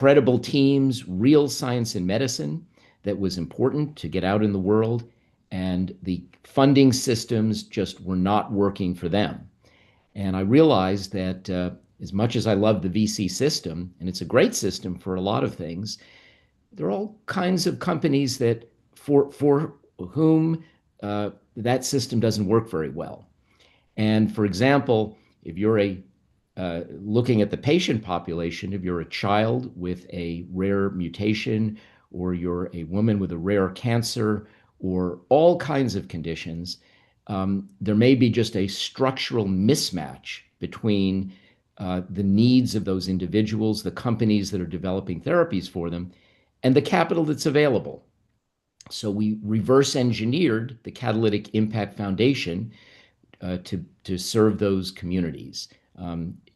credible teams, real science and medicine that was important to get out in the world, and the funding systems just were not working for them. And I realized that as much as I love the VC system, and it's a great system for a lot of things, there are all kinds of companies that for whom that system doesn't work very well. And for example, if you're a looking at the patient population, if you're a child with a rare mutation, or you're a woman with a rare cancer, or all kinds of conditions, there may be just a structural mismatch between the needs of those individuals, the companies that are developing therapies for them, and the capital that's available. So we reverse engineered the Catalytic Impact Foundation to serve those communities.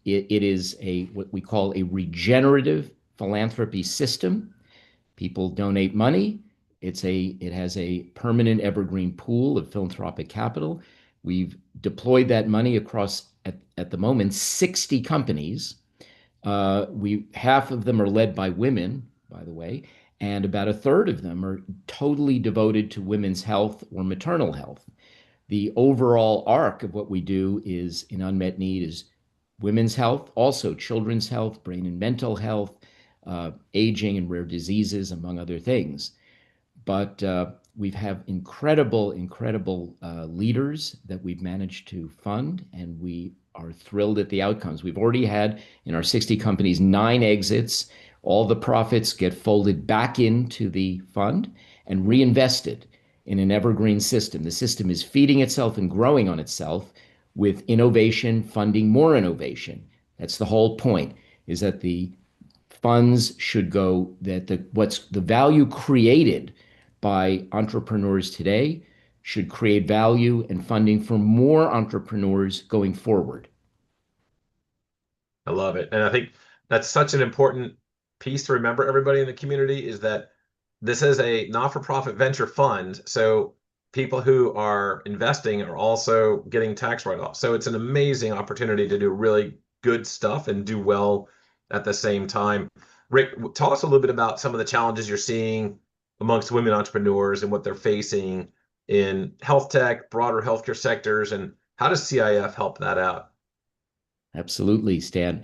It is a what we call a regenerative philanthropy system. People donate money. It has a permanent evergreen pool of philanthropic capital. We've deployed that money across at the moment 60 companies. We half of them are led by women, by the way, and about a third of them are totally devoted to women's health or maternal health. The overall arc of what we do is in unmet need is women's health, also children's health, brain and mental health, aging and rare diseases, among other things. But we've have incredible leaders that we've managed to fund, and we are thrilled at the outcomes. We've already had in our 60 companies 9 exits. All the profits get folded back into the fund and reinvested in an evergreen system. The system is feeding itself and growing on itself with innovation, funding more innovation. That's the whole point, is that the funds should go, that what's the value created by entrepreneurs today should create value and funding for more entrepreneurs going forward. I love it. And I think that's such an important piece to remember, everybody in the community, is that this is a not-for-profit venture fund. So people who are investing are also getting tax write-offs. So it's an amazing opportunity to do really good stuff and do well at the same time. Rick, tell us a little bit about some of the challenges you're seeing amongst women entrepreneurs and what they're facing in health tech, broader healthcare sectors, and how does CIF help that out? Absolutely, Stan.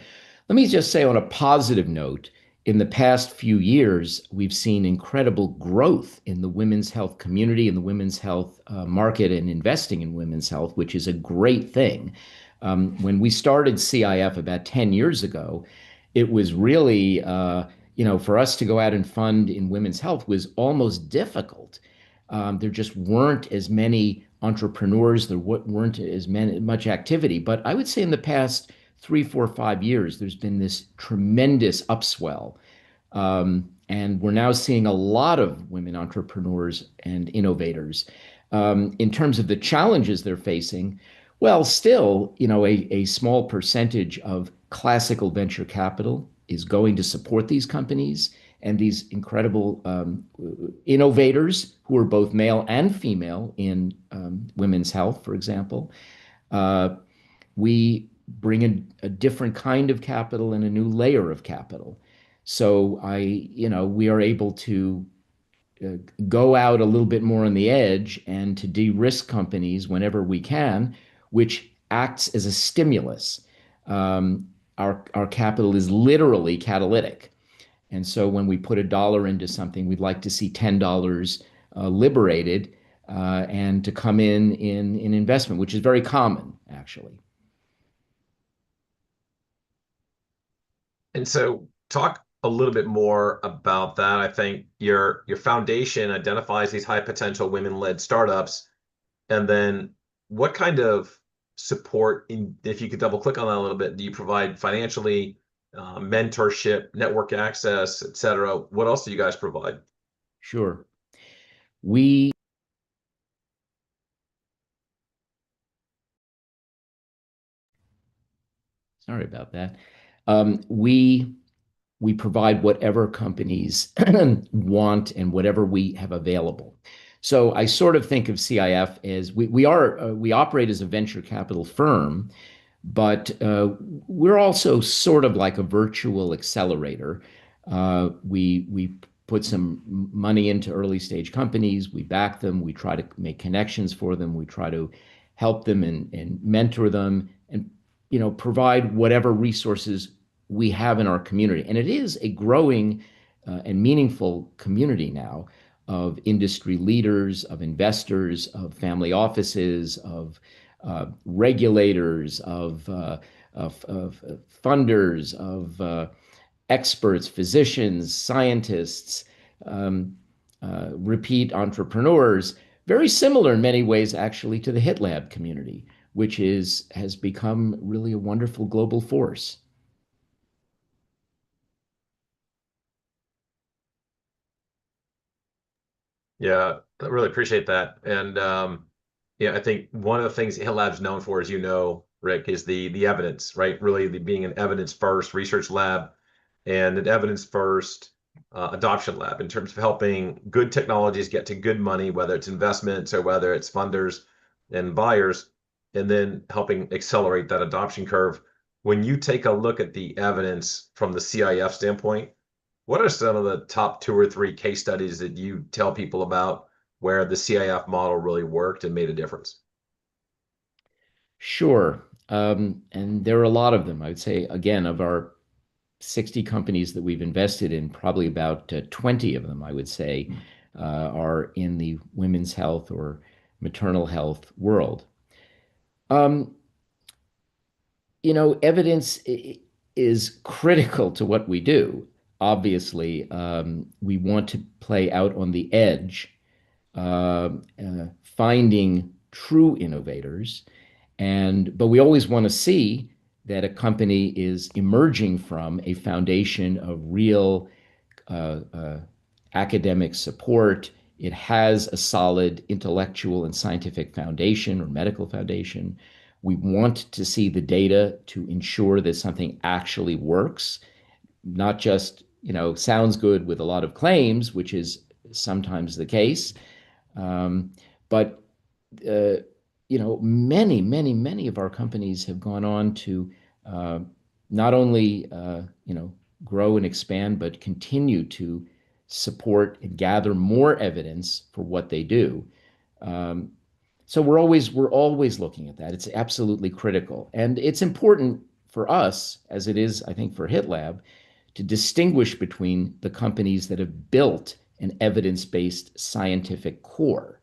Let me just say on a positive note, in the past few years, we've seen incredible growth in the women's health community and the women's health market and investing in women's health, which is a great thing. When we started CIF about 10 years ago, it was really, for us to go out and fund in women's health was almost difficult. There just weren't as many entrepreneurs, there weren't much activity. But I would say in the past 3, 4, 5 years, there's been this tremendous upswell. And we're now seeing a lot of women entrepreneurs and innovators. In terms of the challenges they're facing, well, still, a small percentage of classical venture capital is going to support these companies and these incredible innovators who are both male and female in women's health, for example. We bring in a different kind of capital and a new layer of capital. So we are able to go out a little bit more on the edge and to de-risk companies whenever we can, which acts as a stimulus. Our capital is literally catalytic. And so when we put $1 into something, we'd like to see $10 liberated and to come in investment, which is very common, actually. And so talk a little bit more about that. I think your foundation identifies these high potential women-led startups. And then what kind of support, if you could double click on that a little bit, do you provide financially, mentorship, network access, et cetera? What else do you guys provide? Sure. We Sorry about that. We provide whatever companies want and whatever we have available. So I sort of think of CIF as we operate as a venture capital firm, but we're also sort of like a virtual accelerator. We put some money into early stage companies. We back them. We try to make connections for them. We try to help them and mentor them and provide whatever resources we have in our community. And it is a growing and meaningful community now of industry leaders, of investors, of family offices, of regulators, of funders, of experts, physicians, scientists, um, repeat entrepreneurs, very similar in many ways, actually, to the HITLAB community, which has become really a wonderful global force. Yeah, I really appreciate that. And yeah, I think one of the things HITLab's known for, as you know, Rick, is the evidence, right? Really being an evidence first research lab and an evidence first adoption lab in terms of helping good technologies get to good money, whether it's investments or whether it's funders and buyers, and then helping accelerate that adoption curve. When you take a look at the evidence from the CIF standpoint, what are some of the top two or three case studies that you tell people about where the CIF model really worked and made a difference? Sure. And there are a lot of them. I would say, again, of our 60 companies that we've invested in, probably about 20 of them, I would say, are in the women's health or maternal health world. Um, Evidence is critical to what we do. Obviously, we want to play out on the edge, finding true innovators, but we always want to see that a company is emerging from a foundation of real academic support. It has a solid intellectual and scientific foundation or medical foundation. We want to see the data to ensure that something actually works, not just, sounds good with a lot of claims, which is sometimes the case. Um, but uh, many of our companies have gone on to uh, not only grow and expand, but continue to support and gather more evidence for what they do. Um, so we're always looking at that. It's absolutely critical, and it's important for us, as it is, I think, for HitLab, to distinguish between the companies that have built an evidence-based scientific core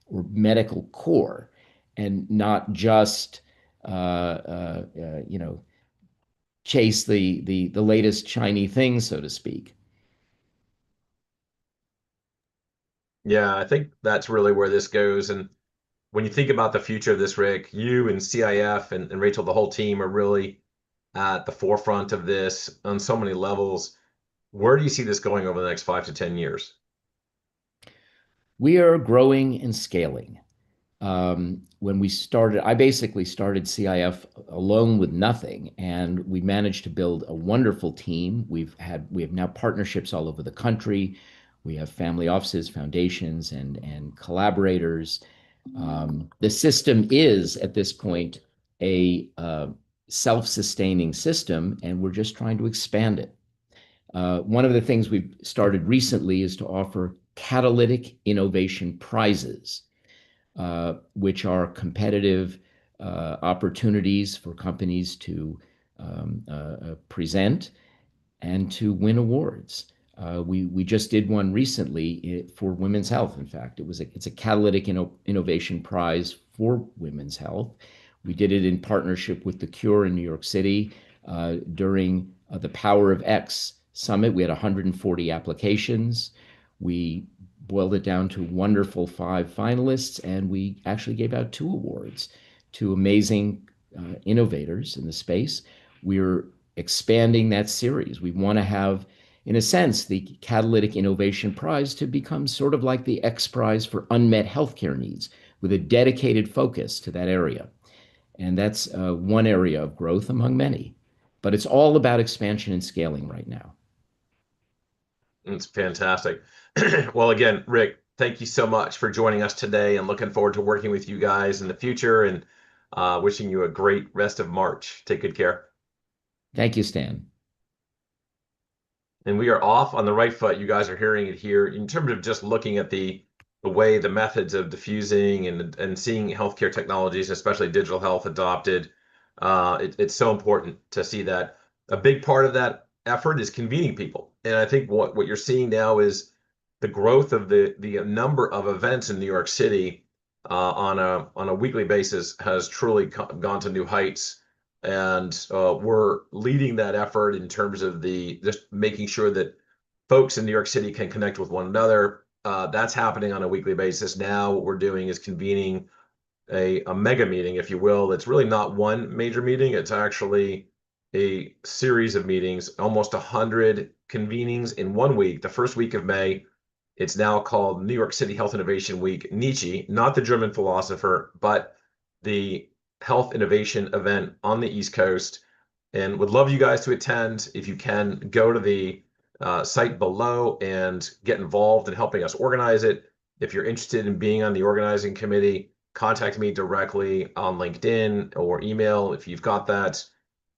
or medical core, and not just chase the latest shiny thing, so to speak. Yeah, I think that's really where this goes. And when you think about the future of this, Rick, you and CIF and Rachel, the whole team are really at the forefront of this on so many levels. Where do you see this going over the next 5 to 10 years? We are growing and scaling. When we started, I basically started CIF alone with nothing, and we managed to build a wonderful team. We have now partnerships all over the country. We have family offices, foundations, and collaborators. The system is at this point a self-sustaining system, and we're just trying to expand it. One of the things we've started recently is to offer catalytic innovation prizes, which are competitive opportunities for companies to present and to win awards. We just did one recently for women's health. In fact, it's a catalytic innovation prize for women's health. We did it in partnership with the Cure in New York City during the Power of X summit. We had 140 applications. We boiled it down to wonderful five finalists, and we actually gave out two awards to amazing innovators in the space. We're expanding that series. We want to have, in a sense, the Catalytic Innovation Prize to become sort of like the X Prize for unmet healthcare needs, with a dedicated focus to that area. And that's one area of growth among many. But it's all about expansion and scaling right now. It's fantastic. Well, again, Rick, thank you so much for joining us today and looking forward to working with you guys in the future and wishing you a great rest of March. Take good care. Thank you, Stan. and we are off on the right foot. You guys are hearing it here in terms of just looking at the way the methods of diffusing and seeing healthcare technologies, especially digital health, adopted. It's so important to see that. A big part of that effort is convening people, and I think what you're seeing now is the growth of the number of events in New York City on a weekly basis has truly gone to new heights, and we're leading that effort in terms of the just making sure that folks in New York City can connect with one another. That's happening on a weekly basis now. What we're doing is convening a mega meeting, if you will. It's really not one major meeting. It's actually a series of meetings, almost 100 convenings in 1 week. The first week of May, it's now called New York City Health Innovation Week. Nietzsche, not the German philosopher, but the health innovation event on the East Coast. And would love you guys to attend. If you can, go to the site below and get involved in helping us organize it. If you're interested in being on the organizing committee, contact me directly on LinkedIn or email if you've got that.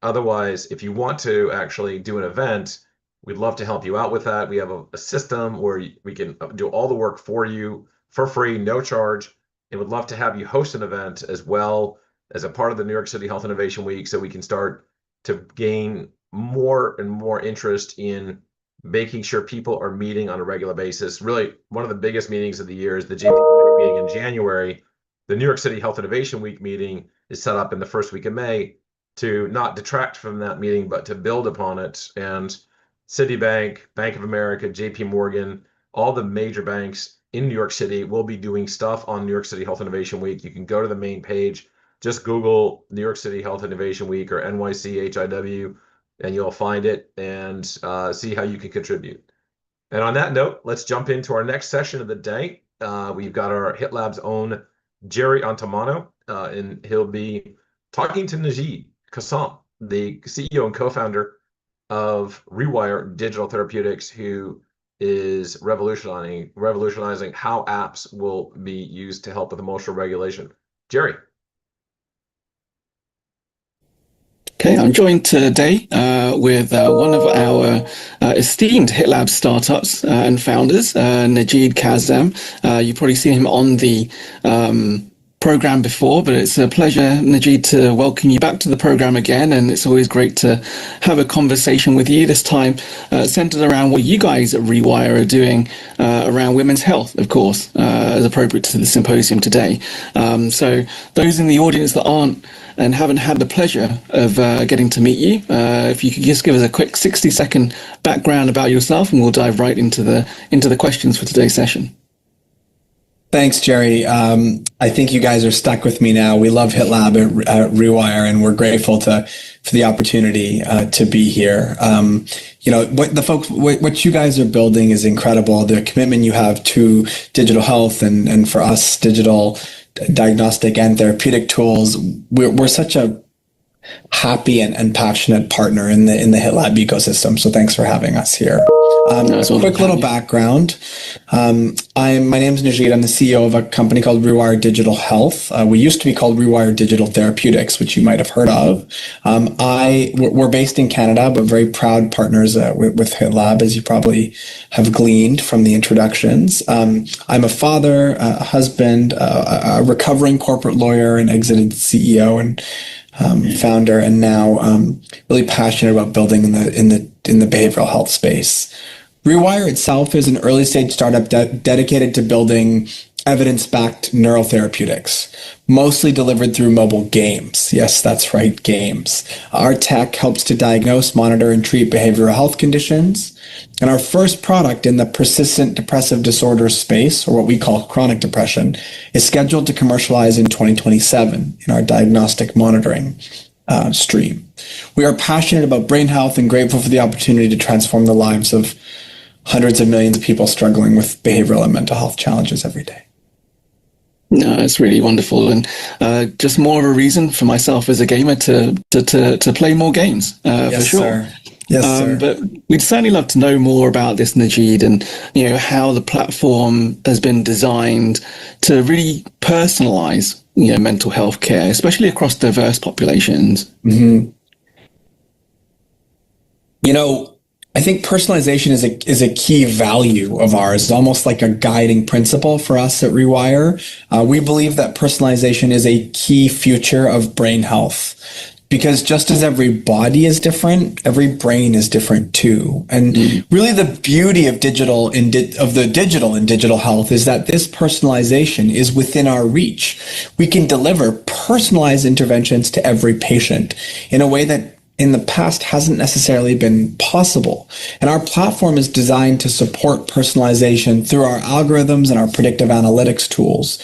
Otherwise, if you want to actually do an event, we'd love to help you out with that. We have a system where we can do all the work for you for free, no charge, and would love to have you host an event as well as a part of the New York City Health Innovation Week, so we can start to gain more and more interest in making sure people are meeting on a regular basis. Really, one of the biggest meetings of the year is the JP meeting in January. The New York City Health Innovation Week meeting is set up in the first week of May to not detract from that meeting, but to build upon it. And Citibank, Bank of America, JP Morgan, all the major banks in New York City will be doing stuff on New York City Health Innovation Week. You can go to the main page, just Google New York City Health Innovation Week or NYC HIW, and you'll find it and see how you can contribute. And on that note, let's jump into our next session of the day. We've got our HITLAB's own Jerry Antamano, and he'll be talking to Najid Kassam, the CEO and co-founder of Rewire Digital Therapeutics, who is revolutionizing how apps will be used to help with emotional regulation. Jerry. Okay, I'm joined today with one of our esteemed HITLAB startups and founders, Najid Kassam. You've probably seen him on the program before, but it's a pleasure, Najid, to welcome you back to the program again, and it's always great to have a conversation with you, this time centered around what you guys at Rewire are doing around women's health, of course, as appropriate to the symposium today. So those in the audience that aren't and haven't had the pleasure of getting to meet you, if you could just give us a quick 60-second background about yourself, and we'll dive right into the questions for today's session. Thanks, Jerry. I think you guys are stuck with me now. We love HITLAB at Rewire, and we're grateful for the opportunity to be here. What you guys are building is incredible. The commitment you have to digital health and for us, digital diagnostic and therapeutic tools. We're such a happy and passionate partner in the HITLAB ecosystem. So thanks for having us here. Quick little background. My name is Najid. I'm the CEO of a company called Rewire Digital Health. We used to be called Rewire Digital Therapeutics, which you might have heard of. We're based in Canada, but very proud partners with HITLAB, as you probably have gleaned from the introductions. I'm a father, a husband, a recovering corporate lawyer, and exited CEO and founder, and now really passionate about building in the behavioral health space. Rewire itself is an early stage startup dedicated to building evidence-backed neurotherapeutics, mostly delivered through mobile games. Yes, that's right, games. Our tech helps to diagnose, monitor, and treat behavioral health conditions. And our first product in the persistent depressive disorder space, or what we call chronic depression, is scheduled to commercialize in 2027 in our diagnostic monitoring stream. We are passionate about brain health and grateful for the opportunity to transform the lives of hundreds of millions of people struggling with behavioral and mental health challenges every day. No, it's really wonderful, and just more of a reason for myself as a gamer to play more games, yes, for sure. Sir. Yes, sir. But we'd certainly love to know more about this, Najid, and how the platform has been designed to really personalize mental health care, especially across diverse populations. Mm-hmm. I think personalization is a key value of ours, almost like a guiding principle for us at Rewire. We believe that personalization is a key feature of brain health. Because just as every body is different, every brain is different too. And really the beauty of digital in digital health is that this personalization is within our reach. We can deliver personalized interventions to every patient in a way that in the past hasn't necessarily been possible. And our platform is designed to support personalization through our algorithms and our predictive analytics tools.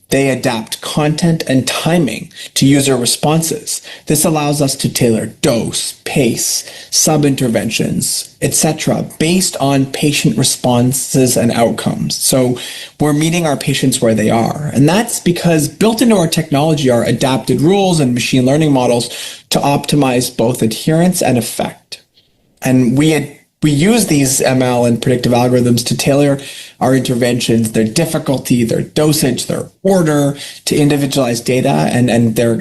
They adapt content and timing to user responses. This allows us to tailor dose, pace, sub-interventions, etc., based on patient responses and outcomes. So we're meeting our patients where they are. And that's because built into our technology are adapted rules and machine learning models to optimize both adherence and effect. And we use these ML and predictive algorithms to tailor our interventions, their difficulty, their dosage, their order, to individualized data and their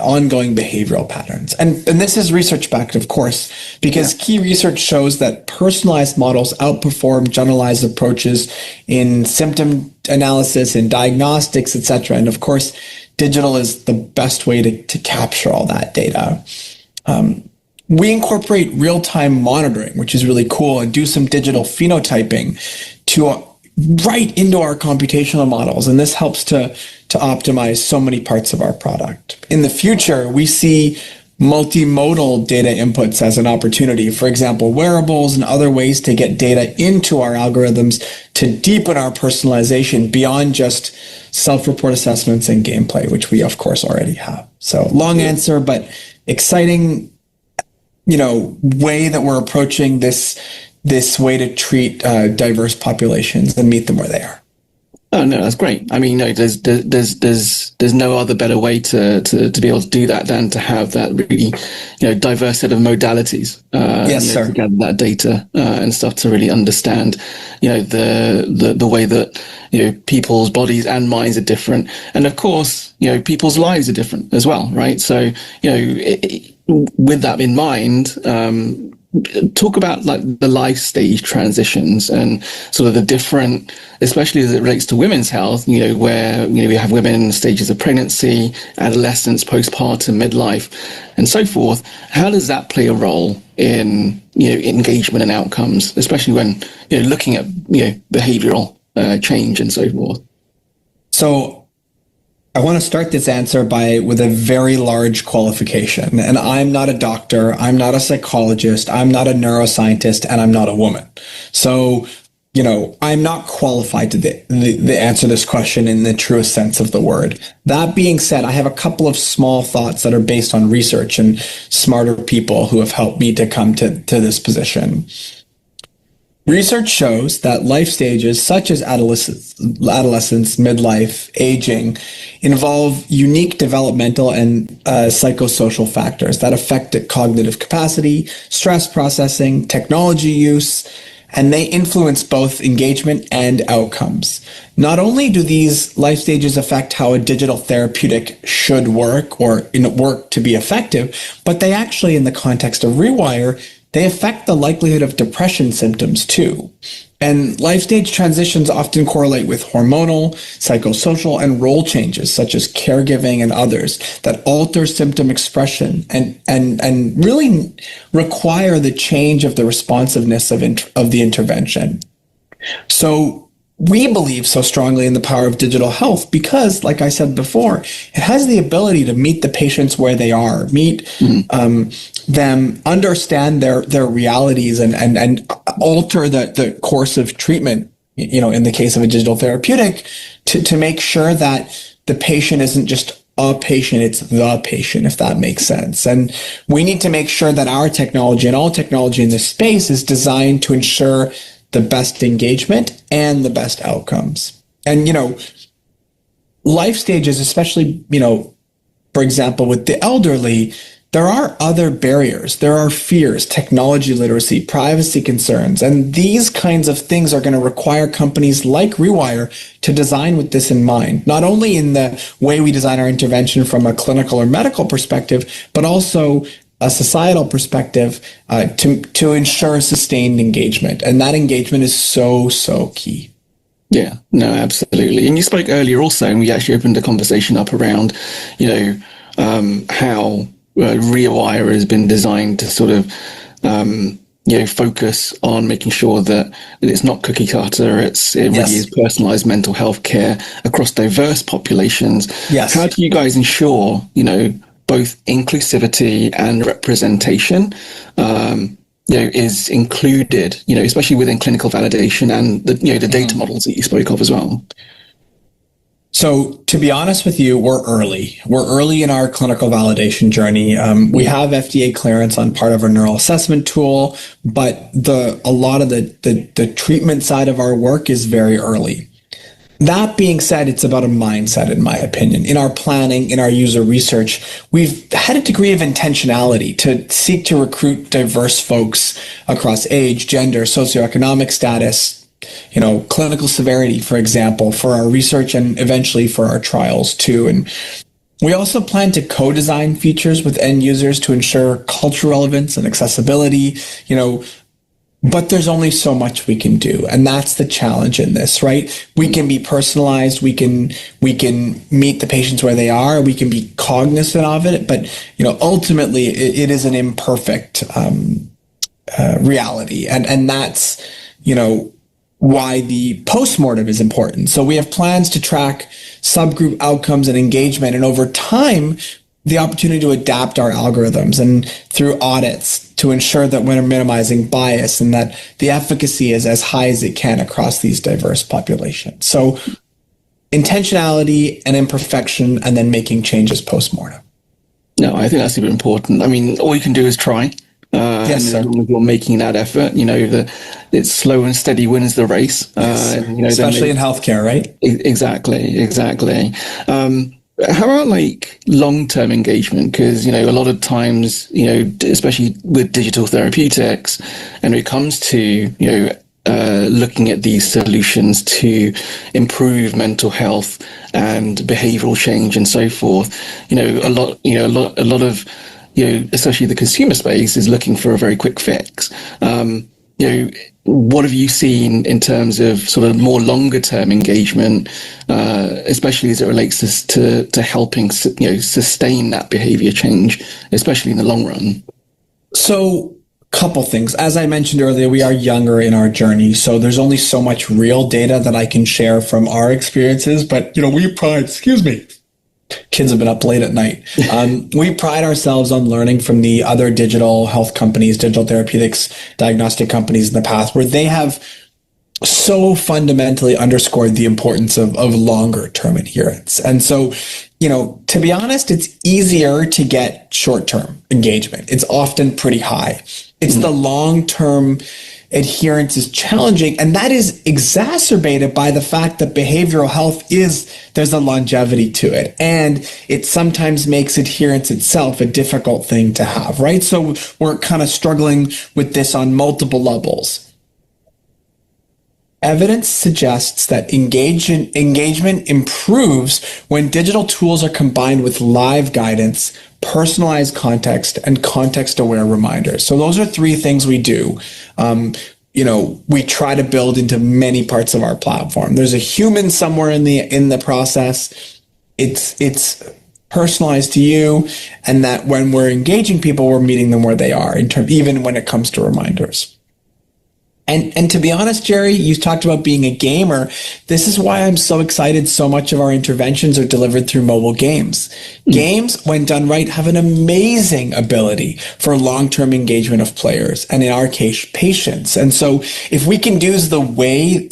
ongoing behavioral patterns. And this is research backed, of course, because key research shows that personalized models outperform generalized approaches in symptom analysis, in diagnostics, etc. And of course, digital is the best way to capture all that data. We incorporate real-time monitoring, which is really cool, and do some digital phenotyping to right into our computational models. And this helps to optimize so many parts of our product. In the future, we see multimodal data inputs as an opportunity. For example, wearables and other ways to get data into our algorithms to deepen our personalization beyond just self-report assessments and gameplay, which we, of course, already have. So long answer, but exciting way that we're approaching this way to treat diverse populations and meet them where they are. Oh no, that's great. I mean, there's no other better way to be able to do that than to have that really, diverse set of modalities. Yes, sir. To gather that data and stuff to really understand, the way that people's bodies and minds are different, and of course, people's lives are different as well, right? So, with that in mind, talk about like the life stage transitions and sort of the different, especially as it relates to women's health, where, we have women in stages of pregnancy, adolescence, postpartum, midlife, and so forth. How does that play a role in, engagement and outcomes, especially when, looking at, behavioral change and so forth? So I want to start this answer with a very large qualification. And I'm not a doctor, I'm not a psychologist, I'm not a neuroscientist, and I'm not a woman. So, I'm not qualified to answer this question in the truest sense of the word. That being said, I have a couple of small thoughts that are based on research and smarter people who have helped me to come to this position. Research shows that life stages such as adolescence, midlife, aging, involve unique developmental and psychosocial factors that affect cognitive capacity, stress processing, technology use, and they influence both engagement and outcomes. Not only do these life stages affect how a digital therapeutic should work or work to be effective, but they actually, in the context of Rewire, they affect the likelihood of depression symptoms too. And life stage transitions often correlate with hormonal, psychosocial, and role changes, such as caregiving and others, that alter symptom expression and really require the change of the responsiveness of the intervention. So we believe so strongly in the power of digital health because, like I said before, it has the ability to meet the patients where they are, meet them, understand their realities, and alter the course of treatment, in the case of a digital therapeutic, to make sure that the patient isn't just a patient, it's the patient, if that makes sense. And we need to make sure that our technology and all technology in this space is designed to ensure the best engagement and the best outcomes. And, life stages, especially, for example, with the elderly, there are other barriers. There are fears, technology literacy, privacy concerns, and these kinds of things are going to require companies like Rewire to design with this in mind, not only in the way we design our intervention from a clinical or medical perspective, but also a societal perspective, to ensure sustained engagement. And that engagement is so, so key. Yeah, no, absolutely. And you spoke earlier also, and we actually opened the conversation up around, how Rewire has been designed to sort of, focus on making sure that it's not cookie cutter. It really is personalized mental health care across diverse populations. Yes. How do you guys ensure, both inclusivity and representation, is included, especially within clinical validation and the data models that you spoke of as well? So to be honest with you, we're early. We're early in our clinical validation journey. We have FDA clearance on part of our neural assessment tool, but a lot of the treatment side of our work is very early. That being said, it's about a mindset, in my opinion. In our planning, in our user research, we've had a degree of intentionality to seek to recruit diverse folks across age, gender, socioeconomic status, clinical severity, for example, for our research and eventually for our trials too. And we also plan to co-design features with end users to ensure cultural relevance and accessibility, but there's only so much we can do. And that's the challenge in this, right? We can be personalized. We can meet the patients where they are. We can be cognizant of it. But, ultimately it is an imperfect reality. And that's, why the postmortem is important. So we have plans to track subgroup outcomes and engagement, and over time, the opportunity to adapt our algorithms and through audits to ensure that we're minimizing bias and that the efficacy is as high as it can across these diverse populations. So intentionality and imperfection, and then making changes postmortem. No, I think that's super important. I mean, all you can do is try. Yes, sir. As long as you're making that effort, it's slow and steady wins the race. Yes, especially in healthcare, right? Exactly. How about like long-term engagement? Because, a lot of times, especially with digital therapeutics, and when it comes to, looking at these solutions to improve mental health and behavioral change and so forth, a lot of especially the consumer space is looking for a very quick fix. What have you seen in terms of sort of more longer term engagement, especially as it relates to helping, sustain that behavior change, especially in the long run? So, couple things. As I mentioned earlier, we are younger in our journey, so there's only so much real data that I can share from our experiences, but, kids have been up late at night. We pride ourselves on learning from the other digital health companies, digital therapeutics, diagnostic companies in the past, where they have so fundamentally underscored the importance of longer term adherence. And so, to be honest, it's easier to get short term engagement. It's often pretty high. It's the long term adherence is challenging, and that is exacerbated by the fact that behavioral health there's a longevity to it, and it sometimes makes adherence itself a difficult thing to have, right? So we're kind of struggling with this on multiple levels. Evidence suggests that engagement improves when digital tools are combined with live guidance, personalized context, and context-aware reminders. So those are three things we do. We try to build into many parts of our platform. There's a human somewhere in the process. It's personalized to you, and that when we're engaging people, we're meeting them where they are, even when it comes to reminders. And to be honest, Jerry, you talked about being a gamer. This is why I'm so excited so much of our interventions are delivered through mobile games. Games, when done right, have an amazing ability for long-term engagement of players, and in our case, patients. And so if we can use the way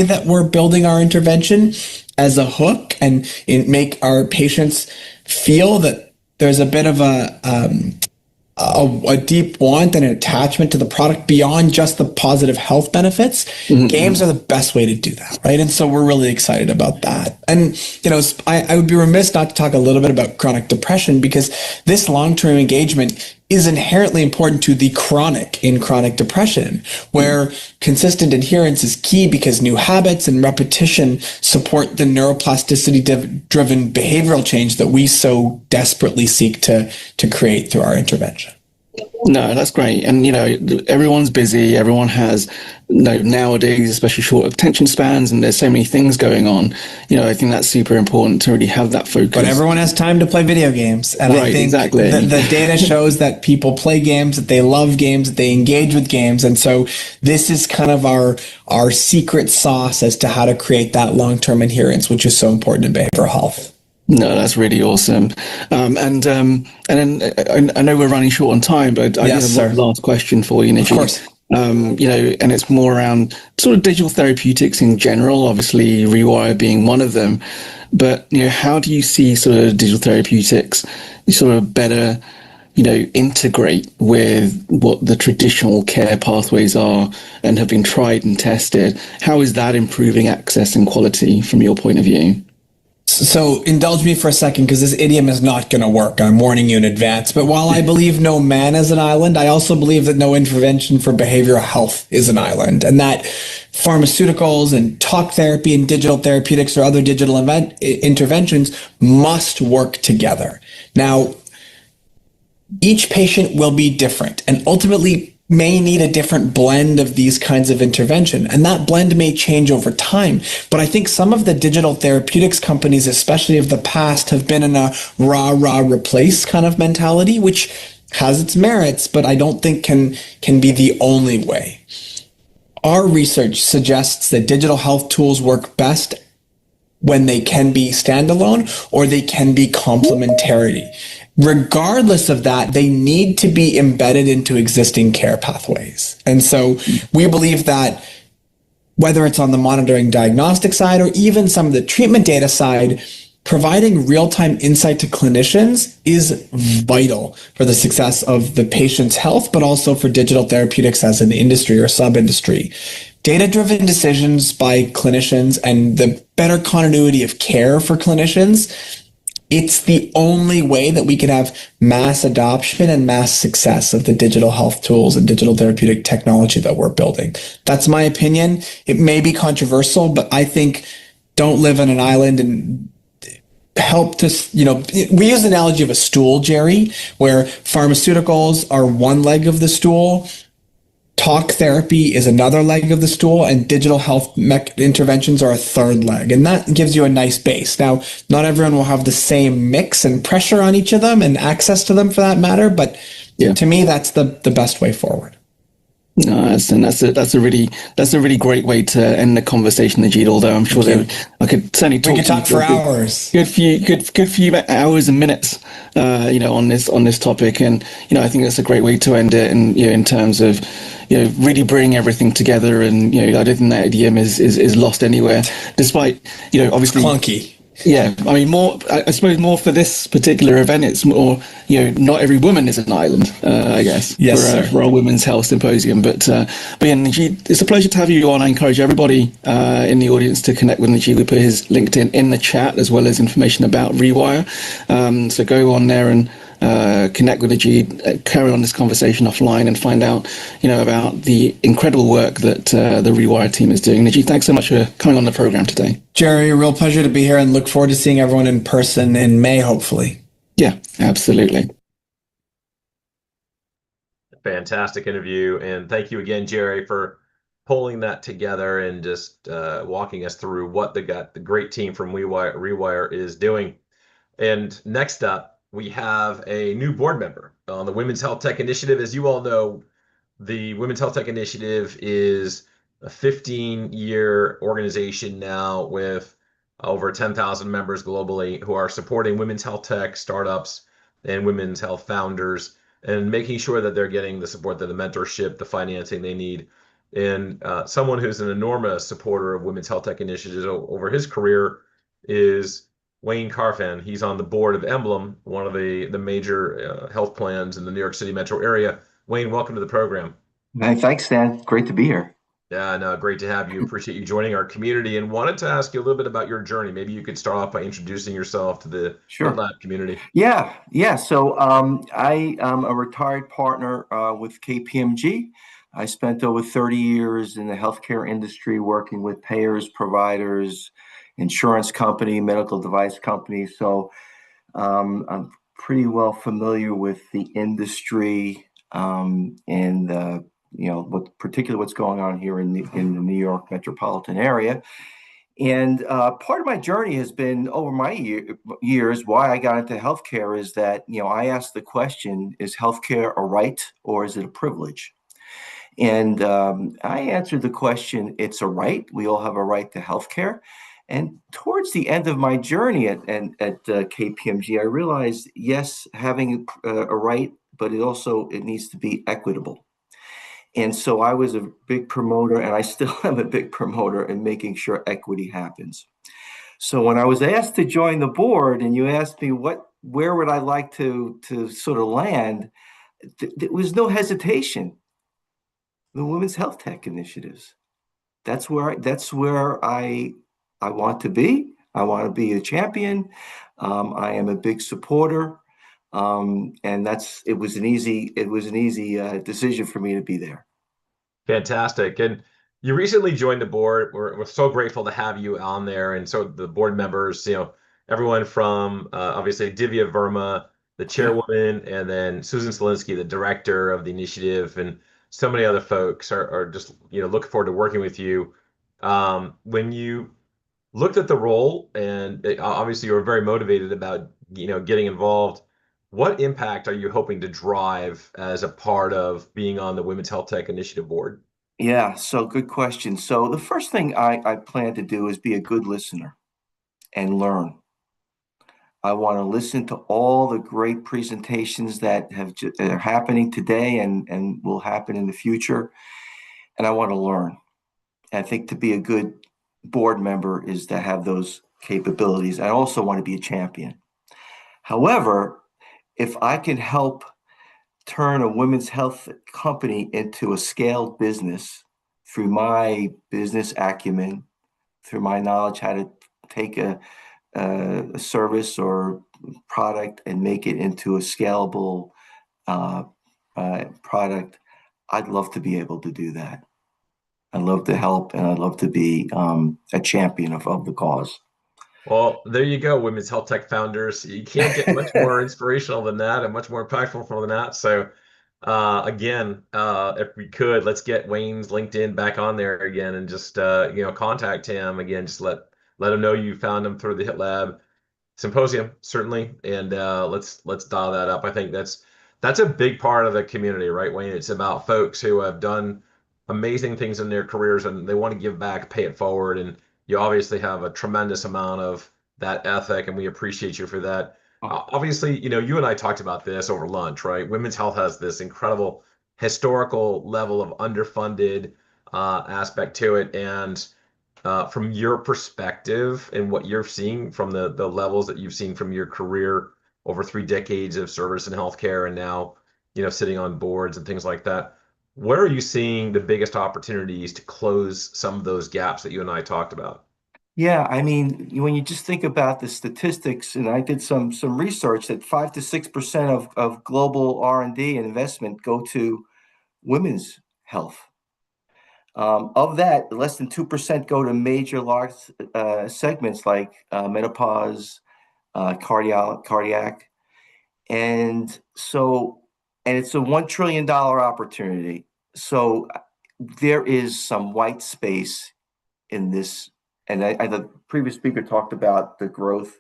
that we're building our intervention as a hook and make our patients feel that there's a bit of a deep want and an attachment to the product beyond just the positive health benefits, games are the best way to do that, right? And so we're really excited about that. And, I would be remiss not to talk a little bit about chronic depression, because this long-term engagement is inherently important to the chronic in chronic depression, where consistent adherence is key because new habits and repetition support the neuroplasticity driven behavioral change that we so desperately seek to create through our intervention. No, that's great. And, everyone's busy. Everyone has, nowadays, especially short attention spans, and there's so many things going on. I think that's super important to really have that focus. But everyone has time to play video games. And right, I think exactly. the data shows that people play games, that they love games, that they engage with games. And so this is kind of our secret sauce as to how to create that long-term adherence, which is so important in behavioral health. No, that's really awesome. And then I know we're running short on time, but I have one last question for you, Najib. Of course. And it's more around sort of digital therapeutics in general, obviously Rewire being one of them. But, how do you see sort of digital therapeutics sort of better, integrate with what the traditional care pathways are and have been tried and tested? How is that improving access and quality from your point of view? So indulge me for a second, because this idiom is not going to work. I'm warning you in advance. But while I believe no man is an island, I also believe that no intervention for behavioral health is an island, and that pharmaceuticals and talk therapy and digital therapeutics or other digital interventions must work together. Now, each patient will be different and ultimately may need a different blend of these kinds of intervention. And that blend may change over time. But I think some of the digital therapeutics companies, especially of the past, have been in a rah replace kind of mentality, which has its merits, but I don't think can be the only way. Our research suggests that digital health tools work best when they can be standalone or they can be complementary. Regardless of that, they need to be embedded into existing care pathways. And so we believe that whether it's on the monitoring diagnostic side or even some of the treatment data side, providing real-time insight to clinicians is vital for the success of the patient's health, but also for digital therapeutics as an industry or sub-industry. Data-driven decisions by clinicians and the better continuity of care for clinicians, it's the only way that we can have mass adoption and mass success of the digital health tools and digital therapeutic technology that we're building. That's my opinion. It may be controversial, but I think don't live on an island and help to, we use the analogy of a stool, Jerry, where pharmaceuticals are one leg of the stool, talk therapy is another leg of the stool, and digital health interventions are a third leg. And that gives you a nice base. Now, not everyone will have the same mix and pressure on each of them and access to them for that matter, but to me, that's the best way forward. No, that's a really great way to end the conversation, Najid. Although I'm sure I could certainly talk. We could talk for hours. Good few hours and minutes, on this topic, and I think that's a great way to end it. And in terms of really bring everything together, and I don't think that idiom is lost anywhere, despite obviously clunky. Yeah, I mean, I suppose more for this particular event, it's more, not every woman is an island, I guess, for our Women's Health Symposium. But Najid, it's a pleasure to have you on. I encourage everybody in the audience to connect with Najid. We put his LinkedIn in the chat, as well as information about Rewire. So go on there and connect with Najid, carry on this conversation offline, and find out, about the incredible work that the Rewire team is doing. Najid, thanks so much for coming on the program today. Jerry, a real pleasure to be here, and look forward to seeing everyone in person in May, hopefully. Yeah, absolutely. Fantastic interview, and thank you again, Jerry, for pulling that together and just walking us through what the great team from Rewire is doing. And next up, we have a new board member on the Women's Health Tech Initiative. As you all know, the Women's Health Tech Initiative is a 15-year organization now with over 10,000 members globally who are supporting women's health tech startups and women's health founders, and making sure that they're getting the support, the mentorship, the financing they need. And someone who's an enormous supporter of women's health tech initiatives over his career is Wayne Carfan. He's on the board of Emblem, one of the major health plans in the New York City metro area. Wayne, welcome to the program. Hey, thanks, Dan. Great to be here. Yeah, no, great to have you. Appreciate you joining our community and wanted to ask you a little bit about your journey. Maybe you could start off by introducing yourself to the Sure. HitLab community. Yeah. So I am a retired partner with KPMG. I spent over 30 years in the healthcare industry working with payers, providers, insurance company, medical device companies. So I'm pretty well familiar with the industry and particularly what's going on here in the New York metropolitan area. And part of my journey has been over my years. Why I got into healthcare is that I asked the question: is healthcare a right or is it a privilege? And I answered the question: it's a right. We all have a right to healthcare. And towards the end of my journey at KPMG, I realized yes, having a right, but it needs to be equitable. And so I was a big promoter, and I still am a big promoter in making sure equity happens. So when I was asked to join the board, and you asked me where would I like to sort of land, there was no hesitation. The Women's Health Tech initiatives. That's where I want to be. I want to be a champion. I am a big supporter, and it was an easy decision for me to be there. Fantastic. And you recently joined the board. We're so grateful to have you on there. And so the board members, everyone from obviously Divya Verma, the Yeah. chairwoman, and then Susan Selinsky, the director of the initiative, and so many other folks are just, looking forward to working with you. When you looked at the role and obviously you were very motivated about, getting involved, what impact are you hoping to drive as a part of being on the Women's Health Tech Initiative Board? Yeah, so good question. So the first thing I plan to do is be a good listener and learn. I want to listen to all the great presentations that are happening today and will happen in the future, and I want to learn. I think to be a good board member is to have those capabilities. I also want to be a champion. However, if I can help turn a women's health company into a scaled business through my business acumen, through my knowledge how to take a service or product and make it into a scalable uh, product, I'd love to be able to do that. I'd love to help, and I'd love to be a champion of the cause. Well, there you go, Women's Health Tech founders. You can't get much more inspirational than that and much more impactful than that. So, again, if we could, let's get Wayne's LinkedIn back on there again and just, contact him again. Just let him know you found him through the HitLab Symposium, certainly, and let's dial that up. I think that's a big part of the community, right, Wayne? It's about folks who have done amazing things in their careers and they want to give back, pay it forward, and you obviously have a tremendous amount of that ethic, and we appreciate you for that. Obviously, you and I talked about this over lunch, right? Women's health has this incredible historical level of underfunded aspect to it, and from your perspective and what you're seeing from the levels that you've seen from your career over 3 decades of service in healthcare and now, sitting on boards and things like that, where are you seeing the biggest opportunities to close some of those gaps that you and I talked about? Yeah, I mean, when you just think about the statistics, and I did some research that 5 to 6% of global R&D and investment go to women's health. Of that, less than 2% go to major large segments like menopause, cardiac, and so, and it's a $1 trillion opportunity. So there is some white space in this, and the previous speaker talked about the growth,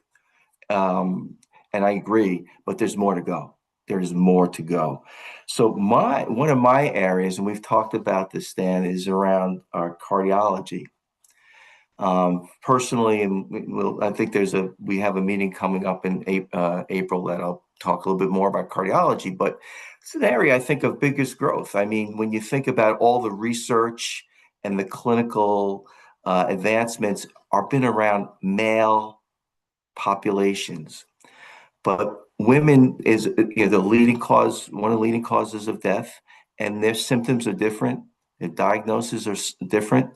and I agree, but there's more to go. There is more to go. So one of my areas, and we've talked about this, Stan, is around our cardiology. Personally, and I think we have a meeting coming up in April that I'll talk a little bit more about cardiology, but it's an area I think of biggest growth. I mean, when you think about all the research and the clinical advancements are been around male populations, but women is the leading cause, one of the leading causes of death, and their symptoms are different. The diagnoses are different.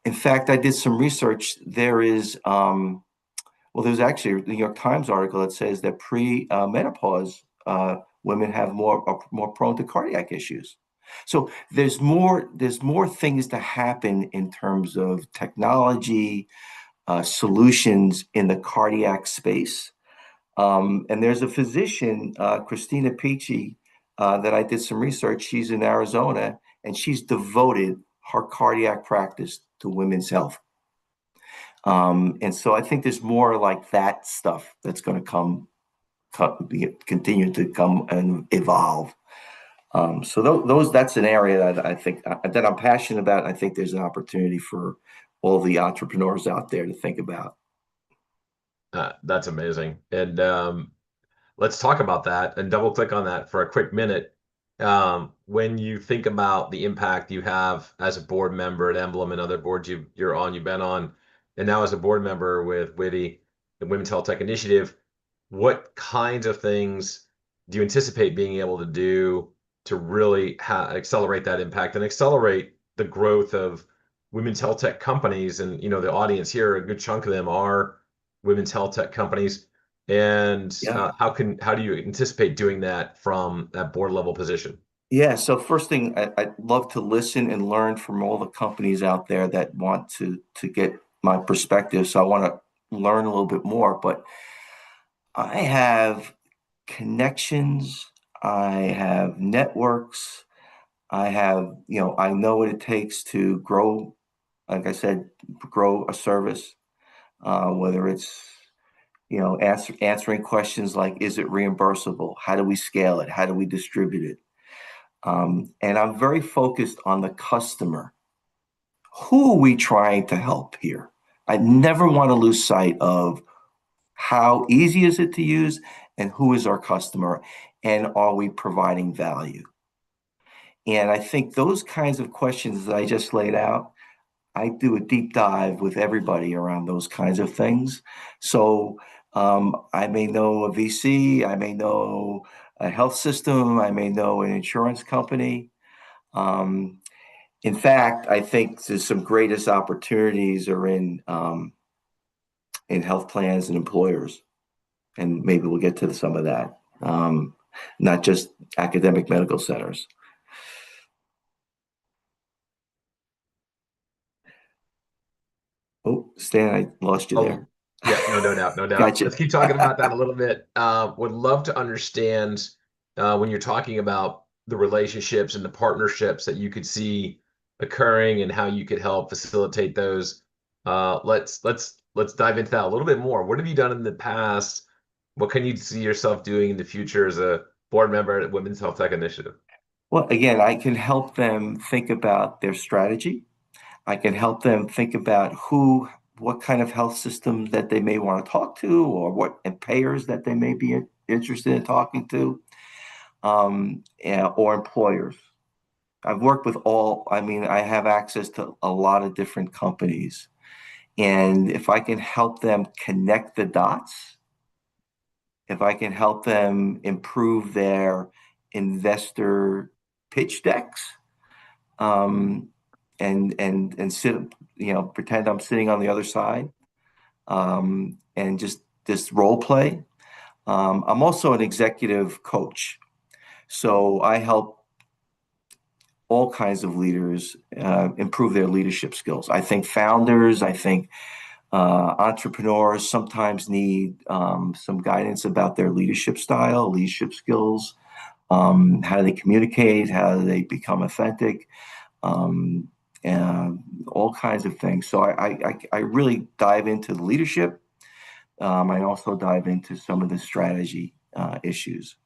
In fact, I did some research. There's actually a New York Times article that says that pre-menopause women have are more prone to cardiac issues. So there's more things to happen in terms of technology, solutions in the cardiac space. And there's a physician, Christina Pichi, that I did some research. She's in Arizona, and she's devoted her cardiac practice to women's health. And so I think there's more like that stuff that's going to continue to come and evolve. So that's an area that I think that I'm passionate about. I think there's an opportunity for all the entrepreneurs out there to think about. That's amazing. And let's talk about that and double click on that for a quick minute. When you think about the impact you have as a board member at Emblem and other boards you've been on, and now as a board member with WITI, the Women's Health Tech Initiative, what kinds of things do you anticipate being able to do to really accelerate that impact and accelerate the growth of women's health tech companies? And the audience here, a good chunk of them are women's health tech companies. And how do you anticipate doing that from that board level position? Yeah. So first thing, I'd love to listen and learn from all the companies out there that want to get my perspective. So I want to learn a little bit more, but I have connections, I have networks, I have, I know what it takes to grow, like I said, grow a service, whether it's, answering questions like, is it reimbursable? How do we scale it? How do we distribute it? And I'm very focused on the customer. Who are we trying to help here? I never want to lose sight of how easy is it to use and who is our customer and are we providing value? And I think those kinds of questions that I just laid out, I do a deep dive with everybody around those kinds of things. So I may know a VC, I may know a health system, I may know an insurance company. In fact, I think there's some greatest opportunities are in health plans and employers. And maybe we'll get to some of that, not just academic medical centers. Oh, Stan, I lost you there. Yeah, no doubt, no doubt. Gotcha. Let's keep talking about that a little bit. Would love to understand when you're talking about the relationships and the partnerships that you could see occurring and how you could help facilitate those. Let's dive into that a little bit more. What have you done in the past? What can you see yourself doing in the future as a board member at Women's Health Tech Initiative? Well, again, I can help them think about their strategy. I can help them think about what kind of health system that they may want to talk to, or what payers that they may be interested in talking to, or employers. I've worked with I have access to a lot of different companies. And if I can help them connect the dots, if I can help them improve their investor pitch decks, and sit, pretend I'm sitting on the other side, and just role play. I'm also an executive coach, so I help all kinds of leaders improve their leadership skills. I think founders, entrepreneurs sometimes need some guidance about their leadership style, leadership skills. How do they communicate? How do they become authentic? And all kinds of things. So I really dive into the leadership. I also dive into some of the strategy issues.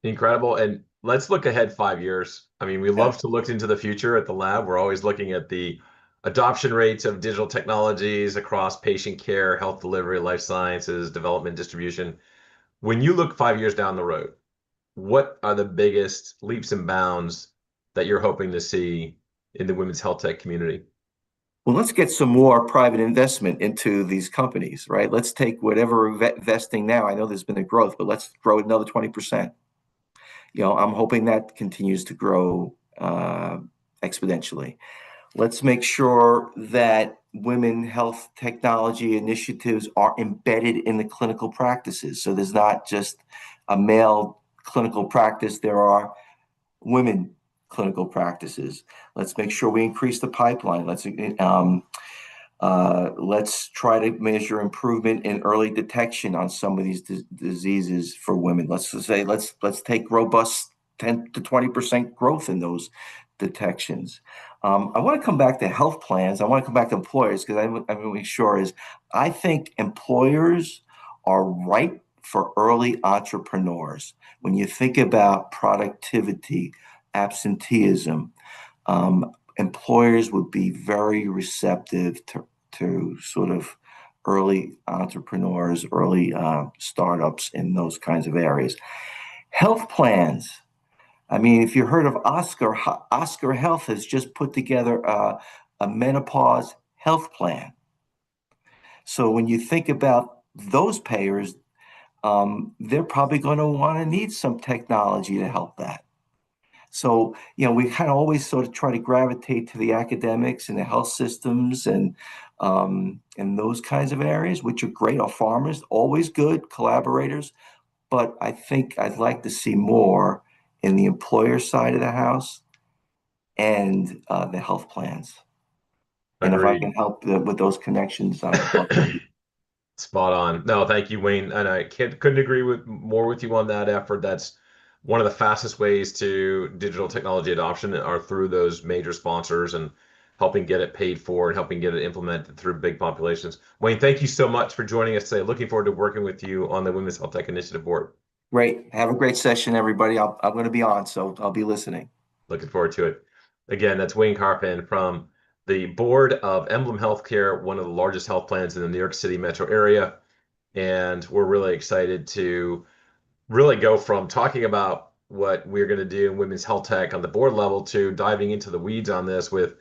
Incredible. And let's look ahead 5 years. I mean, we love to look into the future at the lab. We're always looking at the adoption rates of digital technologies across patient care, health delivery, life sciences, development, distribution. When you look 5 years down the road, what are the biggest leaps and bounds that you're hoping to see in the women's health tech community? Well, let's get some more private investment into these companies, right? Let's take whatever investing now. I know there's been a growth, but let's grow another 20%. I'm hoping that continues to grow exponentially. Let's make sure that women health technology initiatives are embedded in the clinical practices. So there's not just a male clinical practice, there are women clinical practices. Let's make sure we increase the pipeline. Let's try to measure improvement in early detection on some of these diseases for women. Let's say let's take robust 10 to 20% growth in those detections. I want to come back to health plans. I want to come back to employers because I want to make sure I think employers are ripe for early entrepreneurs. When you think about productivity, absenteeism, employers would be very receptive to sort of early entrepreneurs, early startups in those kinds of areas. Health plans. I mean, if you heard of Oscar Health has just put together a menopause health plan. So when you think about those payers, they're probably going to want to need some technology to help that. So, we kind of always sort of try to gravitate to the academics and the health systems and those kinds of areas, which are great. Our farmers, always good collaborators. But I think I'd like to see more in the employer side of the house and the health plans. And if I can help with those connections, I'd love to. Spot on. No, thank you, Wayne. And I couldn't agree more with you on that effort. That's one of the fastest ways to digital technology adoption are through those major sponsors and helping get it paid for and helping get it implemented through big populations. Wayne, thank you so much for joining us today. Looking forward to working with you on the Women's Health Tech Initiative Board. Great. Have a great session, everybody. I'm going to be on, so I'll be listening. Looking forward to it. Again, that's Wayne Carpin from the board of Emblem Healthcare, one of the largest health plans in the New York City metro area. And we're really excited to really go from talking about what we're going to do in women's health tech on the board level to diving into the weeds on this with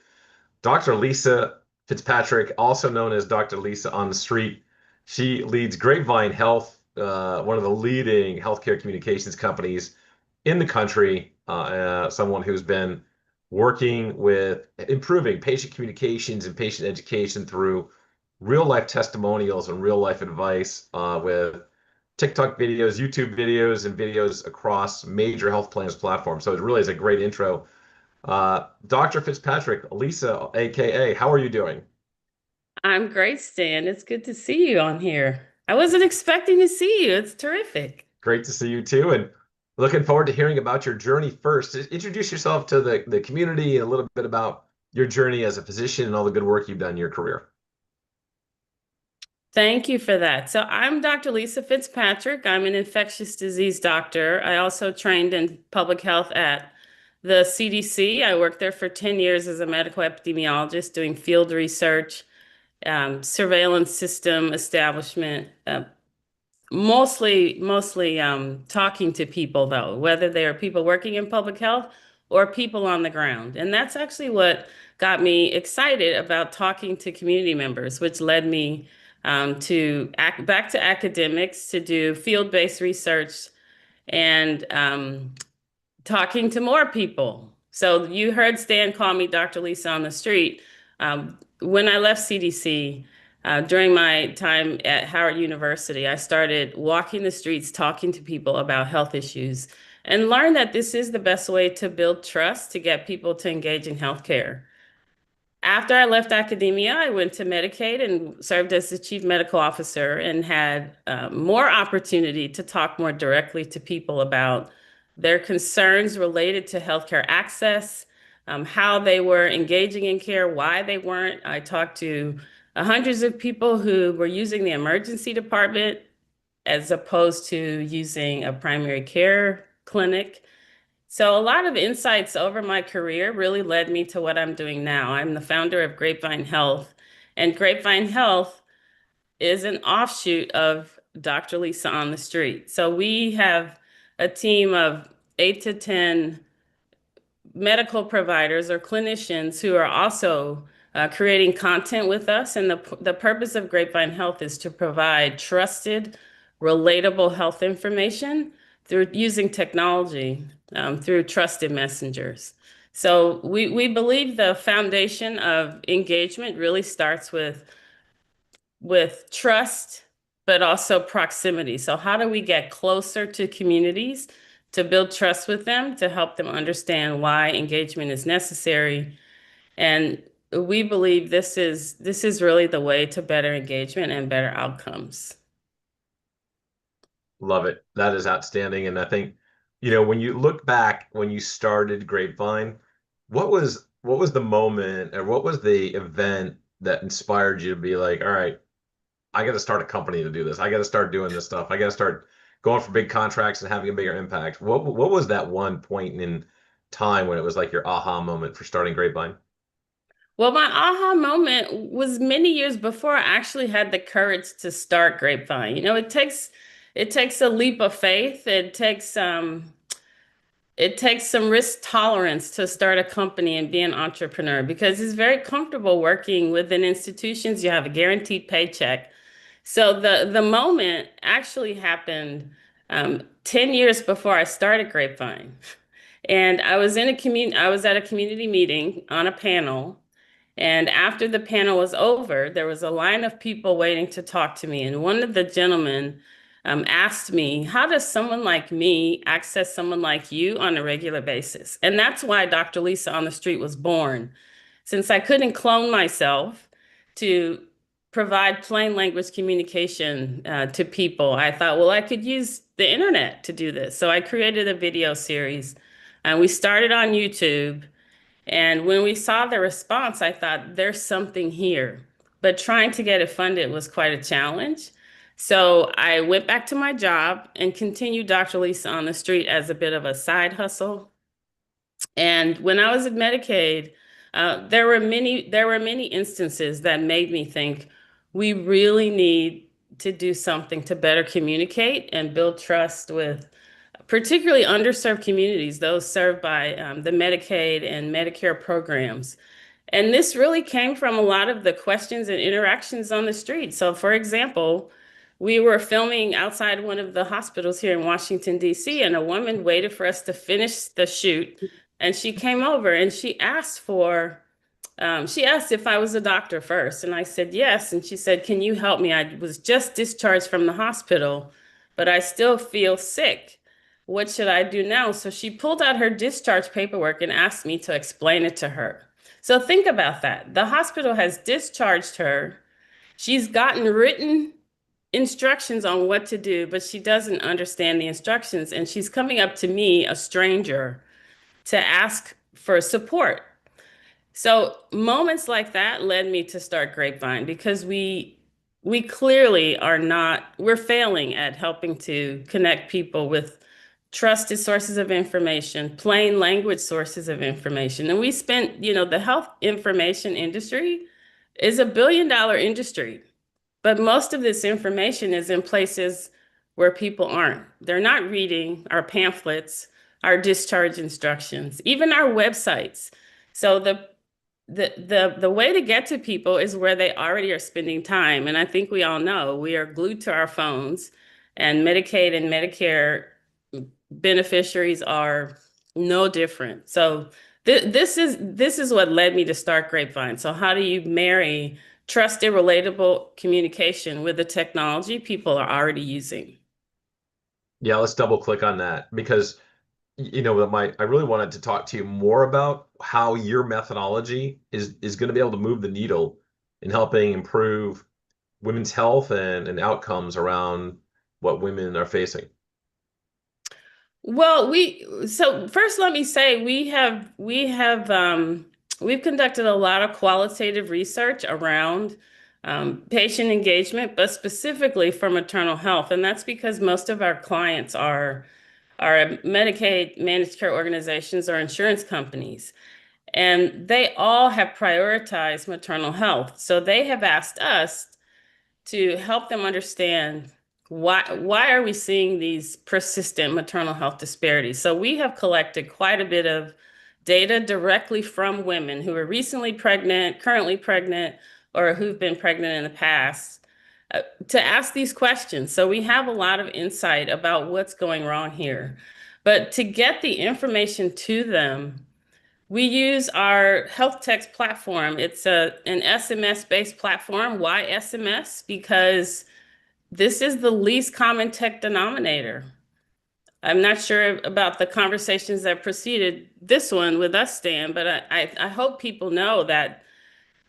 Dr. Lisa Fitzpatrick, also known as Dr. Lisa on the Street. She leads Grapevine Health, one of the leading healthcare communications companies in the country, someone who's been working with improving patient communications and patient education through real life testimonials and real life advice with TikTok videos, YouTube videos, and videos across major health plans platforms. So it really is a great intro. Dr. Fitzpatrick, Lisa, AKA, how are you doing? I'm great, Stan. It's good to see you on here. I wasn't expecting to see you. It's terrific. Great to see you too. And looking forward to hearing about your journey first. Introduce yourself to the community and a little bit about your journey as a physician and all the good work you've done in your career. Thank you for that. So I'm Dr. Lisa Fitzpatrick. I'm an infectious disease doctor. I also trained in public health at the CDC. I worked there for 10 years as a medical epidemiologist doing field research, surveillance system establishment, mostly talking to people, though, whether they are people working in public health or people on the ground. And that's actually what got me excited about talking to community members, which led me back to academics to do field-based research and talking to more people. So you heard Stan call me Dr. Lisa on the Street. When I left CDC, during my time at Howard University, I started walking the streets, talking to people about health issues, and learned that this is the best way to build trust to get people to engage in healthcare. After I left academia, I went to Medicaid and served as the chief medical officer and had more opportunity to talk more directly to people about their concerns related to healthcare access, how they were engaging in care, why they weren't. I talked to hundreds of people who were using the emergency department as opposed to using a primary care clinic. So a lot of insights over my career really led me to what I'm doing now. I'm the founder of Grapevine Health, and Grapevine Health is an offshoot of Dr. Lisa on the Street. So we have a team of 8 to 10 medical providers or clinicians who are also creating content with us. And the purpose of Grapevine Health is to provide trusted, relatable health information through using technology. through trusted messengers. So we believe the foundation of engagement really starts with trust, but also proximity. So how do we get closer to communities to build trust with them, to help them understand why engagement is necessary? And we believe this is really the way to better engagement and better outcomes. Love it. That is outstanding. And I think, when you look back when you started Grapevine, what was the moment or what was the event that inspired you to be like, all right, I got to start a company to do this. I got to start doing this stuff. I got to start going for big contracts and having a bigger impact. What was that one point in time when it was like your aha moment for starting Grapevine? Well, my aha moment was many years before I actually had the courage to start Grapevine. It takes a leap of faith. It takes some risk tolerance to start a company and be an entrepreneur because it's very comfortable working within institutions. You have a guaranteed paycheck. So the moment actually happened 10 years before I started Grapevine. And I was at a community meeting on a panel. And after the panel was over, there was a line of people waiting to talk to me. And one of the gentlemen asked me, how does someone like me access someone like you on a regular basis? And that's why Dr. Lisa on the Street was born. Since I couldn't clone myself to provide plain language communication to people, I thought, well, I could use the internet to do this. So I created a video series, and we started on YouTube. And when we saw the response, I thought, there's something here. But trying to get it funded was quite a challenge. So I went back to my job and continued Dr. Lisa on the Street as a bit of a side hustle. And when I was at Medicaid, there were many instances that made me think we really need to do something to better communicate and build trust with particularly underserved communities, those served by the Medicaid and Medicare programs. And this really came from a lot of the questions and interactions on the street. So, for example, we were filming outside one of the hospitals here in Washington, D.C., and a woman waited for us to finish the shoot. And she came over and she asked if I was a doctor first. And I said, yes. And she said, can you help me? I was just discharged from the hospital, but I still feel sick. What should I do now? So she pulled out her discharge paperwork and asked me to explain it to her. So think about that. The hospital has discharged her. She's gotten written instructions on what to do, but she doesn't understand the instructions. And she's coming up to me, a stranger, to ask for support. So moments like that led me to start Grapevine because we clearly we're failing at helping to connect people with trusted sources of information, plain language sources of information. And we spent, the health information industry is $1 billion industry, but most of this information is in places where people aren't. They're not reading our pamphlets, our discharge instructions, even our websites. So the way to get to people is where they already are spending time. And I think we all know we are glued to our phones, and Medicaid and Medicare beneficiaries are no different. So this is what led me to start Grapevine. So how do you marry trusted, relatable communication with the technology people are already using? Yeah, let's double click on that because I really wanted to talk to you more about how your methodology is going to be able to move the needle in helping improve women's health and outcomes around what women are facing. Well, so first let me say we've conducted a lot of qualitative research around patient engagement, but specifically for maternal health. And that's because most of our clients are Medicaid managed care organizations or insurance companies. And they all have prioritized maternal health. So they have asked us to help them understand why are we seeing these persistent maternal health disparities. So we have collected quite a bit of data directly from women who are recently pregnant, currently pregnant, or who've been pregnant in the past to ask these questions. So we have a lot of insight about what's going wrong here. But to get the information to them, we use our health text platform. It's an SMS-based platform. Why SMS? Because this is the least common tech denominator. I'm not sure about the conversations that preceded this one with us, Stan, but I hope people know that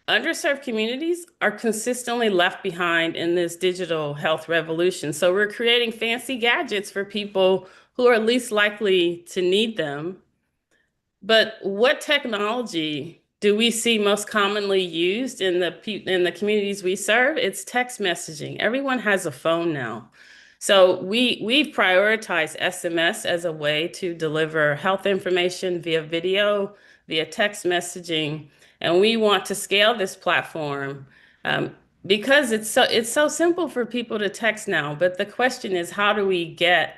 underserved communities are consistently left behind in this digital health revolution. So we're creating fancy gadgets for people who are least likely to need them. But what technology do we see most commonly used in the communities we serve? It's text messaging. Everyone has a phone now. So we've prioritized SMS as a way to deliver health information via video, via text messaging, and we want to scale this platform because it's so simple for people to text now. But the question is, how do we get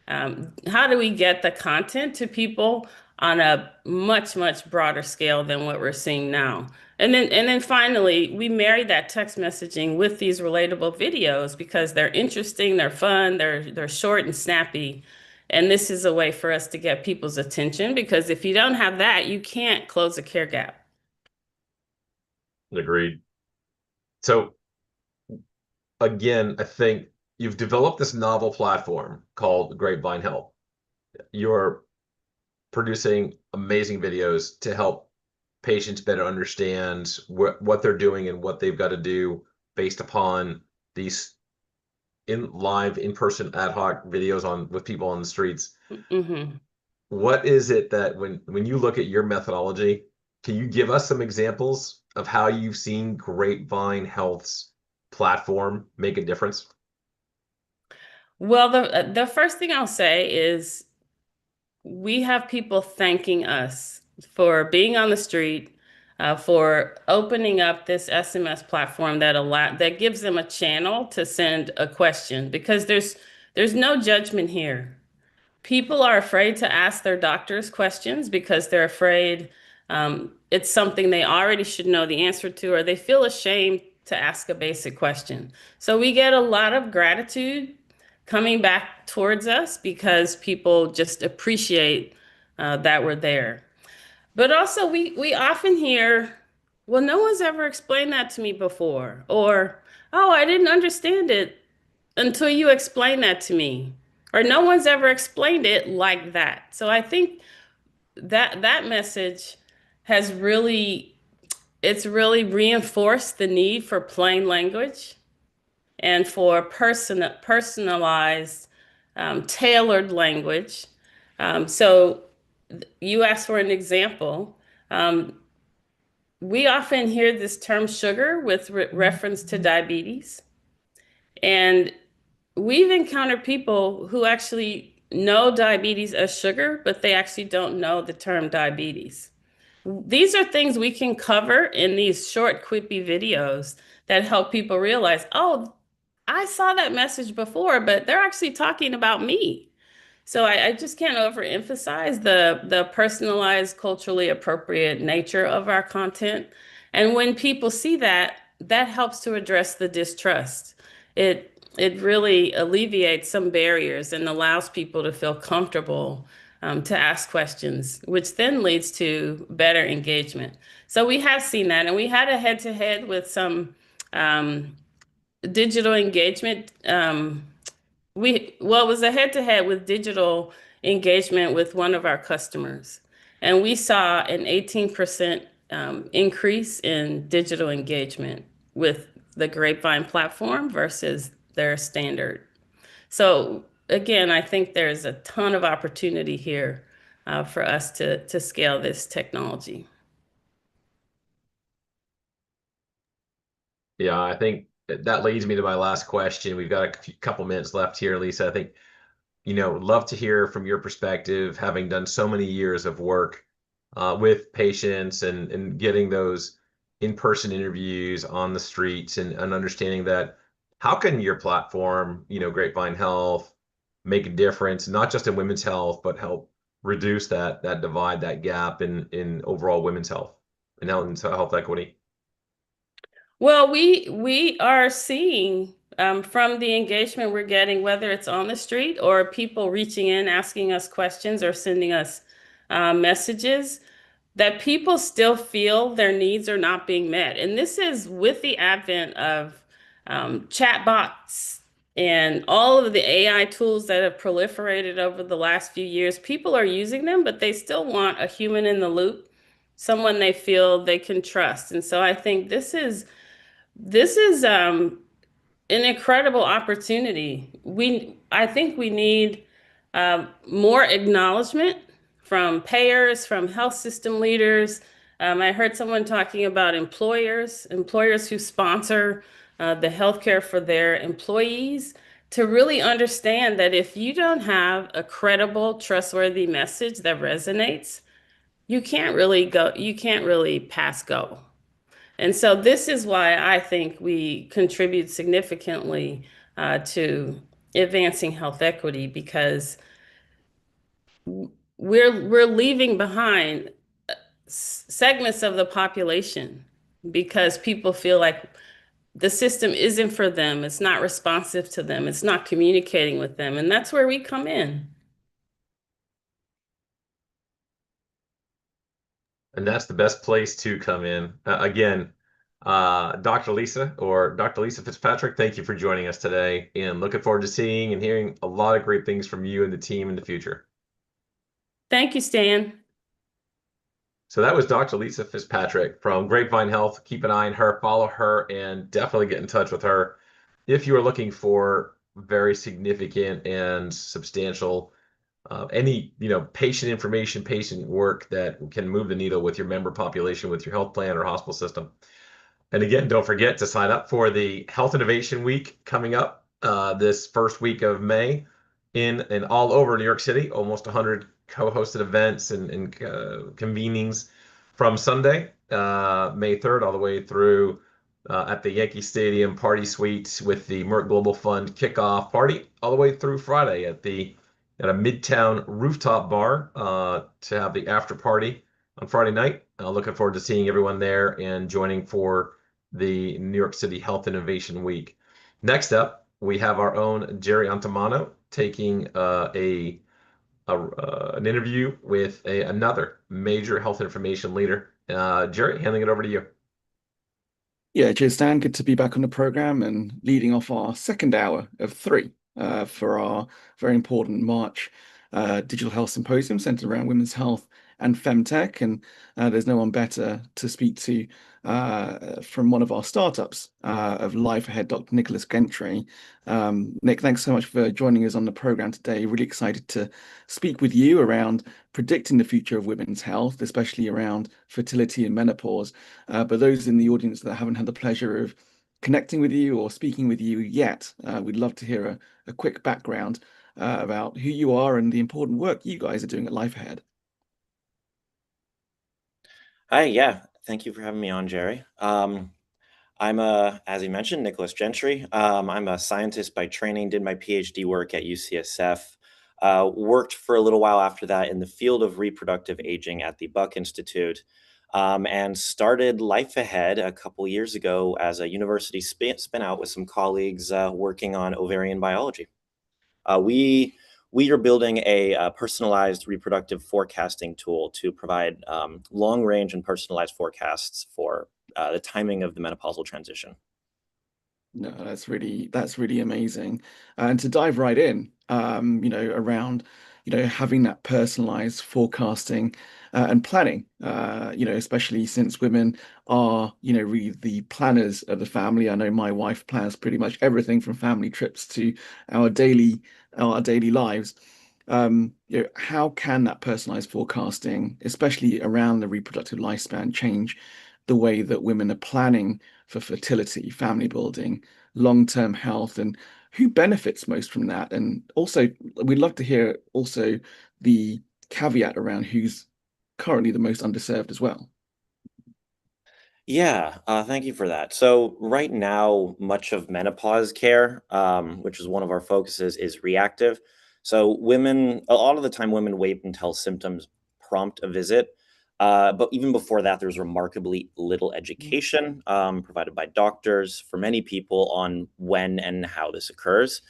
the content to people on a much, much broader scale than what we're seeing now? And then finally, we marry that text messaging with these relatable videos because they're interesting, they're fun, they're short and snappy. And this is a way for us to get people's attention, because if you don't have that, you can't close a care gap. Agreed. So again, I think you've developed this novel platform called Grapevine Health. You're producing amazing videos to help patients better understand what they're doing and what they've got to do based upon these in-person ad hoc videos with people on the streets. Mm-hmm. What is it that when you look at your methodology, can you give us some examples of how you've seen Grapevine Health's platform make a difference? Well, the first thing I'll say is we have people thanking us for being on the street, for opening up this SMS platform that gives them a channel to send a question, because there's no judgment here. People are afraid to ask their doctors questions because they're afraid it's something they already should know the answer to, or they feel ashamed to ask a basic question. So we get a lot of gratitude coming back towards us because people just appreciate that we're there. But also we often hear, well, no one's ever explained that to me before, or, oh, I didn't understand it until you explained that to me, or no one's ever explained it like that. So I think that message has it's really reinforced the need for plain language and for personalized, tailored language. So you asked for an example. We often hear this term sugar with reference to diabetes. And we've encountered people who actually know diabetes as sugar, but they actually don't know the term diabetes. These are things we can cover in these short, quippy videos that help people realize, oh, I saw that message before, but they're actually talking about me. So I just can't overemphasize the personalized, culturally appropriate nature of our content. And when people see that, that helps to address the distrust. It really alleviates some barriers and allows people to feel comfortable to ask questions, which then leads to better engagement. So we have seen that, and we had a head-to-head with some digital engagement. It was a head-to-head with digital engagement with one of our customers, and we saw an 18% increase in digital engagement with the Grapevine platform versus their standard. So again, I think there's a ton of opportunity here for us to scale this technology. Yeah, I think that leads me to my last question. We've got couple minutes left here, Lisa. I think, would love to hear from your perspective, having done so many years of work with patients and getting those in-person interviews on the streets and understanding that how can your platform, Grapevine Health, make a difference, not just in women's health, but help reduce that divide, that gap in overall women's health and health equity? Well, we are seeing from the engagement we're getting, whether it's on the street or people reaching in, asking us questions or sending us messages, that people still feel their needs are not being met. And this is with the advent of chatbots and all of the AI tools that have proliferated over the last few years. People are using them, but they still want a human in the loop, someone they feel they can trust. And so I think this is an incredible opportunity. I think we need more acknowledgement from payers, from health system leaders. I heard someone talking about employers who sponsor the healthcare for their employees, to really understand that if you don't have a credible, trustworthy message that resonates, you can't really pass go. And so this is why I think we contribute significantly to advancing health equity, because we're leaving behind segments of the population because people feel like the system isn't for them, it's not responsive to them, it's not communicating with them, and that's where we come in. And that's the best place to come in. Again, Dr. Lisa Fitzpatrick, thank you for joining us today, and looking forward to seeing and hearing a lot of great things from you and the team in the future. Thank you, Stan. So that was Dr. Lisa Fitzpatrick from Grapevine Health. Keep an eye on her, follow her, and definitely get in touch with her if you are looking for very significant and substantial any patient information, patient work that can move the needle with your member population, with your health plan or hospital system. And again, don't forget to sign up for the Health Innovation Week coming up this first week of May in and all over New York City. Almost 100 co-hosted events and convenings from Sunday, May 3rd, all the way through at the Yankee Stadium Party Suite with the Merck Global Fund kickoff party, all the way through Friday at a Midtown rooftop bar to have the after party on Friday night. Looking forward to seeing everyone there and joining for the New York City Health Innovation Week. Next up, we have our own Jerry Antamano taking an interview with another major health information leader. Jerry, handing it over to you. Yeah, cheers, Stan. Good to be back on the program and leading off our second hour of 3 for our very important March Digital Health Symposium centered around women's health and femtech. And there's no one better to speak to from one of our startups of Life Ahead, Dr. Nicholas Gentry. Nick, thanks so much for joining us on the program today. Really excited to speak with you around predicting the future of women's health, especially around fertility and menopause. But those in the audience that haven't had the pleasure of connecting with you or speaking with you yet, we'd love to hear a quick background about who you are and the important work you guys are doing at Life Ahead. Hi, yeah. Thank you for having me on, Jerry. I'm as you mentioned, Nicholas Gentry. I'm a scientist by training, did my PhD work at UCSF, worked for a little while after that in the field of reproductive aging at the Buck Institute, and started Life Ahead a couple years ago as a university spin out with some colleagues working on ovarian biology. We are building a personalized reproductive forecasting tool to provide long range and personalized forecasts for the timing of the menopausal transition. No, that's really amazing. And to dive right in, around, having that personalized forecasting and planning, especially since women are, really the planners of the family. I know my wife plans pretty much everything from family trips to our daily lives. How can that personalized forecasting, especially around the reproductive lifespan, change the way that women are planning for fertility, family building, long-term health, and who benefits most from that? And also, we'd love to hear also the caveat around who's currently the most underserved as well. Yeah, thank you for that. So right now, much of menopause care, which is one of our focuses, is reactive. So a lot of the time, women wait until symptoms prompt a visit. But even before that, there's remarkably little education provided by doctors for many people on when and how this occurs.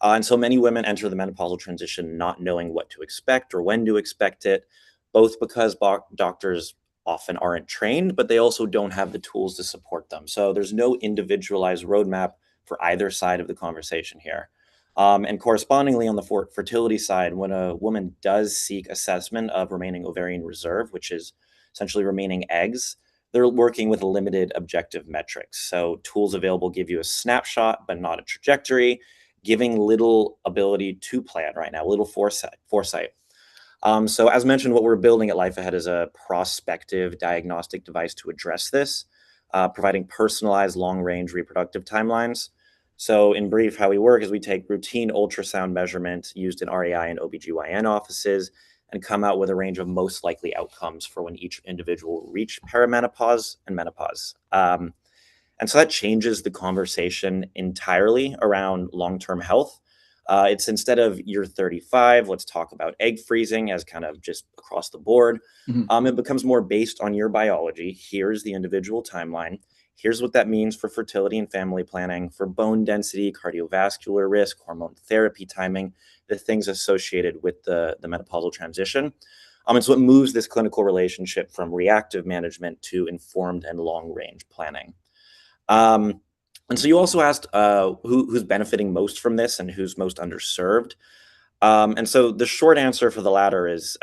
And so many women enter the menopausal transition not knowing what to expect or when to expect it, both because doctors often aren't trained, but they also don't have the tools to support them. So there's no individualized roadmap for either side of the conversation here. And correspondingly, on the fertility side, when a woman does seek assessment of remaining ovarian reserve, which is essentially remaining eggs, they're working with limited objective metrics. So tools available give you a snapshot, but not a trajectory, giving little ability to plan right now, little foresight. So as mentioned, what we're building at Life Ahead is a prospective diagnostic device to address this, providing personalized long-range reproductive timelines. So in brief, how we work is we take routine ultrasound measurement used in REI and OBGYN offices and come out with a range of most likely outcomes for when each individual will reach perimenopause and menopause. And so that changes the conversation entirely around long-term health. It's instead of you're 35, let's talk about egg freezing as kind of just across the board. It becomes more based on your biology. Here's the individual timeline. Here's what that means for fertility and family planning, for bone density, cardiovascular risk, hormone therapy timing, the things associated with the menopausal transition. And so it moves this clinical relationship from reactive management to informed and long-range planning. And so you also asked who's benefiting most from this and who's most underserved. And so the short answer for the latter is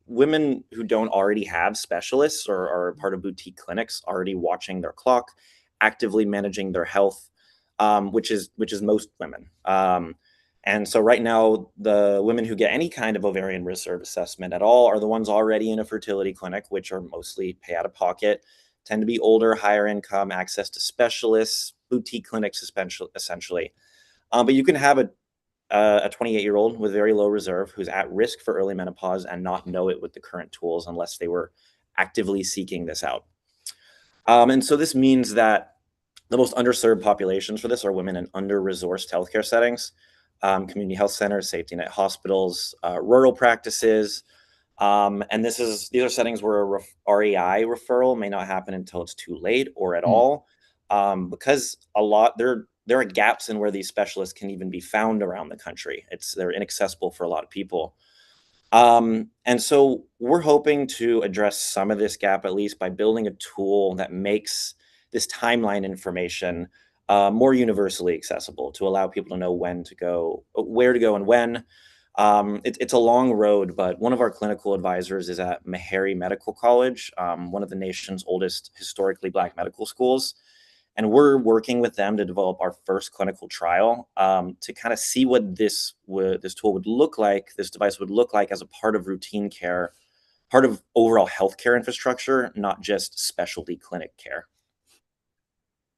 women who don't already have specialists or are part of boutique clinics already watching their clock, actively managing their health, which is most women. And so right now, the women who get any kind of ovarian reserve assessment at all are the ones already in a fertility clinic, which are mostly pay out of pocket, tend to be older, higher income, access to specialists, boutique clinics essentially. But you can have a 28-year-old with very low reserve who's at risk for early menopause and not know it with the current tools unless they were actively seeking this out. And so this means that the most underserved populations for this are women in under-resourced healthcare settings, community health centers, safety net hospitals, rural practices. And these are settings where a REI referral may not happen until it's too late or at all, because there are gaps in where these specialists can even be found around the country. They're inaccessible for a lot of people. And so we're hoping to address some of this gap, at least by building a tool that makes this timeline information more universally accessible to allow people to know where to go and when. It's a long road, but one of our clinical advisors is at Meharry Medical College, one of the nation's oldest historically Black medical schools. And we're working with them to develop our first clinical trial to kind of see what this tool would look like, this device would look like as a part of routine care, part of overall healthcare infrastructure, not just specialty clinic care.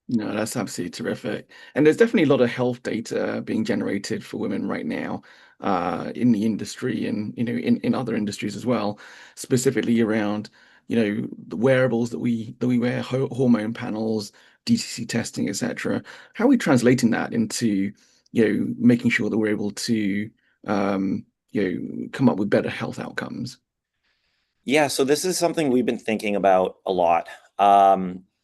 No, that's absolutely terrific. And there's definitely a lot of health data being generated for women right now in the industry and in other industries as well, specifically around the wearables that we wear, hormone panels, DTC testing, etc. How are we translating that into making sure that we're able to come up with better health outcomes? Yeah, so this is something we've been thinking about a lot.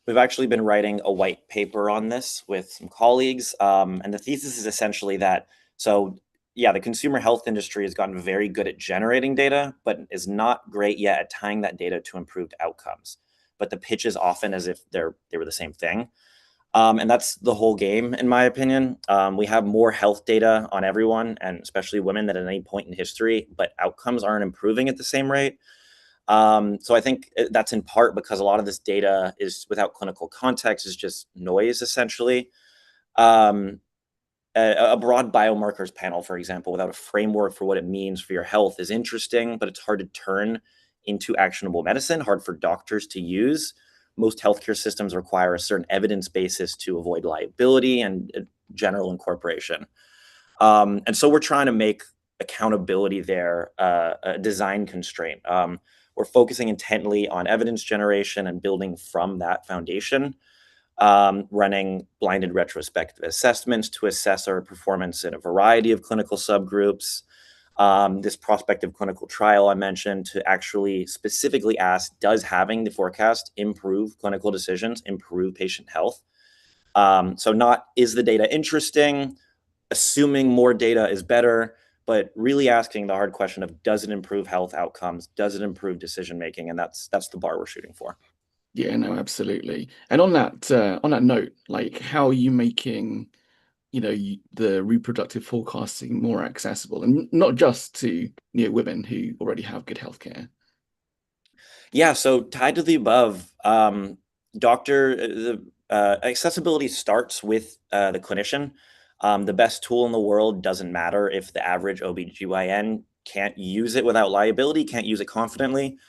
We've actually been writing a white paper on this with some colleagues, and the thesis is essentially that, the consumer health industry has gotten very good at generating data, but is not great yet at tying that data to improved outcomes. But the pitch is often as if they were the same thing. And that's the whole game, in my opinion. We have more health data on everyone, and especially women, than at any point in history, but outcomes aren't improving at the same rate. So I think that's in part because a lot of this data is without clinical context, is just noise, essentially. A broad biomarkers panel, for example, without a framework for what it means for your health is interesting, but it's hard to turn into actionable medicine, hard for doctors to use. Most healthcare systems require a certain evidence basis to avoid liability and general incorporation. And so we're trying to make accountability there a design constraint. We're focusing intently on evidence generation and building from that foundation, running blinded retrospective assessments to assess our performance in a variety of clinical subgroups, This prospective clinical trial I mentioned to actually specifically ask, does having the forecast improve clinical decisions, improve patient health? So not, is the data interesting? Assuming more data is better, but really asking the hard question of, does it improve health outcomes? Does it improve decision making? And that's the bar we're shooting for. Yeah, no, absolutely. And on that note, like, how are you making, the reproductive forecasting more accessible, and not just to women who already have good healthcare? Yeah, so tied to the above, the accessibility starts with the clinician. The best tool in the world doesn't matter if the average OBGYN can't use it without liability, can't use it confidently.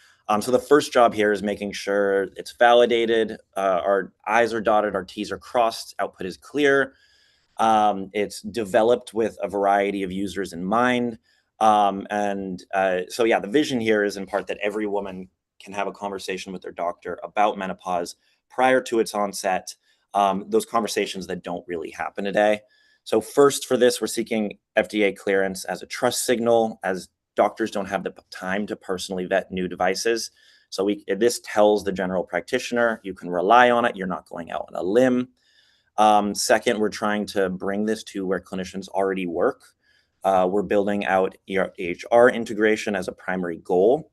So the first job here is making sure it's validated, our I's are dotted, our T's are crossed, output is clear. It's developed with a variety of users in mind. So yeah, the vision here is in part that every woman can have a conversation with their doctor about menopause prior to its onset, those conversations that don't really happen today. So first for this, we're seeking FDA clearance as a trust signal, as doctors don't have the time to personally vet new devices. So this tells the general practitioner, you can rely on it, you're not going out on a limb. Second, we're trying to bring this to where clinicians already work. We're building out EHR integration as a primary goal.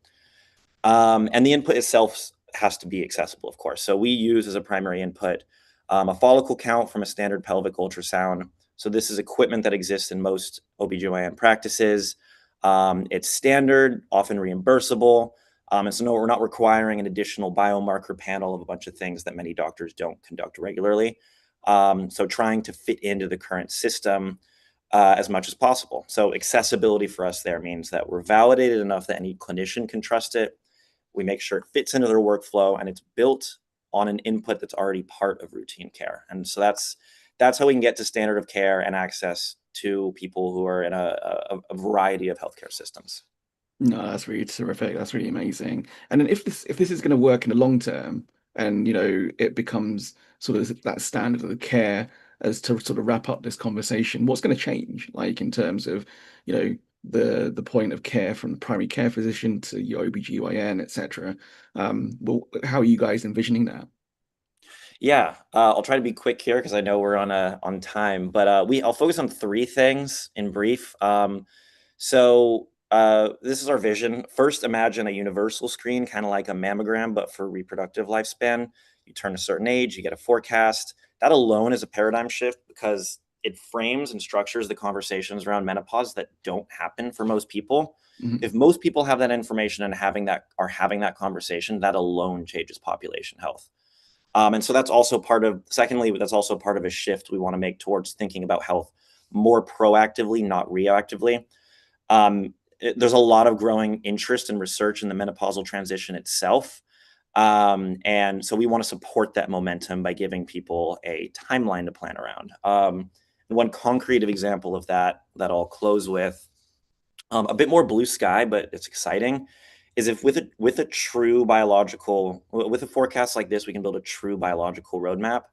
And the input itself has to be accessible, of course. So we use as a primary input a follicle count from a standard pelvic ultrasound. So this is equipment that exists in most OBGYN practices. It's standard, often reimbursable. And so no, we're not requiring an additional biomarker panel of a bunch of things that many doctors don't conduct regularly. So trying to fit into the current system as much as possible. So accessibility for us there means that we're validated enough that any clinician can trust it. We make sure it fits into their workflow and it's built on an input that's already part of routine care. And so that's how we can get to standard of care and access to people who are in a variety of healthcare systems. No, that's really terrific. That's really amazing. And then if this is going to work in the long term, and it becomes sort of that standard of the care, as to sort of wrap up this conversation, what's going to change, like in terms of the point of care from the primary care physician to your OBGYN, etc. Well, how are you guys envisioning that? Yeah, I'll try to be quick here because I know we're on time, but I'll focus on three things in brief. This is our vision. First, imagine a universal screen, kind of like a mammogram, but for reproductive lifespan. You turn a certain age, you get a forecast. That alone is a paradigm shift because it frames and structures the conversations around menopause that don't happen for most people. Mhm. If most people have that information and are having that conversation, that alone changes population health. And so that's also part of a shift we want to make towards thinking about health more proactively, not reactively. There's a lot of growing interest and research in the menopausal transition itself. And so we want to support that momentum by giving people a timeline to plan around. One concrete example of that I'll close with, a bit more blue sky, but it's exciting, is if with a forecast like this, we can build a true biological roadmap.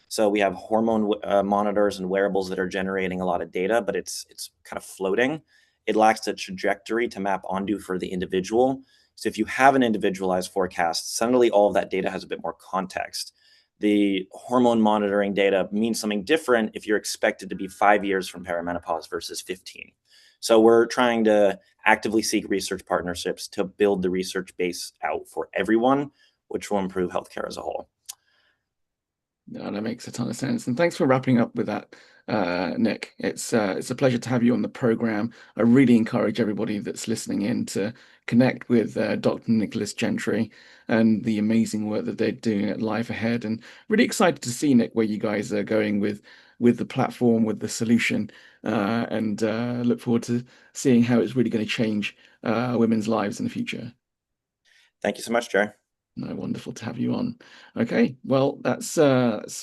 So we have hormone monitors and wearables that are generating a lot of data, but it's kind of floating. It lacks a trajectory to map onto for the individual. So if you have an individualized forecast, suddenly all of that data has a bit more context. The hormone monitoring data means something different if you're expected to be 5 years from perimenopause versus 15. So we're trying to actively seek research partnerships to build the research base out for everyone, which will improve healthcare as a whole. No, that makes a ton of sense. And thanks for wrapping up with that, Nick. It's a pleasure to have you on the program. I really encourage everybody that's listening in to connect with Dr. Nicholas Gentry and the amazing work that they're doing at Life Ahead. And really excited to see, Nick, where you guys are going with the platform, with the solution, and look forward to seeing how it's really going to change women's lives in the future. Thank you so much, Jerry. No, wonderful to have you on. Okay, well, that's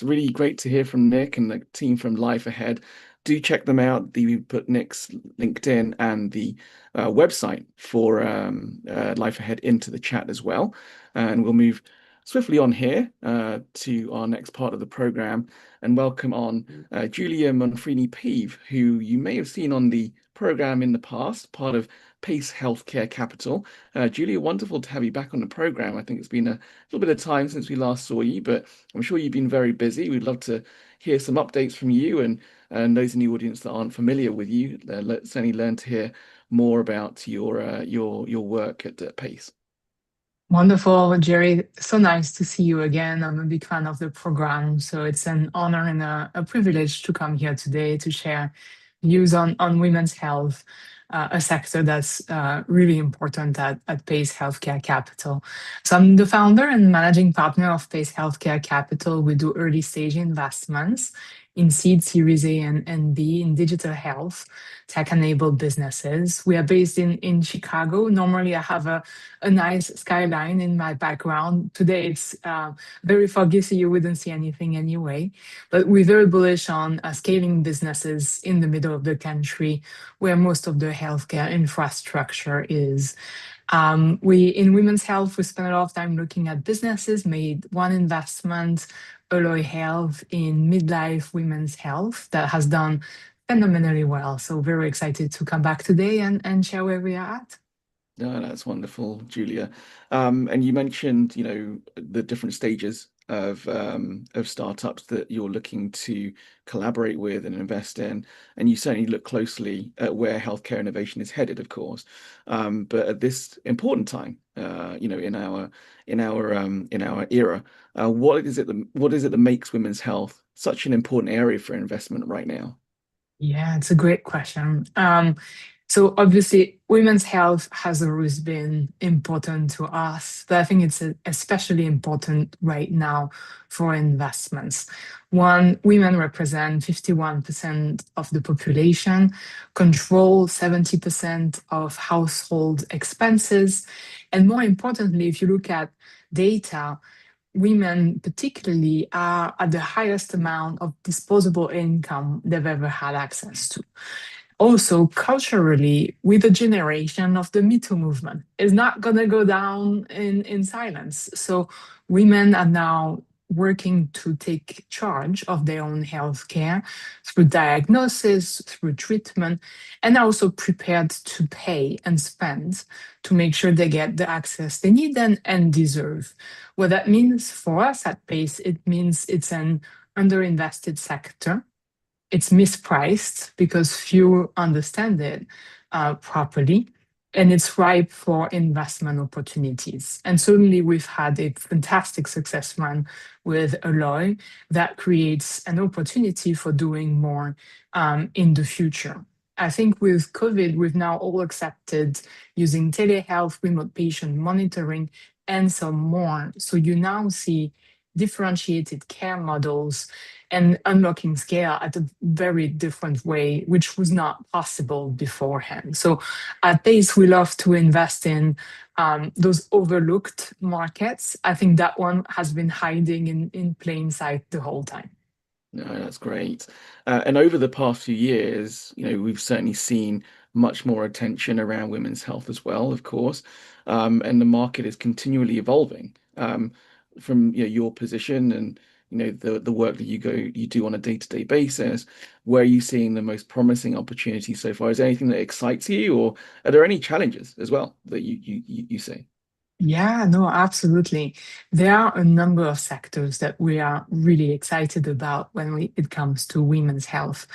really great to hear from Nick and the team from Life Ahead. Do check them out. We put Nick's LinkedIn and the website for Life Ahead into the chat as well. And we'll move swiftly on here to our next part of the program and welcome on Julia Monfrini-Peave, who you may have seen on the program in the past, part of Pace Healthcare Capital. Julia, wonderful to have you back on the program. I think it's been a little bit of time since we last saw you, but I'm sure you've been very busy. We'd love to hear some updates from you, and those in the audience that aren't familiar with you, let's certainly learn to hear more about your work at Pace. Wonderful, Jerry. So nice to see you again. I'm a big fan of the program, so it's an honor and a privilege to come here today to share views on women's health, a sector that's really important at Pace Healthcare Capital. So I'm the founder and managing partner of Pace Healthcare Capital. We do early stage investments in seed, Series A and B in digital health, tech-enabled businesses. We are based in Chicago. Normally, I have a nice skyline in my background. Today, it's very foggy, so you wouldn't see anything anyway. But we're very bullish on scaling businesses in the middle of the country where most of the healthcare infrastructure is. In women's health, we spend a lot of time looking at businesses, made one investment, Alloy Health, in midlife women's health that has done phenomenally well. So very excited to come back today and share where we are at. No, that's wonderful, Julia. And you mentioned, the different stages of startups that you're looking to collaborate with and invest in, and you certainly look closely at where healthcare innovation is headed, of course. But at this important time, in our era, what is it that makes women's health such an important area for investment right now? Yeah, it's a great question. So obviously, women's health has always been important to us, but I think it's especially important right now for investments. One, women represent 51% of the population, control 70% of household expenses, and more importantly, if you look at data, women particularly are at the highest amount of disposable income they've ever had access to. Also, culturally, with the generation of the Me Too movement, is not going to go down in silence. So women are now working to take charge of their own health care through diagnosis, through treatment, and are also prepared to pay and spend to make sure they get the access they need and deserve. What that means for us at Pace, it means it's an underinvested sector. It's mispriced because few understand it properly, and it's ripe for investment opportunities. And certainly, we've had a fantastic success run with Alloy that creates an opportunity for doing more in the future. I think with COVID, we've now all accepted using telehealth, remote patient monitoring, and some more. So you now see differentiated care models and unlocking scale at a very different way, which was not possible beforehand. So at Pace, we love to invest in those overlooked markets. I think that one has been hiding in plain sight the whole time. No, that's great. And over the past few years, we've certainly seen much more attention around women's health as well, of course. And the market is continually evolving. From your position and the work that you do on a day-to-day basis, where are you seeing the most promising opportunities so far? Is there anything that excites you, or are there any challenges as well that you see? Yeah, no, absolutely. There are a number of sectors that we are really excited about when it comes to women's health.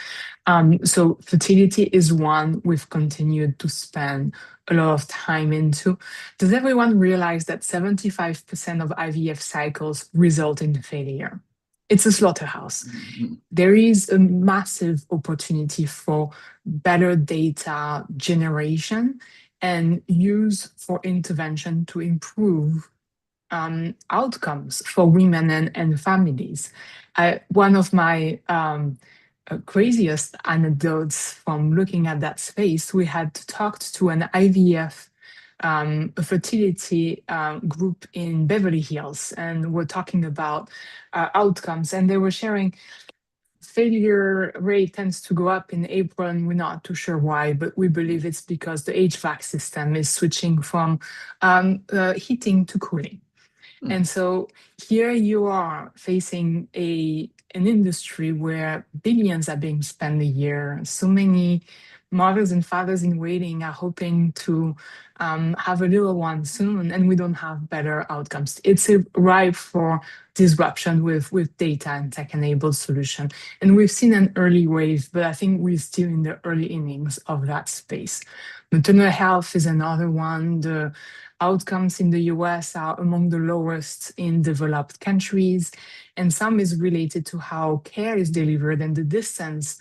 So fertility is one we've continued to spend a lot of time into. Does everyone realize that 75% of IVF cycles result in failure? It's a slaughterhouse. Mhm. There is a massive opportunity for better data generation and use for intervention to improve outcomes for women and families. One of my craziest anecdotes from looking at that space, we had talked to an IVF a fertility group in Beverly Hills, and we're talking about outcomes, and they were sharing failure rate tends to go up in April, and we're not too sure why, but we believe it's because the HVAC system is switching from heating to cooling. And so here you are facing an industry where billions are being spent a year, so many mothers and fathers in waiting are hoping to have a little one soon, and we don't have better outcomes. It's ripe for disruption with data and tech-enabled solution. And we've seen an early wave, but I think we're still in the early innings of that space. Maternal health is another one. The outcomes in the US are among the lowest in developed countries, and some is related to how care is delivered and the distance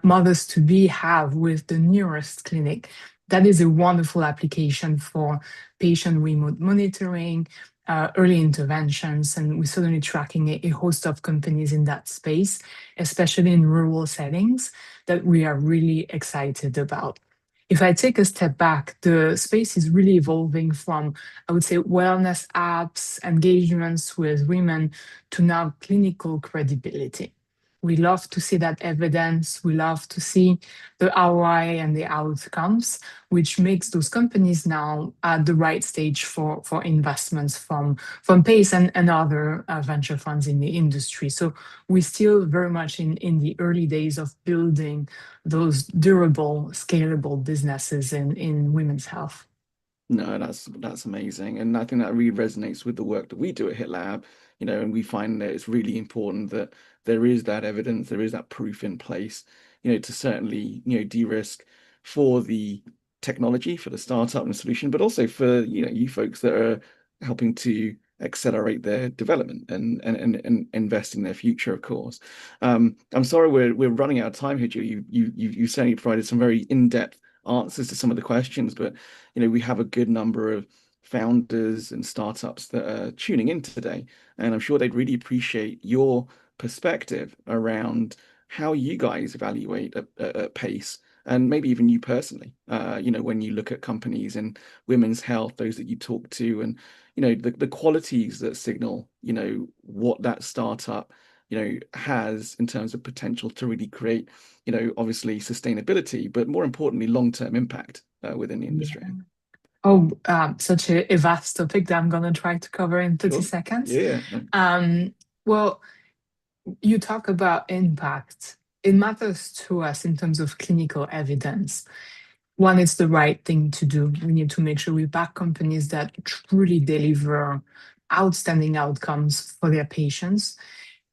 mothers to be have with the nearest clinic. That is a wonderful application for patient remote monitoring, early interventions, and we're certainly tracking a host of companies in that space, especially in rural settings, that we are really excited about. If I take a step back, the space is really evolving from, I would say, wellness apps, engagements with women, to now clinical credibility. We love to see that evidence. We love to see the ROI and the outcomes, which makes those companies now at the right stage for investments from PACE and other venture funds in the industry. So we're still very much in the early days of building those durable, scalable businesses in women's health. No, that's amazing, and I think that really resonates with the work that we do at HitLab. And we find that it's really important that there is that evidence, there is that proof in place, to certainly, de-risk for the technology, for the startup and solution, but also for you folks that are helping to accelerate their development and invest in their future, of course. I'm sorry we're running out of time here, Julie. You certainly provided some very in-depth answers to some of the questions, but we have a good number of founders and startups that are tuning in today, and I'm sure they'd really appreciate your perspective around how you guys evaluate a pace, and maybe even you personally, when you look at companies in women's health, those that you talk to, and the qualities that signal what that startup has in terms of potential to really create obviously sustainability, but more importantly long-term impact within the industry. Yeah. Oh, such a vast topic that I'm going to try to cover in 30 Sure. seconds. Yeah. Well, you talk about impact. It matters to us in terms of clinical evidence. One, it's the right thing to do. We need to make sure we back companies that truly deliver outstanding outcomes for their patients.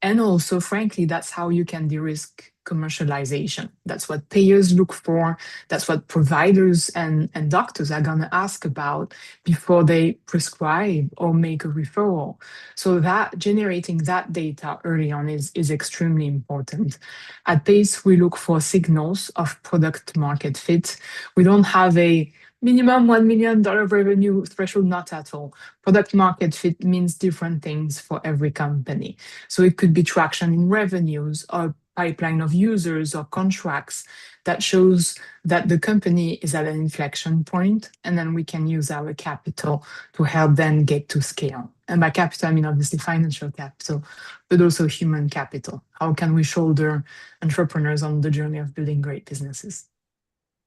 And also, frankly, that's how you can de-risk commercialization. That's what payers look for. That's what providers and doctors are going to ask about before they prescribe or make a referral. So that generating that data early on is extremely important. At PACE, we look for signals of product market fit. We don't have a minimum $1 million revenue threshold, not at all. Product market fit means different things for every company. So it could be traction in revenues or pipeline of users or contracts that shows that the company is at an inflection point, and then we can use our capital to help them get to scale. And by capital, I mean obviously financial capital, but also human capital. How can we shoulder entrepreneurs on the journey of building great businesses?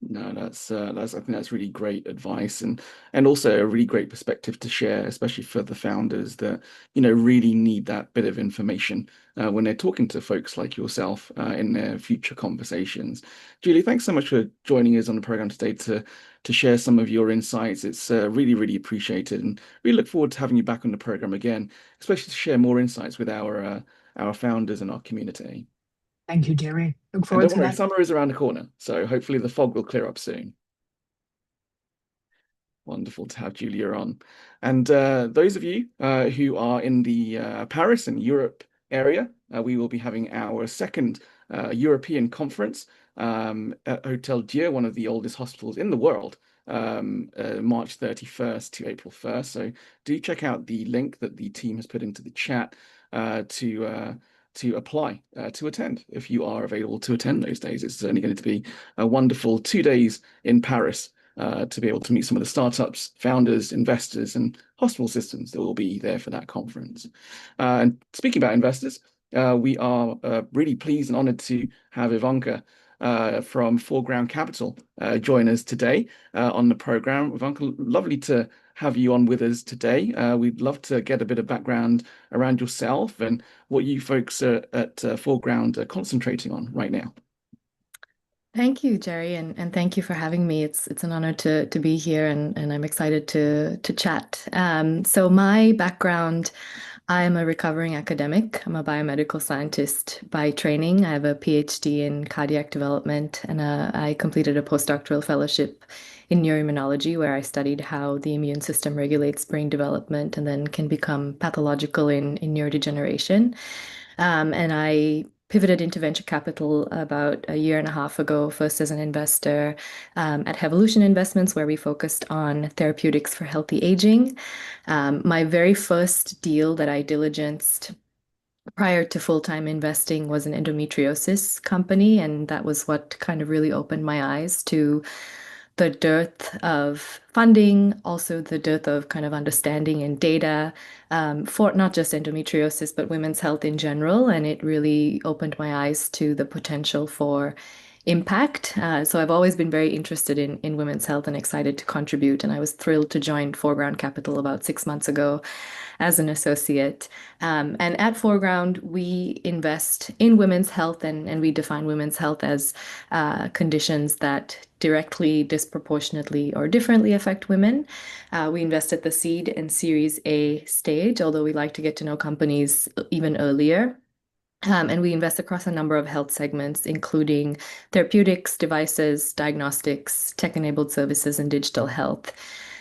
No, that's I think that's really great advice, and also a really great perspective to share, especially for the founders that really need that bit of information when they're talking to folks like yourself in their future conversations. Julie, thanks so much for joining us on the program today to share some of your insights. It's really appreciated, and we look forward to having you back on the program again, especially to share more insights with our founders and our community. Thank you, Jerry. Look And forward don't to worry, that. summer is around the corner, so hopefully the fog will clear up soon. Wonderful to have Julia on. And those of you who are in the Paris and Europe area, we will be having our second European conference at Hotel Dieu, one of the oldest hospitals in the world, March 31st to April 1st. So do check out the link that the team has put into the chat to apply to attend if you are available to attend those days. It's certainly going to be a wonderful 2 days in Paris to be able to meet some of the startups, founders, investors, and hospital systems that will be there for that conference. And speaking about investors, we are really pleased and honored to have Ivanka from Foreground Capital join us today on the program. Ivanka, lovely to have you on with us today. We'd love to get a bit of background around yourself and what you folks at Foreground are concentrating on right now. Thank you, Jerry, and thank you for having me. It's an honor to be here, and I'm excited to chat. So my background, I'm a recovering academic. I'm a biomedical scientist by training. I have a PhD in cardiac development, and I completed a postdoctoral fellowship in neuroimmunology, where I studied how the immune system regulates brain development and then can become pathological in neurodegeneration. And I pivoted into venture capital about a year and a half ago, first as an investor at Evolution Investments, where we focused on therapeutics for healthy aging. My very first deal that I diligenced prior to full-time investing was an endometriosis company, and that was what kind of really opened my eyes to the dearth of funding, also the dearth of kind of understanding and data for not just endometriosis, but women's health in general. And it really opened my eyes to the potential for impact. So I've always been very interested in women's health and excited to contribute. And I was thrilled to join Foreground Capital about 6 months ago as an associate. And at Foreground, we invest in women's health, and we define women's health as conditions that directly, disproportionately, or differently affect women. We invest at the seed and Series A stage, although we like to get to know companies even earlier. And we invest across a number of health segments, including therapeutics, devices, diagnostics, tech-enabled services, and digital health.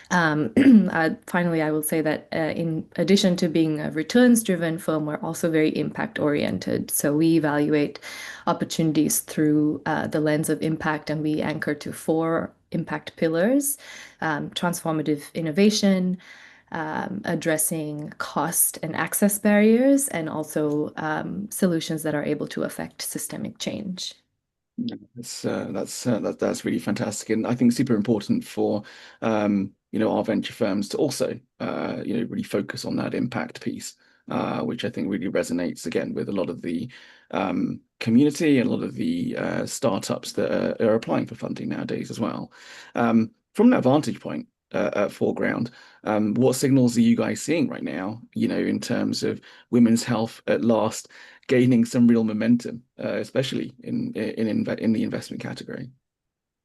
Finally, I will say that in addition to being a returns-driven firm, we're also very impact-oriented. So we evaluate opportunities through the lens of impact, and we anchor to 4 impact pillars: transformative innovation, addressing cost and access barriers, and also solutions that are able to affect systemic change. That's really fantastic, and I think super important for our venture firms to also really focus on that impact piece, which I think really resonates again with a lot of the community and a lot of the startups that are applying for funding nowadays as well. From that vantage point at Foreground, what signals are you guys seeing right now, in terms of women's health at last gaining some real momentum, especially in the investment category?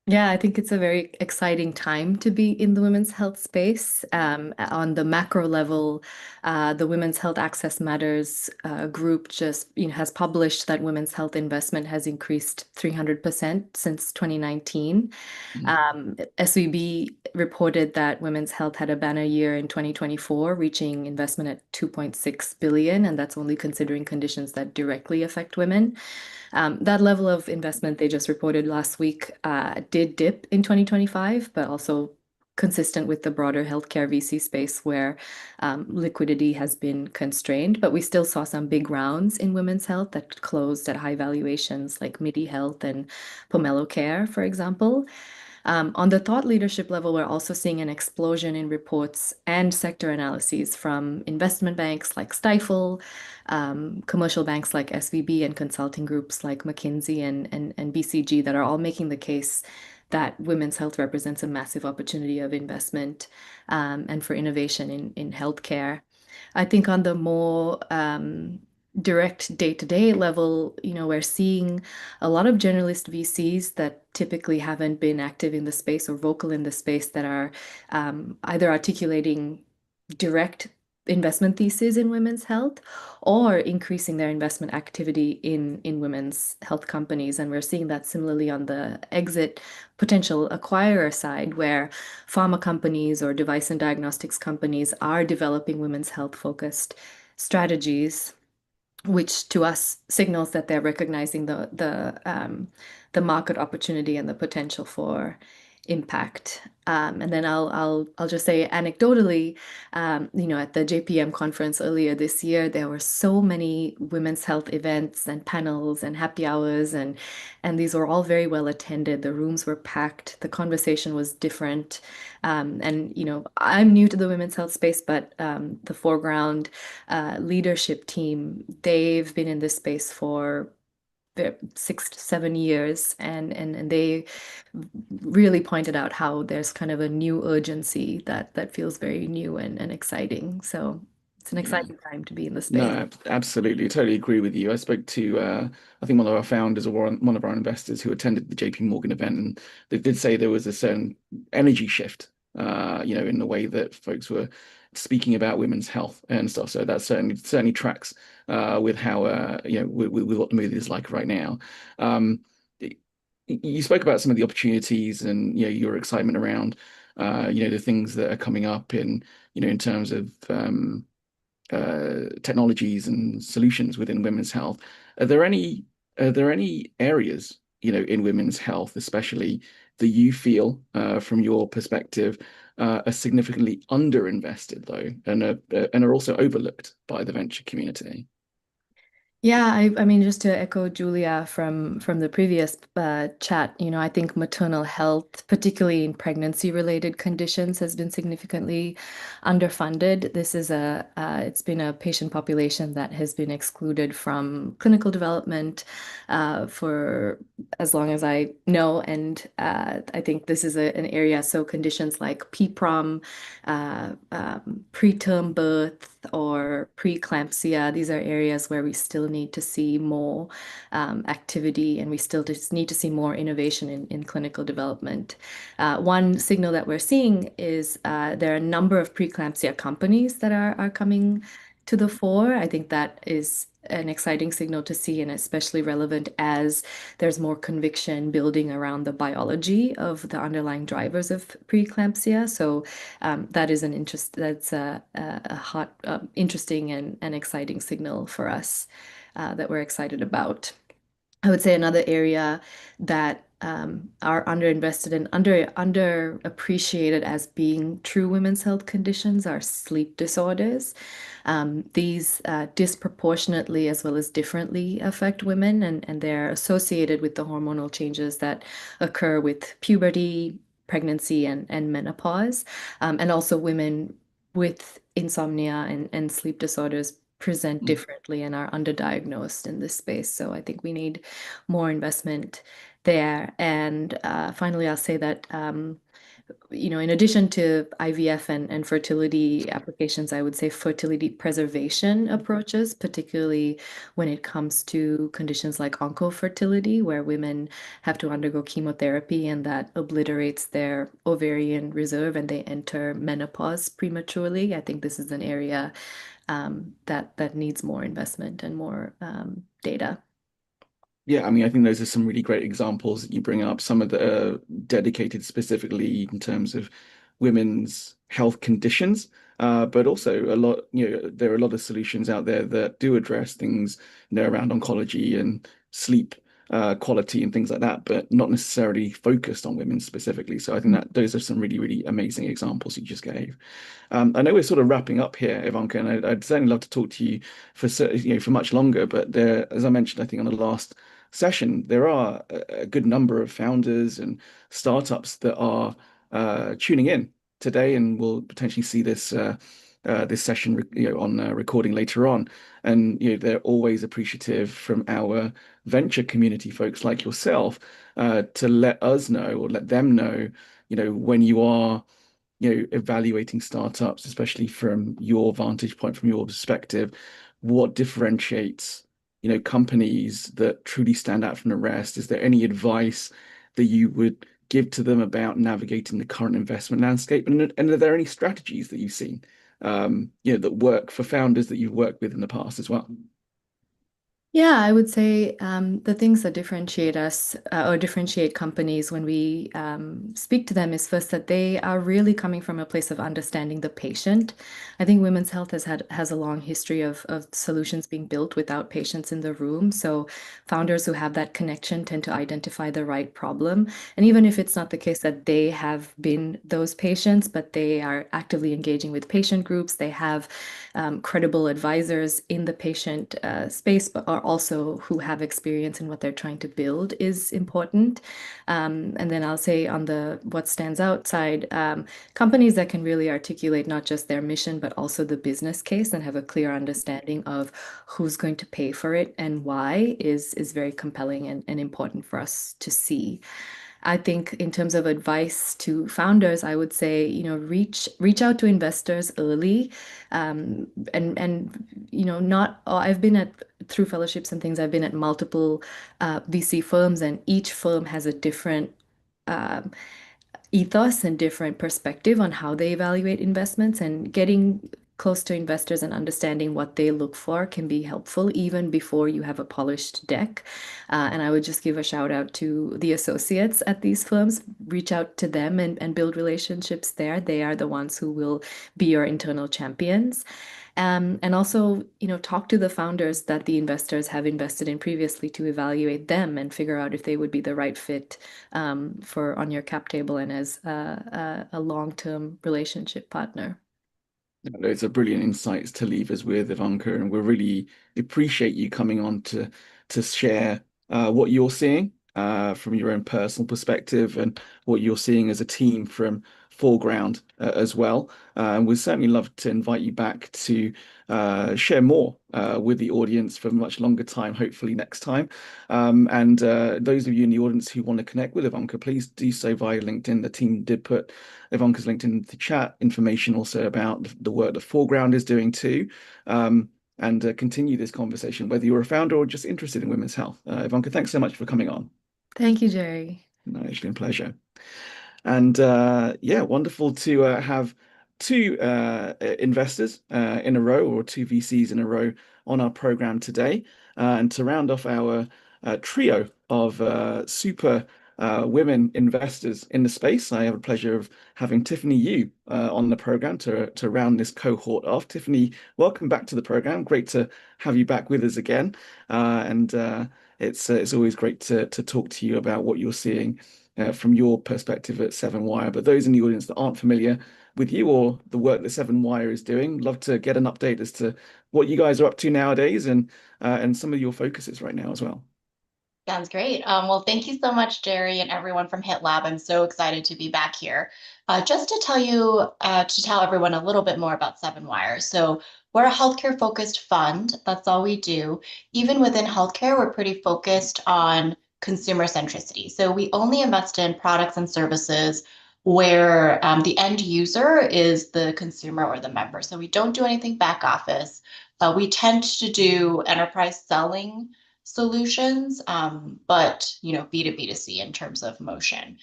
Yeah, I think it's a very exciting time to be in the women's health space. On the macro level, the Women's Health Access Matters group just has published that women's health investment has increased 300% since 2019. SVB reported that women's health had a banner year in 2024, reaching investment at 2.6 billion, and that's only considering conditions that directly affect women. That level of investment they just reported last week did dip in 2025, but also consistent with the broader healthcare VC space where liquidity has been constrained. But we still saw some big rounds in women's health that closed at high valuations like MIDI Health and Pomelo Care, for example. On the thought leadership level, we're also seeing an explosion in reports and sector analyses from investment banks like Stifel, commercial banks like SVB, and consulting groups like McKinsey and BCG that are all making the case that women's health represents a massive opportunity of investment and for innovation in healthcare. I think on the more direct day-to-day level, we're seeing a lot of generalist VCs that typically haven't been active in the space or vocal in the space that are either articulating direct investment theses in women's health or increasing their investment activity in women's health companies. And we're seeing that similarly on the exit potential acquirer side, where pharma companies or device and diagnostics companies are developing women's health focused strategies, which to us signals that they're recognizing the market opportunity and the potential for impact. And then I'll just say anecdotally, at the JPM conference earlier this year, there were so many women's health events and panels and happy hours, and these were all very well attended. The rooms were packed. The conversation was different. And I'm new to the women's health space, but the Foreground leadership team, they've been in this space for 6 to 7 years, and they really pointed out how there's kind of a new urgency that feels very new and exciting. So it's an Yeah. exciting time to be in the No, space. absolutely. Totally agree with you. I spoke to, I think one of our founders or one of our investors who attended the JP Morgan event, and they did say there was a certain energy shift, in the way that folks were speaking about women's health and stuff. So that certainly tracks with how, with what the mood is like right now. Um, you spoke about some of the opportunities and, your excitement around, the things that are coming up in terms of, technologies and solutions within women's health. Are there any areas, in women's health, especially that you feel, from your perspective, are significantly underinvested though, and are also overlooked by the venture community? Yeah, I mean, just to echo Julia from the previous chat, I think maternal health, particularly in pregnancy-related conditions, has been significantly underfunded. It's been a patient population that has been excluded from clinical development for as long as I know, and I think this is an area. So conditions like PPROM, preterm birth, or preeclampsia, these are areas where we still need to see more activity, and we still just need to see more innovation in clinical development. One signal that we're seeing is there are a number of preeclampsia companies that are coming to the fore. I think that is an exciting signal to see, and especially relevant as there's more conviction building around the biology of the underlying drivers of preeclampsia. So that is that's a hot, interesting and exciting signal for us that we're excited about. I would say another area that are underinvested and underappreciated as being true women's health conditions are sleep disorders. These disproportionately as well as differently affect women, and they're associated with the hormonal changes that occur with puberty, pregnancy, and menopause. And also women with insomnia and sleep disorders present differently and are underdiagnosed in this space. So I think we need more investment there. And finally, I'll say that in addition to IVF and fertility applications, I would say fertility preservation approaches, particularly when it comes to conditions like oncofertility, where women have to undergo chemotherapy and that obliterates their ovarian reserve and they enter menopause prematurely. I think this is an area that needs more investment and more data. Yeah, I mean, I think those are some really great examples that you bring up. Some of the dedicated specifically in terms of women's health conditions, but also a lot, there are a lot of solutions out there that do address things, around oncology and sleep quality and things like that, but not necessarily focused on women specifically. So I think that those are some really, really amazing examples you just gave. I know we're sort of wrapping up here, Ivanka, and I'd certainly love to talk to you for much longer. But as I mentioned, I think on the last session, there are a good number of founders and startups that are tuning in today, and will potentially see this session on recording later on. And they're always appreciative from our venture community folks like yourself to let us know or let them know, when you are evaluating startups, especially from your vantage point, from your perspective, what differentiates, companies that truly stand out from the rest? Is there any advice that you would give to them about navigating the current investment landscape? And are there any strategies that you've seen, that work for founders that you've worked with in the past as well? Yeah, I would say the things that differentiate us or differentiate companies when we speak to them is first that they are really coming from a place of understanding the patient. I think women's health has a long history of solutions being built without patients in the room. So founders who have that connection tend to identify the right problem. And even if it's not the case that they have been those patients, but they are actively engaging with patient groups, they have credible advisors in the patient space, but are also who have experience in what they're trying to build is important. And then I'll say on the what stands out side, companies that can really articulate not just their mission, but also the business case and have a clear understanding of who's going to pay for it and why is very compelling and important for us to see. I think in terms of advice to founders, I would say, reach out to investors early, and not. I've been at through fellowships and things. I've been at multiple VC firms, and each firm has a different um, ethos and different perspective on how they evaluate investments, and getting close to investors and understanding what they look for can be helpful even before you have a polished deck. And I would just give a shout out to the associates at these firms. Reach out to them and build relationships there. They are the ones who will be your internal champions. And also, talk to the founders that the investors have invested in previously to evaluate them and figure out if they would be the right fit for on your cap table and as a long-term relationship partner. Those are brilliant insights to leave us with, Ivanka, and we really appreciate you coming on to share what you're seeing from your own personal perspective and what you're seeing as a team from Foreground as well. And we'd certainly love to invite you back to share more with the audience for a much longer time, hopefully next time. And those of you in the audience who want to connect with Ivanka, please do so via LinkedIn. The team did put Ivanka's LinkedIn in the chat, information also about the work that Foreground is doing too. And continue this conversation, whether you're a founder or just interested in women's health. Ivanka, thanks so much for coming on. Thank you, Jerry. No, it's been a pleasure. And yeah, wonderful to have two investors in a row, or two VCs in a row on our program today. And to round off our trio of super women investors in the space, I have the pleasure of having Tiffany Yu on the program to round this cohort off. Tiffany, welcome back to the program. Great to have you back with us again. And it's always great to talk to you about what you're seeing from your perspective at Seven Wire. But those in the audience that aren't familiar with you or the work that Seven Wire is doing, love to get an update as to what you guys are up to nowadays and some of your focuses right now as well. Sounds great. Well, thank you so much, Jerry, and everyone from HITLAB. I'm so excited to be back here. Just to tell everyone a little bit more about Seven Wire. So we're a healthcare-focused fund. That's all we do. Even within healthcare, we're pretty focused on consumer centricity. So we only invest in products and services where the end user is the consumer or the member. So we don't do anything back office. We tend to do enterprise selling solutions, but B2B2C in terms of motion.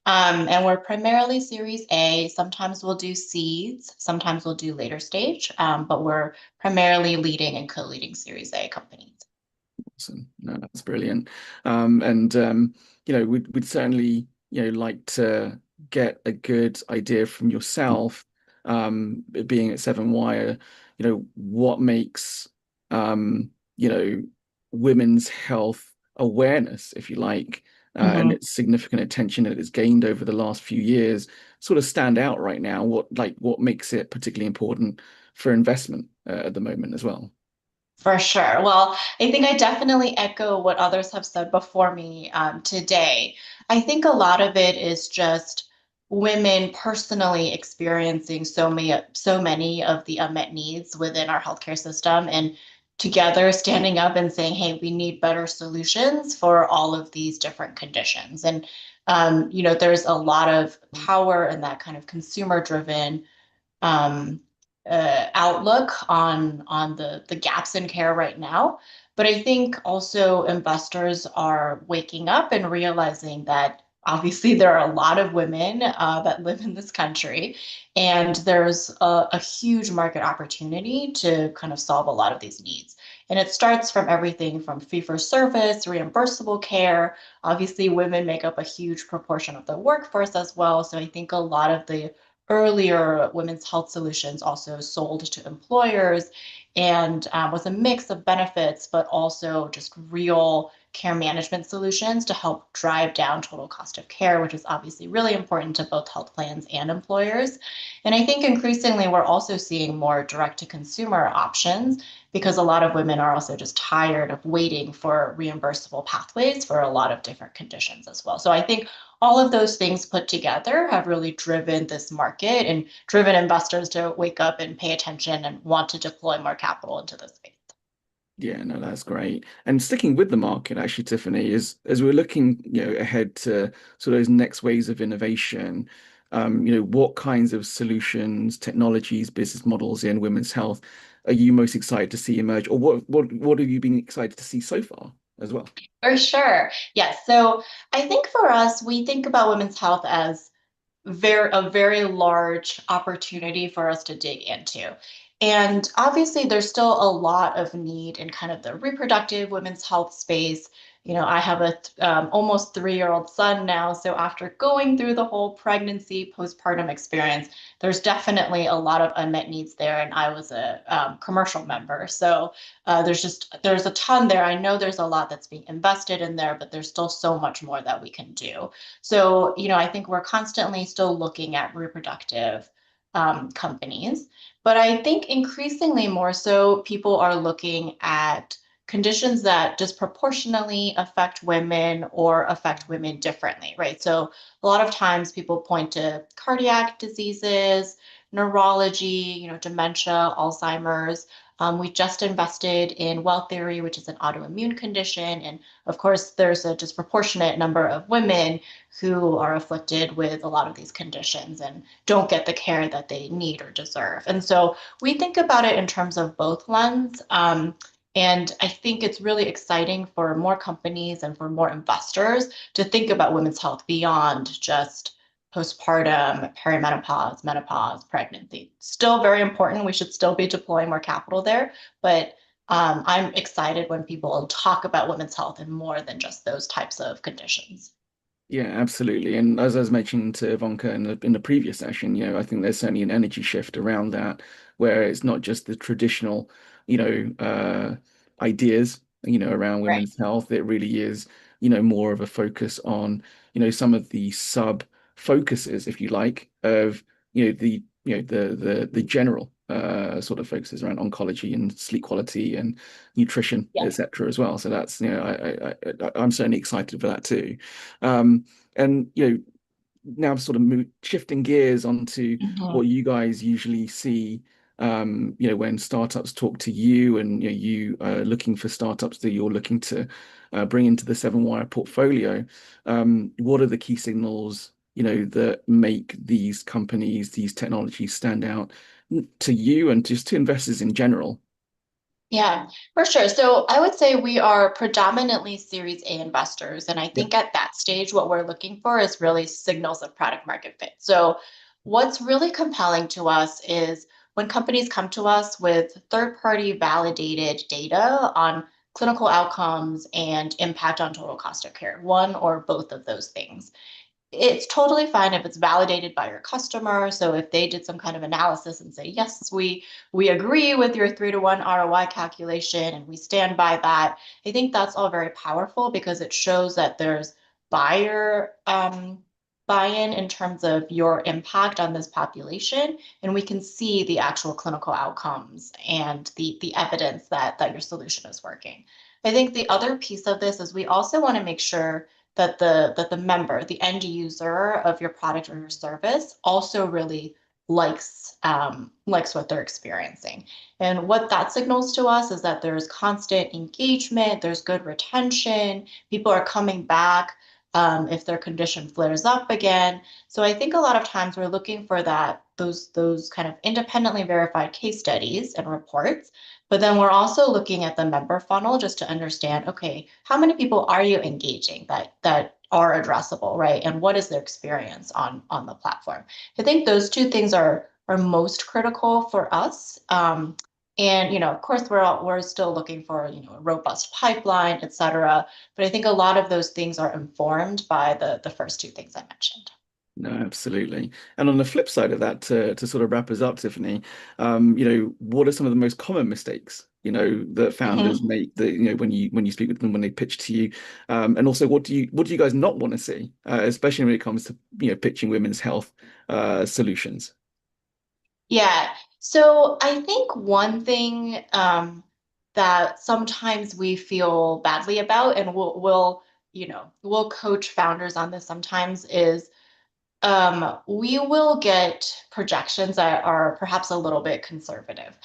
And we're primarily Series A. Sometimes we'll do seeds, sometimes we'll do later stage, but we're primarily leading and co-leading Series A companies. Awesome. No, that's brilliant. We'd certainly like to get a good idea from yourself, being at Seven Wire, what makes women's health awareness, if you like, and its significant attention that it's gained over the last few years sort of stand out right now. What makes it particularly important for investment at the moment as well? For sure. Well, I think I definitely echo what others have said before me today. I think a lot of it is just women personally experiencing so many of the unmet needs within our healthcare system, and together standing up and saying, hey, we need better solutions for all of these different conditions. And there's a lot of power in that kind of consumer-driven outlook on the gaps in care right now. But I think also investors are waking up and realizing that obviously there are a lot of women that live in this country, and there's a huge market opportunity to kind of solve a lot of these needs. And it starts from everything from fee-for-service, reimbursable care. Obviously, women make up a huge proportion of the workforce as well. So I think a lot of the earlier women's health solutions also sold to employers and was a mix of benefits, but also just real care management solutions to help drive down total cost of care, which is obviously really important to both health plans and employers. And I think increasingly we're also seeing more direct to consumer options, because a lot of women are also just tired of waiting for reimbursable pathways for a lot of different conditions as well. So I think all of those things put together have really driven this market and driven investors to wake up and pay attention and want to deploy more capital into this space. Yeah, no, that's great. And sticking with the market, actually, Tiffany, is as we're looking, ahead to sort of those next waves of innovation, what kinds of solutions, technologies, business models in women's health are you most excited to see emerge, or what have you been excited to see so far as well? For sure. Yes. So I think for us, we think about women's health as a very large opportunity for us to dig into. And obviously, there's still a lot of need in kind of the reproductive women's health space. I have a almost 3-year-old son now. So after going through the whole pregnancy, postpartum experience, there's definitely a lot of unmet needs there. And I was a commercial member. So there's a ton there. I know there's a lot that's being invested in there, but there's still so much more that we can do. So, I think we're constantly still looking at reproductive companies, but I think increasingly more so, people are looking at conditions that disproportionately affect women or affect women differently, right? So, a lot of times people point to cardiac diseases, neurology, dementia, Alzheimer's. We just invested in Well Theory, which is an autoimmune condition. And of course, there's a disproportionate number of women who are afflicted with a lot of these conditions and don't get the care that they need or deserve. And so we think about it in terms of both lens. And I think it's really exciting for more companies and for more investors to think about women's health beyond just postpartum, perimenopause, menopause, pregnancy. Still very important. We should still be deploying more capital there. But I'm excited when people talk about women's health and more than just those types of conditions. Yeah, absolutely. And as I was mentioning to Ivanka in the previous session, I think there's certainly an energy shift around that, where it's not just the traditional, ideas, around Right. women's health. It really is, more of a focus on, some of the sub focuses, if you like, of, the general sort of focuses around oncology and sleep quality and nutrition, Yeah. etc. as well. So that's, I'm certainly excited for that too. Um, and now sort of shifting gears onto Mhm. what you guys usually see, when startups talk to you and you looking for startups that you're looking to bring into the Seven Wire portfolio. What are the key signals, that make these companies, these technologies stand out to you and just to investors in general? Yeah, for sure. So I would say we are predominantly Series A investors. And I Yep. think at that stage, what we're looking for is really signals of product market fit. So what's really compelling to us is when companies come to us with third-party validated data on clinical outcomes and impact on total cost of care, one or both of those things. It's totally fine if it's validated by your customer. So if they did some kind of analysis and say, yes, we agree with your 3-to-1 ROI calculation and we stand by that, I think that's all very powerful because it shows that there's buyer buy-in in terms of your impact on this population, and we can see the actual clinical outcomes and the evidence that your solution is working. I think the other piece of this is we also want to make sure that the member, the end user of your product or your service, also really likes what they're experiencing. And what that signals to us is that there's constant engagement, there's good retention, people are coming back if their condition flares up again. So I think a lot of times we're looking for those kind of independently verified case studies and reports. But then we're also looking at the member funnel just to understand, okay, how many people are you engaging that are addressable, right? And what is their experience on the platform? I think those two things are most critical for us. And of course, we're still looking for a robust pipeline, et cetera. But I think a lot of those things are informed by the first two things I mentioned. No, absolutely. And on the flip side of that, to sort of wrap us up, Tiffany, what are some of the most common mistakes, that founders Mhm. make that, when you speak with them, when they pitch to you? And also what do you guys not want to see, especially when it comes to, pitching women's health solutions? Yeah. So I think one thing that sometimes we feel badly about, and we'll coach founders on this sometimes, is we will get projections that are perhaps a little bit conservative.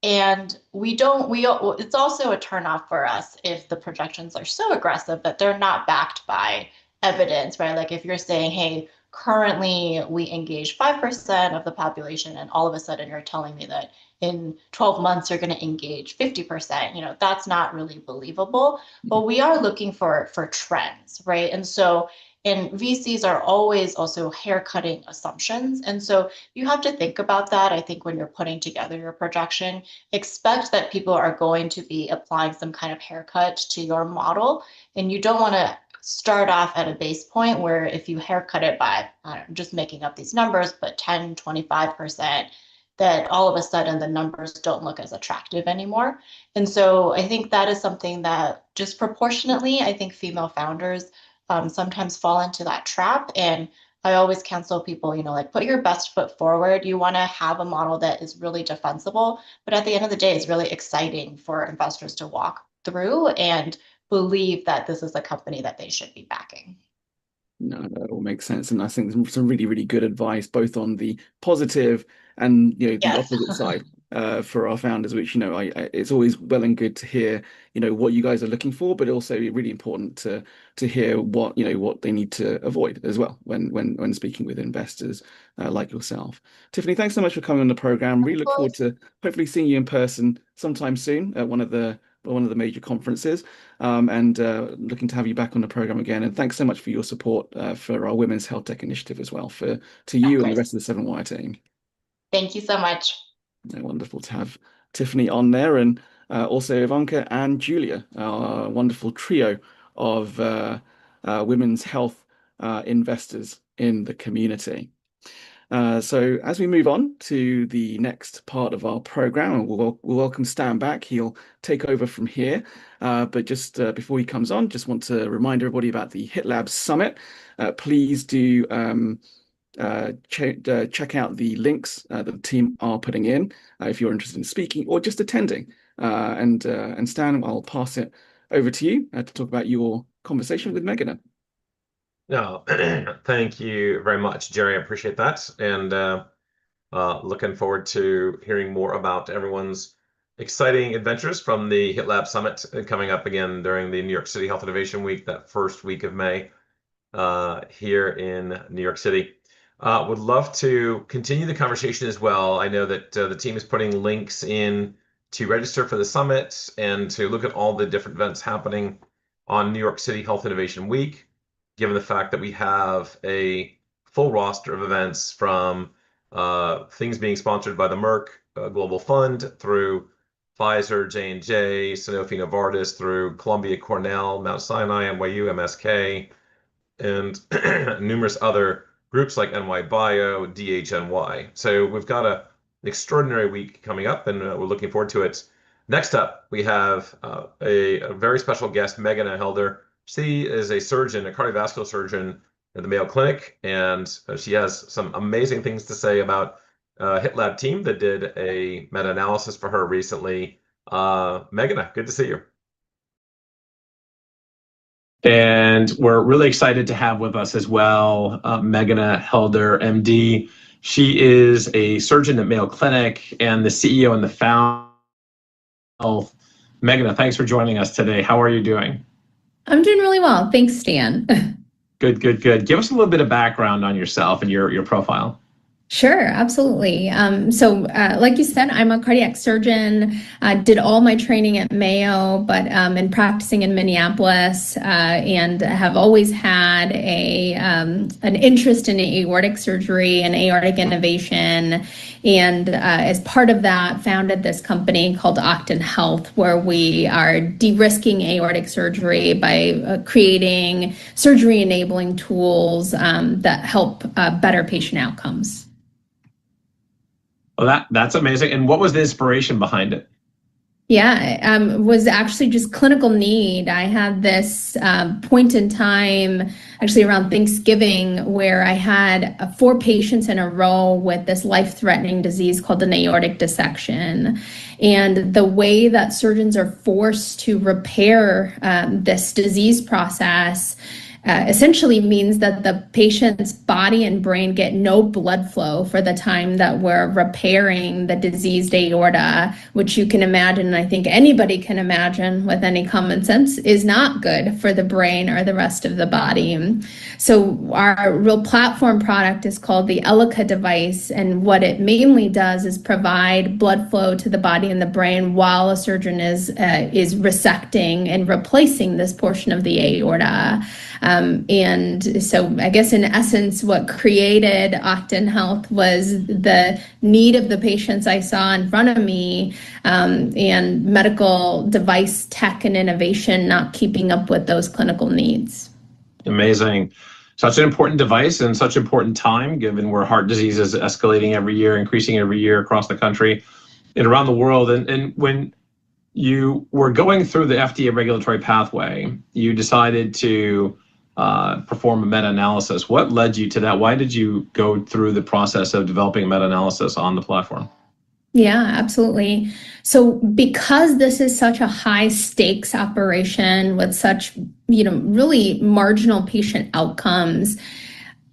And it's also a turnoff for us if the projections are so aggressive that they're not backed by evidence, right? Like if you're saying, hey, currently we engage 5% of the population, and all of a sudden you're telling me that in 12 months you're going to engage 50%, that's not really believable. But we are looking for trends, right? And so VCs are always also haircutting assumptions. And so you have to think about that. I think when you're putting together your projection, expect that people are going to be applying some kind of haircut to your model. And you don't want to start off at a base point where if you haircut it by, I don't know, just making up these numbers, but 10, 25%, that all of a sudden the numbers don't look as attractive anymore. And so I think that is something that disproportionately, I think female founders sometimes fall into that trap. And I always counsel people, like put your best foot forward. You want to have a model that is really defensible, but at the end of the day, it's really exciting for investors to walk through and believe that this is a company that they should be backing. No, that all makes sense. And I think some really, really good advice, both on the positive and the opposite side for our founders, which, it's always well and good to hear, what you guys are looking for, but also really important to hear what, what they need to avoid as well when speaking with investors like yourself. Tiffany, thanks so much for coming on the program. Really look forward to hopefully seeing you in person sometime soon at one of the major conferences, and looking to have you back on the program again. And thanks so much for your support for our Women's Health Tech Initiative as well, to you and the rest of the 7Wire team. Thank you so much. Wonderful to have Tiffany on there, and also Ivanka and Julia, our wonderful trio of women's health investors in the community. So as we move on to the next part of our program, we'll welcome Stan back. He'll take over from here. But just before he comes on, just want to remind everybody about the HITLAB Summit. Please do check out the links that the team are putting in if you're interested in speaking or just attending. And Stan, I'll pass it over to you to talk about your conversation with Meghana. No, thank you very much, Jerry. I appreciate that. And looking forward to hearing more about everyone's exciting adventures from the HITLAB Summit coming up again during the New York City Health Innovation Week, that first week of May here in New York City. Would love to continue the conversation as well. I know that the team is putting links in to register for the summit and to look at all the different events happening on New York City Health Innovation Week, given the fact that we have a full roster of events from things being sponsored by the Merck Global Fund through Pfizer, J&J, Sanofi, Novartis, through Columbia, Cornell, Mount Sinai, NYU, MSK, and numerous other groups like NY Bio, DHNY. So we've got an extraordinary week coming up, and we're looking forward to it. Next up, we have a very special guest, Meghana Helder. She is a surgeon, a cardiovascular surgeon at the Mayo Clinic, and she has some amazing things to say about HITLAB team that did a meta-analysis for her recently. Meghana, good to see you. And we're really excited to have with us as well Meghana Helder, MD. She is a surgeon at Mayo Clinic and the CEO and the founder of Meghana. Thanks for joining us today. How are you doing? I'm doing really well. Thanks, Stan. Good. Give us a little bit of background on yourself and your profile. Sure, absolutely. So like you said, I'm a cardiac surgeon. I did all my training at Mayo, but in practicing in Minneapolis, and have always had an interest in aortic surgery and aortic innovation. And as part of that, founded this company called Octane Health, where we are de-risking aortic surgery by creating surgery-enabling tools that help better patient outcomes. Well, that's amazing. And what was the inspiration behind it? Yeah, was actually just clinical need. I had this point in time, actually around Thanksgiving, where I had 4 patients in a row with this life-threatening disease called an aortic dissection. And the way that surgeons are forced to repair this disease process essentially means that the patient's body and brain get no blood flow for the time that we're repairing the diseased aorta, which you can imagine, and I think anybody can imagine with any common sense, is not good for the brain or the rest of the body. So our real platform product is called the Elica device, and what it mainly does is provide blood flow to the body and the brain while a surgeon is resecting and replacing this portion of the aorta. And so I guess in essence, what created Octin Health was the need of the patients I saw in front of me, and medical device tech and innovation not keeping up with those clinical needs. Amazing. Such an important device and such important time, given where heart disease is escalating every year, increasing every year across the country and around the world. And when you were going through the FDA regulatory pathway, you decided to perform a meta-analysis. What led you to that? Why did you go through the process of developing a meta-analysis on the platform? Yeah, absolutely. So because this is such a high stakes operation with such, really marginal patient outcomes,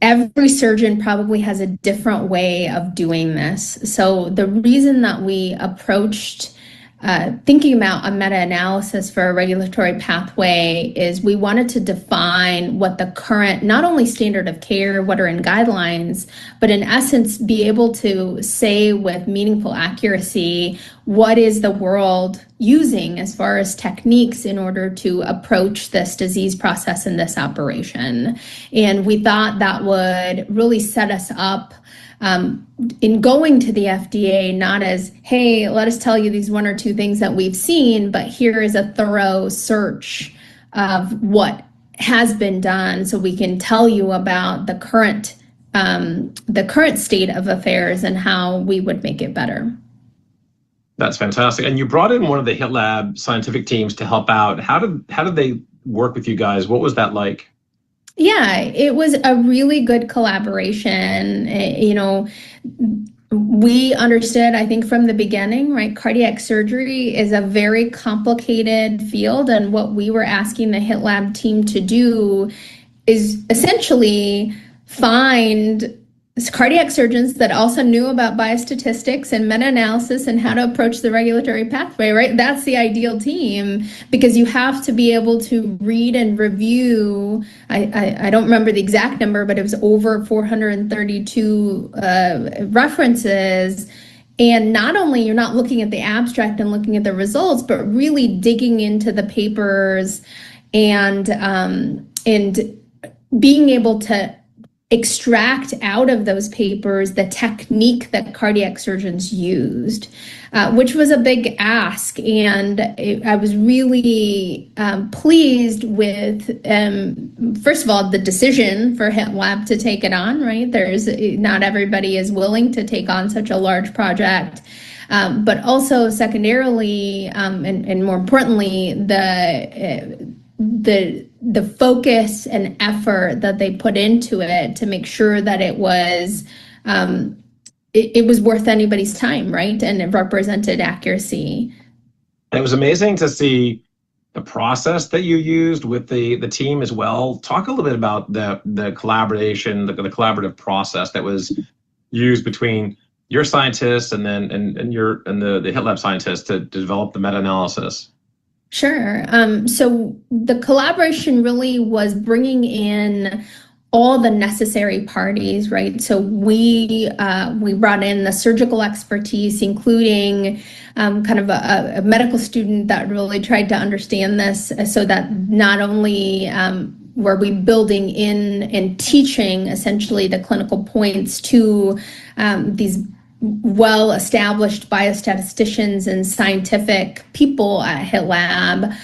every surgeon probably has a different way of doing this. So the reason that we approached thinking about a meta-analysis for a regulatory pathway is we wanted to define what the current, not only standard of care, what are in guidelines, but in essence, be able to say with meaningful accuracy, what is the world using as far as techniques in order to approach this disease process in this operation. And we thought that would really set us up in going to the FDA, not as, hey, let us tell you these one or two things that we've seen, but here is a thorough search of what has been done so we can tell you about the current state of affairs and how we would make it better. That's fantastic. And you brought in one of the HITLAB scientific teams to help out. How did they work with you guys? What was that like? Yeah, it was a really good collaboration. We understood, I think, from the beginning, right? Cardiac surgery is a very complicated field. And what we were asking the HITLAB team to do is essentially find cardiac surgeons that also knew about biostatistics and meta-analysis and how to approach the regulatory pathway, right? That's the ideal team, because you have to be able to read and review. I don't remember the exact number, but it was over 432 references. And not only you're not looking at the abstract and looking at the results, but really digging into the papers and being able to extract out of those papers the technique that cardiac surgeons used, which was a big ask. And I was really pleased with, first of all, the decision for HITLAB to take it on, right? Not everybody is willing to take on such a large project. But also secondarily, and more importantly, the focus and effort that they put into it to make sure that it was worth anybody's time, right? And it represented accuracy. It was amazing to see the process that you used with the team as well. Talk a little bit about the collaboration, the collaborative process that was used between your scientists and the HITLAB scientists to develop the meta-analysis. Sure. So the collaboration really was bringing in all the necessary parties, right? So we brought in the surgical expertise, including kind of a medical student that really tried to understand this, so that not only were we building in and teaching essentially the clinical points to these well-established biostatisticians and scientific people at HITLAB,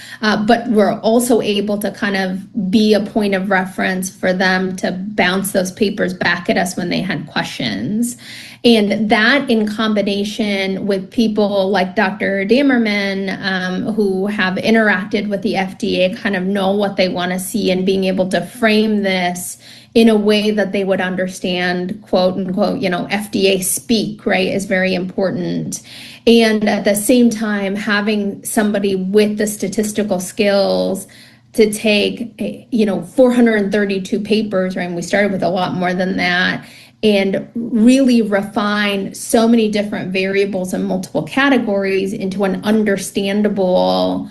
but we're also able to kind of be a point of reference for them to bounce those papers back at us when they had questions. And that, in combination with people like Dr. Damerman, who have interacted with the FDA, kind of know what they want to see, and being able to frame this in a way that they would understand, quote unquote, FDA speak, right, is very important. And at the same time, having somebody with the statistical skills to take, 432 papers, right? And we started with a lot more than that, and really refine so many different variables and multiple categories into an understandable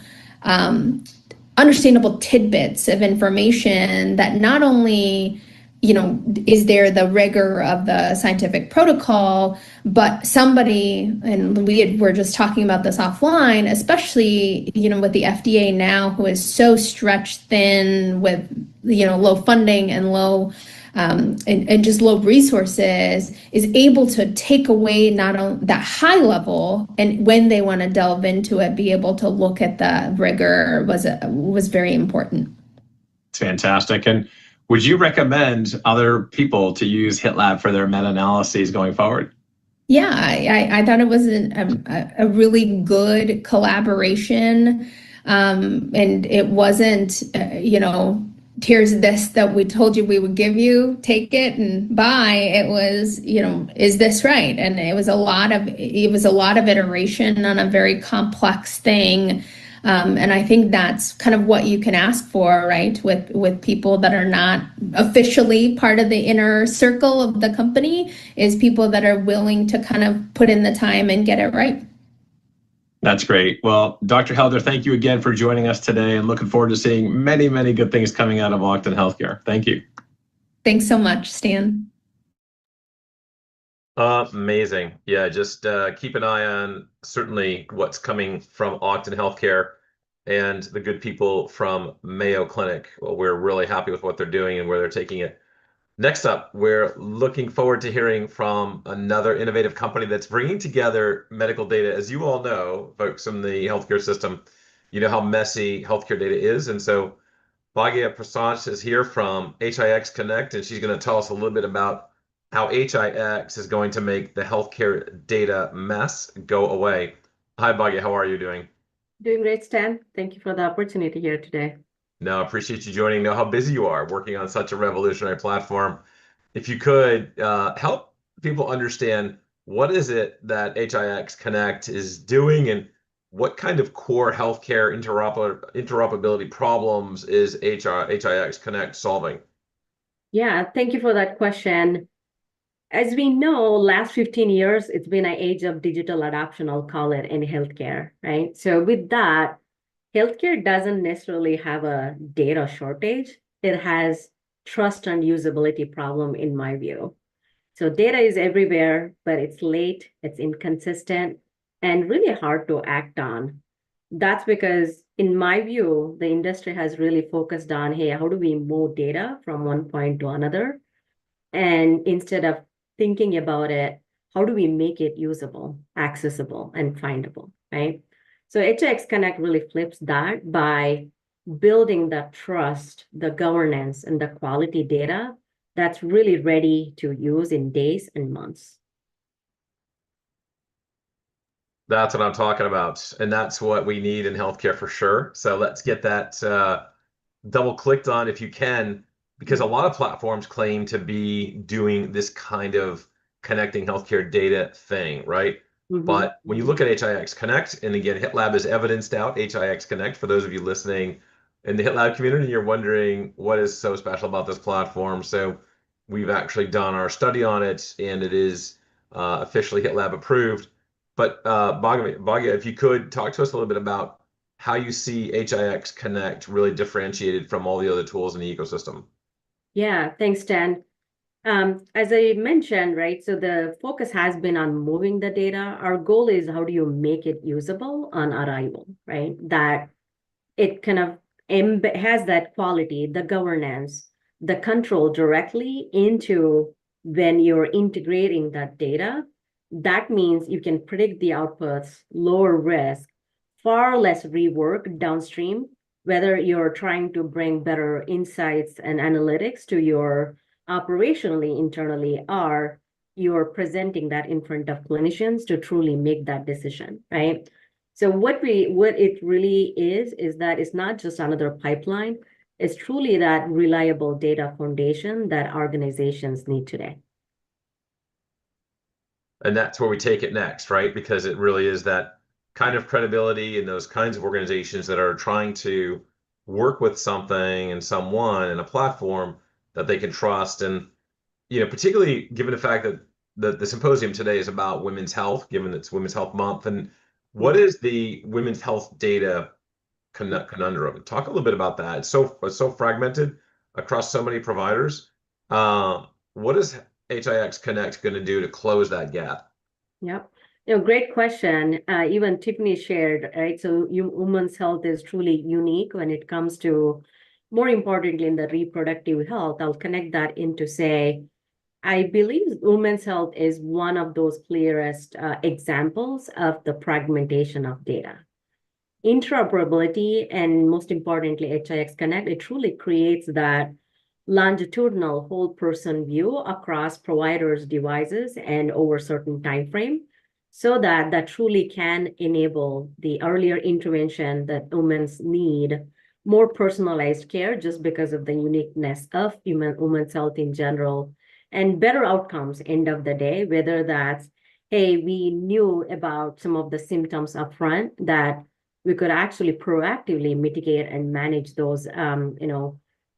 tidbits of information that not only is there the rigor of the scientific protocol, but somebody, and we're just talking about this offline, especially, with the FDA now, who is so stretched thin with, low funding and low, and just low resources, is able to take away not only that high level, and when they want to delve into it, be able to look at the rigor was very important. It's fantastic. And would you recommend other people to use HITLAB for their meta-analyses going forward? Yeah, I thought it was a really good collaboration, and it wasn't, here's this that we told you we would give you, take it and buy. It was, is this right? And it was a lot of iteration on a very complex thing. And I think that's kind of what you can ask for, right? With people that are not officially part of the inner circle of the company, is people that are willing to kind of put in the time and get it right. That's great. Well, Dr. Helder, thank you again for joining us today, and looking forward to seeing many, many good things coming out of Ogden Healthcare. Thank you. Thanks so much, Stan. Amazing. Yeah, just keep an eye on certainly what's coming from Ogden Healthcare and the good people from Mayo Clinic. Well, we're really happy with what they're doing and where they're taking it. Next up, we're looking forward to hearing from another innovative company that's bringing together medical data. As you all know, folks in the healthcare system, you know how messy healthcare data is. And so Bhagya Prasad is here from HIX Connect, and she's going to tell us a little bit about how HIX is going to make the healthcare data mess go away. Hi, Bhagya. How are you doing? Doing great, Stan. Thank you for the opportunity here today. No, I appreciate you joining. Know how busy you are working on such a revolutionary platform. If you could help people understand, what is it that HIX Connect is doing, and what kind of core healthcare interoperability problems is HIX Connect solving? Yeah, thank you for that question. As we know, last 15 years, it's been an age of digital adoption, I'll call it, in healthcare, right? So with that, healthcare doesn't necessarily have a data shortage. It has trust and usability problem, in my view. So data is everywhere, but it's late, it's inconsistent, and really hard to act on. That's because, in my view, the industry has really focused on, hey, how do we move data from one point to another? And instead of thinking about it, how do we make it usable, accessible, and findable, right? So HIX Connect really flips that by building the trust, the governance, and the quality data that's really ready to use in days and months. That's what I'm talking about. And that's what we need in healthcare for sure. So let's get that double clicked on if you can, because a lot of platforms claim to be doing this kind of connecting healthcare data thing, right? But when you look at HIX Connect, and again, HITLAB is evidenced out, HIX Connect, for those of you listening in the HITLAB community, you're wondering what is so special about this platform. So we've actually done our study on it, and it is officially HITLAB approved. But Bhagya, if you could talk to us a little bit about how you see HIX Connect really differentiated from all the other tools in the ecosystem. Yeah, thanks, Dan. As I mentioned, right, so the focus has been on moving the data. Our goal is, how do you make it usable on arrival, right? That it kind of has that quality, the governance, the control directly into when you're integrating that data. That means you can predict the outputs, lower risk, far less rework downstream, whether you're trying to bring better insights and analytics to your operationally internally, or you're presenting that in front of clinicians to truly make that decision, right? So what it really is that it's not just another pipeline, it's truly that reliable data foundation that organizations need today. And that's where we take it next, right? Because it really is that kind of credibility in those kinds of organizations that are trying to work with something and someone and a platform that they can trust. And, particularly given the fact that the symposium today is about women's health, given it's Women's Health Month. And what is the women's health data conundrum? Talk a little bit about that. It's so fragmented across so many providers. What is HIX Connect going to do to close that gap? Yep. Great question. Even Tiffany shared, right? So women's health is truly unique when it comes to, more importantly, in the reproductive health. I'll connect that into say, I believe women's health is one of those clearest examples of the fragmentation of data. Interoperability, and most importantly, HIX Connect, it truly creates that longitudinal whole person view across providers' devices and over certain time frame, so that truly can enable the earlier intervention that women's need, more personalized care just because of the uniqueness of women's health in general, and better outcomes end of the day, whether that's, hey, we knew about some of the symptoms upfront that we could actually proactively mitigate and manage those,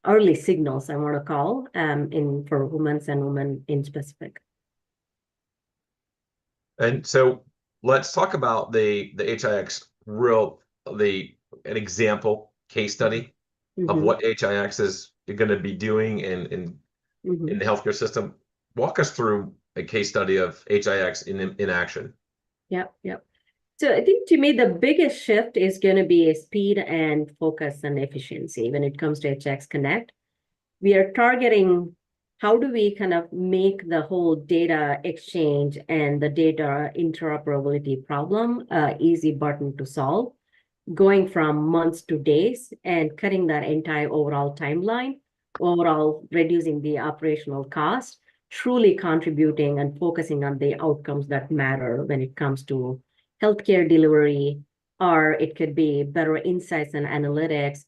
early signals, I want to call, for women's and women in specific. And so let's talk about the HIX an example case study of what HIX is going to be doing in the healthcare system. Walk us through a case study of HIX in action. Yep. So I think to me, the biggest shift is going to be speed and focus and efficiency when it comes to HIX Connect. We are targeting how do we kind of make the whole data exchange and the data interoperability problem easy button to solve, going from months to days and cutting that entire overall timeline, overall reducing the operational cost, truly contributing and focusing on the outcomes that matter when it comes to healthcare delivery, or it could be better insights and analytics,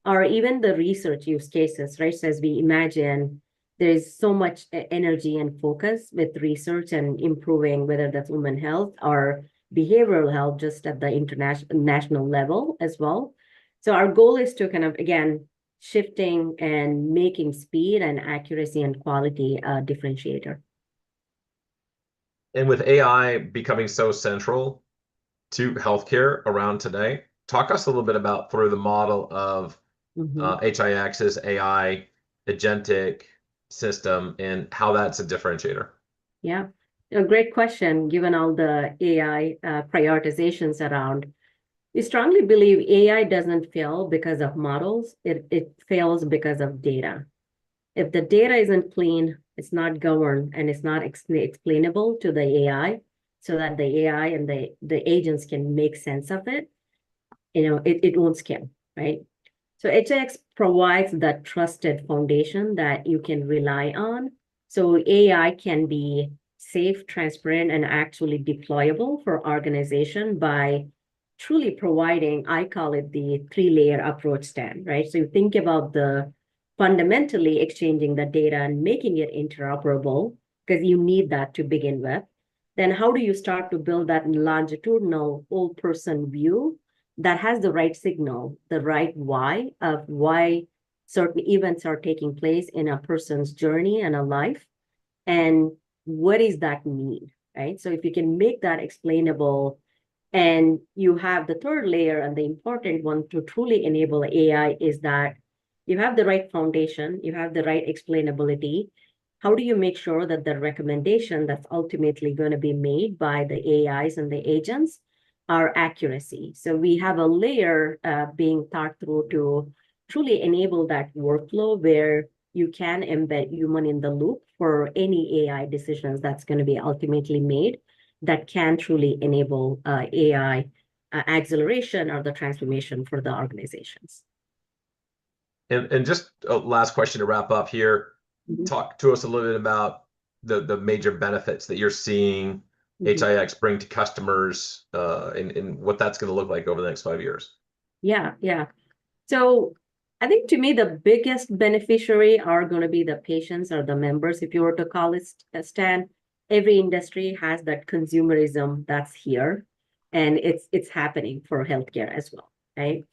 or even the research use cases, right? So as we imagine, there's so much energy and focus with research and improving, whether that's women's health or behavioral health, just at the national level as well. So our goal is to kind of, again, shifting and making speed and accuracy and quality a differentiator. And with AI becoming so central to healthcare around today, talk us a little bit about through the model of HIX's AI agentic system and how that's a differentiator. Yeah, a great question, given all the AI prioritizations around. We strongly believe AI doesn't fail because of models. It fails because of data. If the data isn't clean, it's not governed, and it's not explainable to the AI so that the AI and the agents can make sense of it, it won't scale, right? So HIX provides that trusted foundation that you can rely on. So AI can be safe, transparent, and actually deployable for organization by truly providing, I call it the 3-layer approach stand, right? So you think about the fundamentally exchanging the data and making it interoperable, because you need that to begin with. Then how do you start to build that longitudinal whole person view that has the right signal, the right why of why certain events are taking place in a person's journey and a life, and what is that need, right? So if you can make that explainable, and you have the third layer, and the important one to truly enable AI is that you have the right foundation, you have the right explainability. How do you make sure that the recommendation that's ultimately going to be made by the AIs and the agents are accuracy? So we have a layer being thought through to truly enable that workflow where you can embed human in the loop for any AI decisions that's going to be ultimately made that can truly enable AI acceleration or the transformation for the organizations. And just a last question to wrap up here. Talk to us a little bit about the major benefits that you're seeing HIX bring to customers and what that's going to look like over the next 5 years. Yeah. So I think to me, the biggest beneficiary are going to be the patients or the members. If you were to call it, Stan, every industry has that consumerism that's here, and it's happening for healthcare as well, right?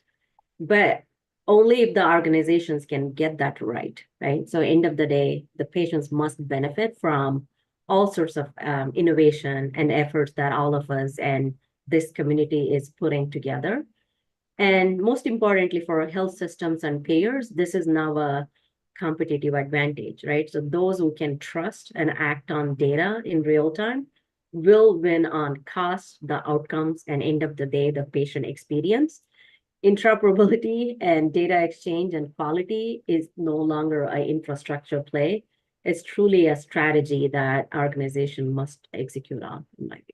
But only if the organizations can get that right, right? So end of the day, the patients must benefit from all sorts of innovation and efforts that all of us and this community is putting together. And most importantly, for health systems and payers, this is now a competitive advantage, right? So those who can trust and act on data in real time will win on cost, the outcomes, and end of the day, the patient experience. Interoperability and data exchange and quality is no longer an infrastructure play. It's truly a strategy that organization must execute on, in my view.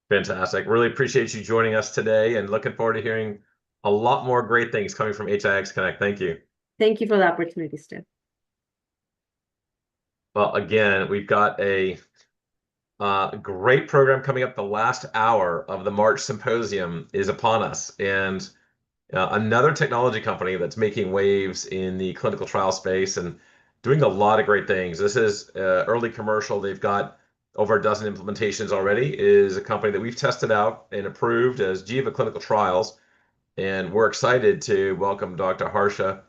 Fantastic. Really appreciate you joining us today and looking forward to hearing a lot more great things coming from HIX Connect. Thank you. Thank you for the opportunity, Steph. Well, again, we've got a great program coming up. The last hour of the March Symposium is upon us. And another technology company that's making waves in the clinical trial space and doing a lot of great things. This is early commercial. They've got over a dozen implementations already. Is a company that we've tested out and approved as Jiva Clinical Trials. And we're excited to welcome Dr. Harsha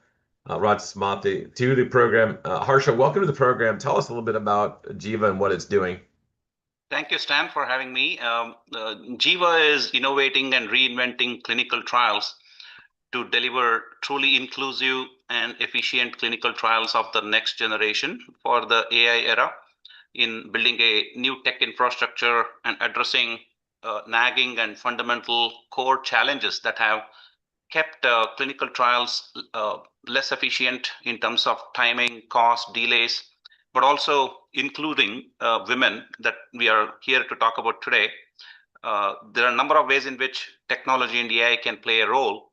Rajasmati to the program. Harsha, welcome to the program. Tell us a little bit about Jiva and what it's doing. Thank you, Stan, for having me. Jiva is innovating and reinventing clinical trials to deliver truly inclusive and efficient clinical trials of the next generation for the AI era in building a new tech infrastructure and addressing nagging and fundamental core challenges that have kept clinical trials less efficient in terms of timing, cost, delays, but also including women that we are here to talk about today. There are a number of ways in which technology and AI can play a role,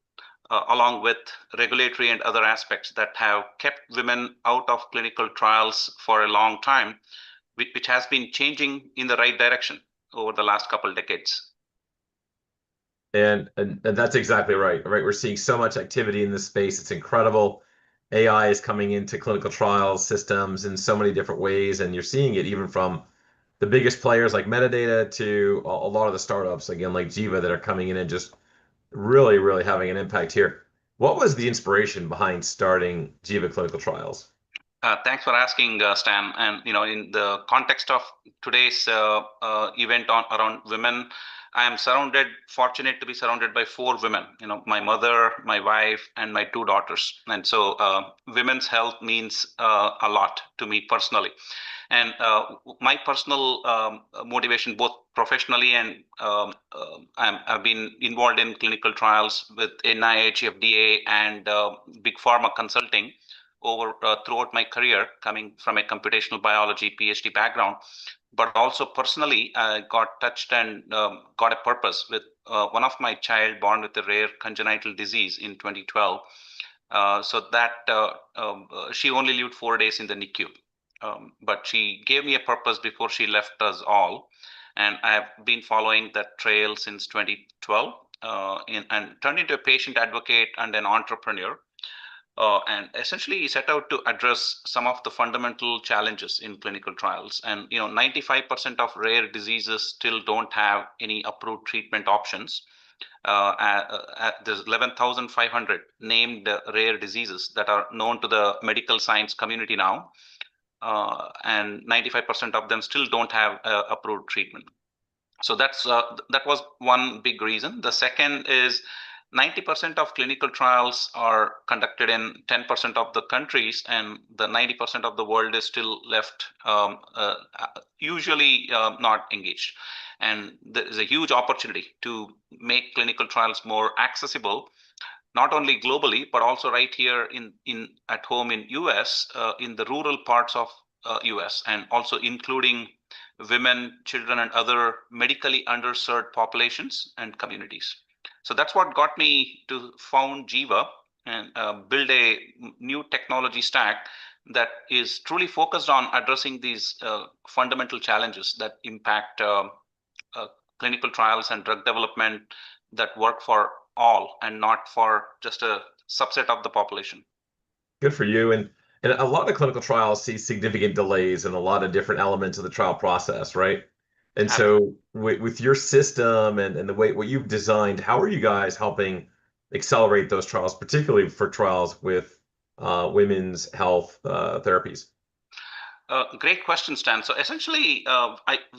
along with regulatory and other aspects that have kept women out of clinical trials for a long time, which has been changing in the right direction over the last couple of decades. And that's exactly right. We're seeing so much activity in this space. It's incredible. AI is coming into clinical trial systems in so many different ways, and you're seeing it even from the biggest players like Metadata to a lot of the startups, again, like Jiva, that are coming in and just really, really having an impact here. What was the inspiration behind starting Jiva Clinical Trials? Thanks for asking, Stan. And in the context of today's event around women, I am fortunate to be surrounded by 4 women. My mother, my wife, and my 2 daughters. And so, women's health means a lot to me personally. And my personal motivation, both professionally and I've been involved in clinical trials with NIH, FDA, and big pharma consulting over throughout my career, coming from a computational biology PhD background. But also personally, I got touched and got a purpose with one of my child born with a rare congenital disease in 2012. So that she only lived 4 days in the NICU. But she gave me a purpose before she left us all. And I've been following that trail since 2012 and turned into a patient advocate and an entrepreneur. And essentially set out to address some of the fundamental challenges in clinical trials. And 95% of rare diseases still don't have any approved treatment options. There's 11,500 named rare diseases that are known to the medical science community now. And 95% of them still don't have approved treatment. So that was one big reason. The second is 90% of clinical trials are conducted in 10% of the countries, and the 90% of the world is still left usually not engaged. And there is a huge opportunity to make clinical trials more accessible, not only globally, but also right here at home in US, in the rural parts of US, and also including women, children, and other medically underserved populations and communities. So that's what got me to found Jiva and build a new technology stack that is truly focused on addressing these fundamental challenges that impact clinical trials and drug development that work for all and not for just a subset of the population. Good for you. And a lot of clinical trials see significant delays in a lot of different elements of the trial process, right? And so with your system and the way what you've designed, how are you guys helping accelerate those trials, particularly for trials with women's health therapies? Great question, Stan. So essentially,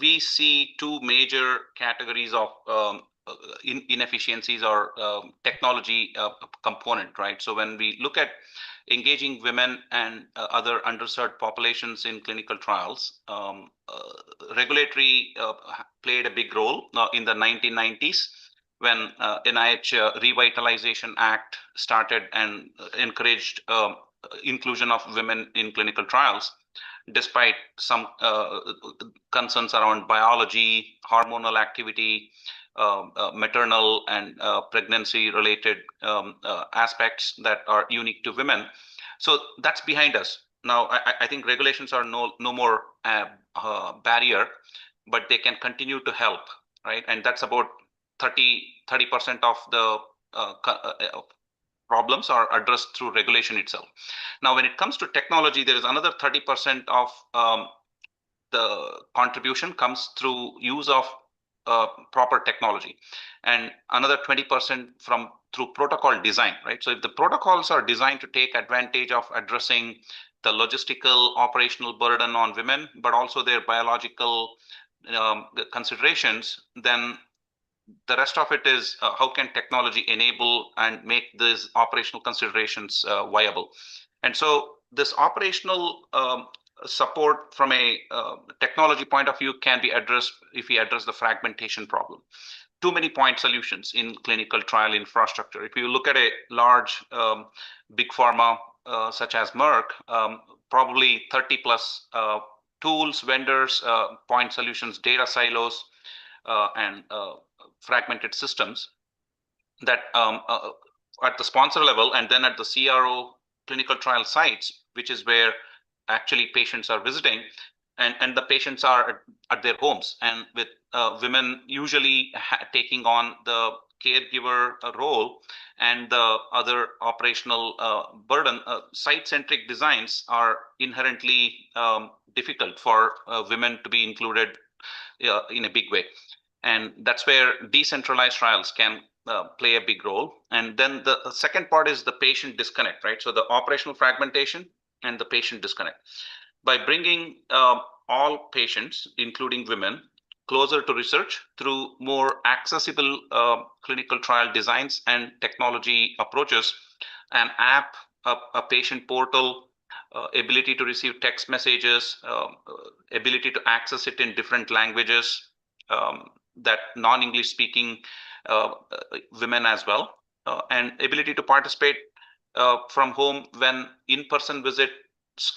we see two major categories of inefficiencies or technology component, right? So when we look at engaging women and other underserved populations in clinical trials, regulatory played a big role in the 1990s when NIH Revitalization Act started and encouraged inclusion of women in clinical trials, despite some concerns around biology, hormonal activity, maternal and pregnancy-related aspects that are unique to women. So that's behind us. Now, I think regulations are no more barrier, but they can continue to help, right? And that's about 30% of the problems are addressed through regulation itself. Now, when it comes to technology, there is another 30% of the contribution comes through use of proper technology, and another 20% from through protocol design, right? So if the protocols are designed to take advantage of addressing the logistical operational burden on women, but also their biological considerations, then the rest of it is how can technology enable and make these operational considerations viable. And so this operational support from a technology point of view can be addressed if we address the fragmentation problem. Too many point solutions in clinical trial infrastructure. If you look at a large big pharma such as Merck, probably 30 plus tools, vendors, point solutions, data silos, and fragmented systems that at the sponsor level and then at the CRO clinical trial sites, which is where actually patients are visiting, and the patients are at their homes, and with women usually taking on the caregiver role and the other operational burden. Site-centric designs are inherently difficult for women to be included in a big way. And that's where decentralized trials can play a big role. And then the second part is the patient disconnect, right? So the operational fragmentation and the patient disconnect. By bringing all patients, including women, closer to research through more accessible clinical trial designs and technology approaches, an app, a patient portal, ability to receive text messages, ability to access it in different languages, that non-English speaking women as well, and ability to participate from home when in-person visits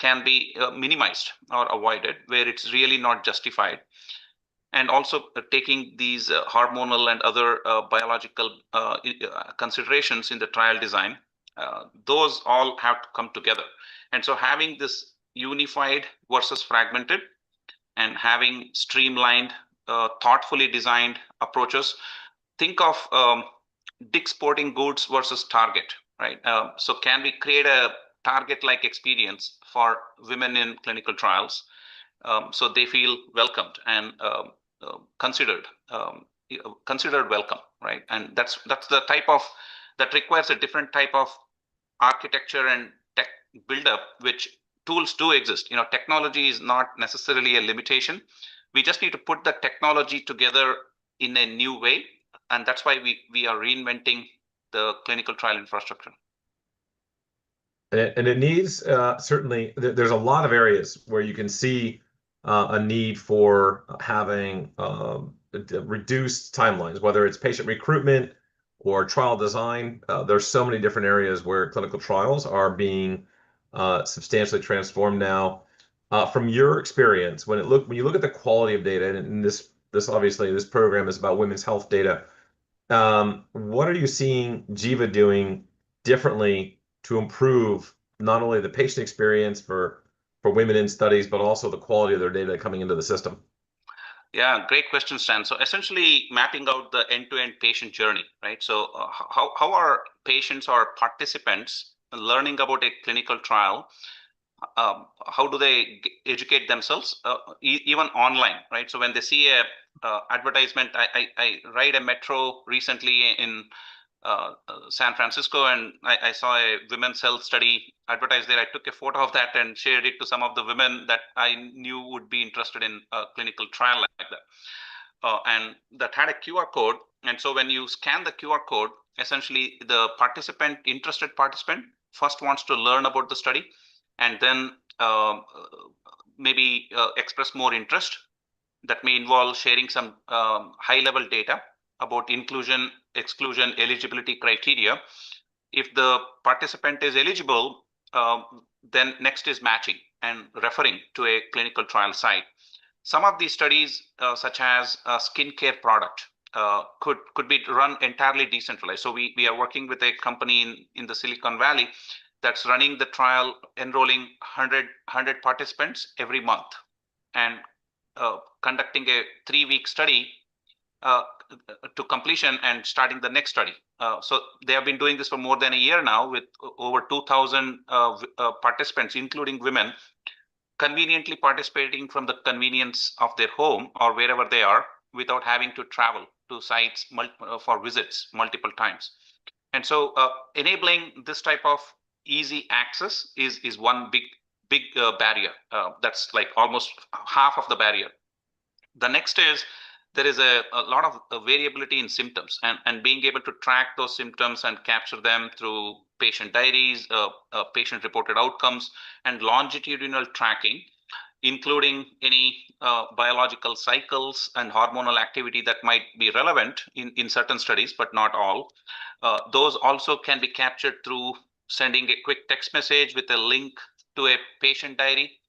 can be minimized or avoided, where it's really not justified. And also taking these hormonal and other biological considerations in the trial design, those all have to come together. And so having this unified versus fragmented and having streamlined, thoughtfully designed approaches. Think of Dick's Sporting Goods versus Target, right? So can we create a Target-like experience for women in clinical trials so they feel welcomed and considered welcome, right? And that's the type of, that requires a different type of architecture and tech buildup, which tools do exist. Technology is not necessarily a limitation. We just need to put the technology together in a new way. And that's why we are reinventing the clinical trial infrastructure. And it needs, certainly, there's a lot of areas where you can see a need for having reduced timelines, whether it's patient recruitment or trial design. There's so many different areas where clinical trials are being substantially transformed now. From your experience, when you look at the quality of data, and this obviously, this program is about women's health data, what are you seeing Jiva doing differently to improve not only the patient experience for women in studies, but also the quality of their data coming into the system? Yeah, great question, Stan. So essentially mapping out the end-to-end patient journey, right? So how are patients or participants learning about a clinical trial? How do they educate themselves, even online, right? So when they see a advertisement, I ride a metro recently in San Francisco, and I saw a women's health study advertised there. I took a photo of that and shared it to some of the women that I knew would be interested in a clinical trial like that. And that had a QR code. And so when you scan the QR code, essentially the interested participant first wants to learn about the study, and then maybe express more interest. That may involve sharing some high-level data about inclusion, exclusion, eligibility criteria. If the participant is eligible, then next is matching and referring to a clinical trial site. Some of these studies, such as a skincare product, could be run entirely decentralized. So we are working with a company in the Silicon Valley that's running the trial, enrolling 100 participants every month, and conducting a 3-week study to completion and starting the next study. So they have been doing this for more than a year now with over 2,000 participants, including women, conveniently participating from the convenience of their home or wherever they are without having to travel to sites for visits multiple times. And so enabling this type of easy access is one big barrier. That's like almost half of the barrier. The next is there is a lot of variability in symptoms, and being able to track those symptoms and capture them through patient diaries, patient reported outcomes, and longitudinal tracking, including any biological cycles and hormonal activity that might be relevant in certain studies, but not all. Those also can be captured through sending a quick text message with a link to a patient diary,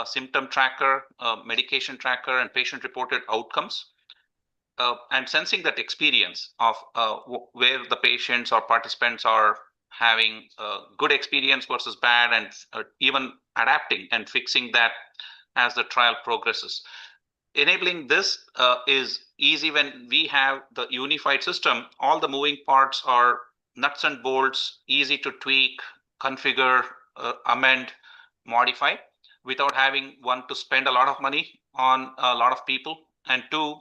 symptom tracker, medication tracker, and patient reported outcomes. And sensing that experience of where the patients or participants are having good experience versus bad, and even adapting and fixing that as the trial progresses. Enabling this is easy when we have the unified system. All the moving parts are nuts and bolts, easy to tweak, configure, amend, modify, without having one to spend a lot of money on a lot of people, and two,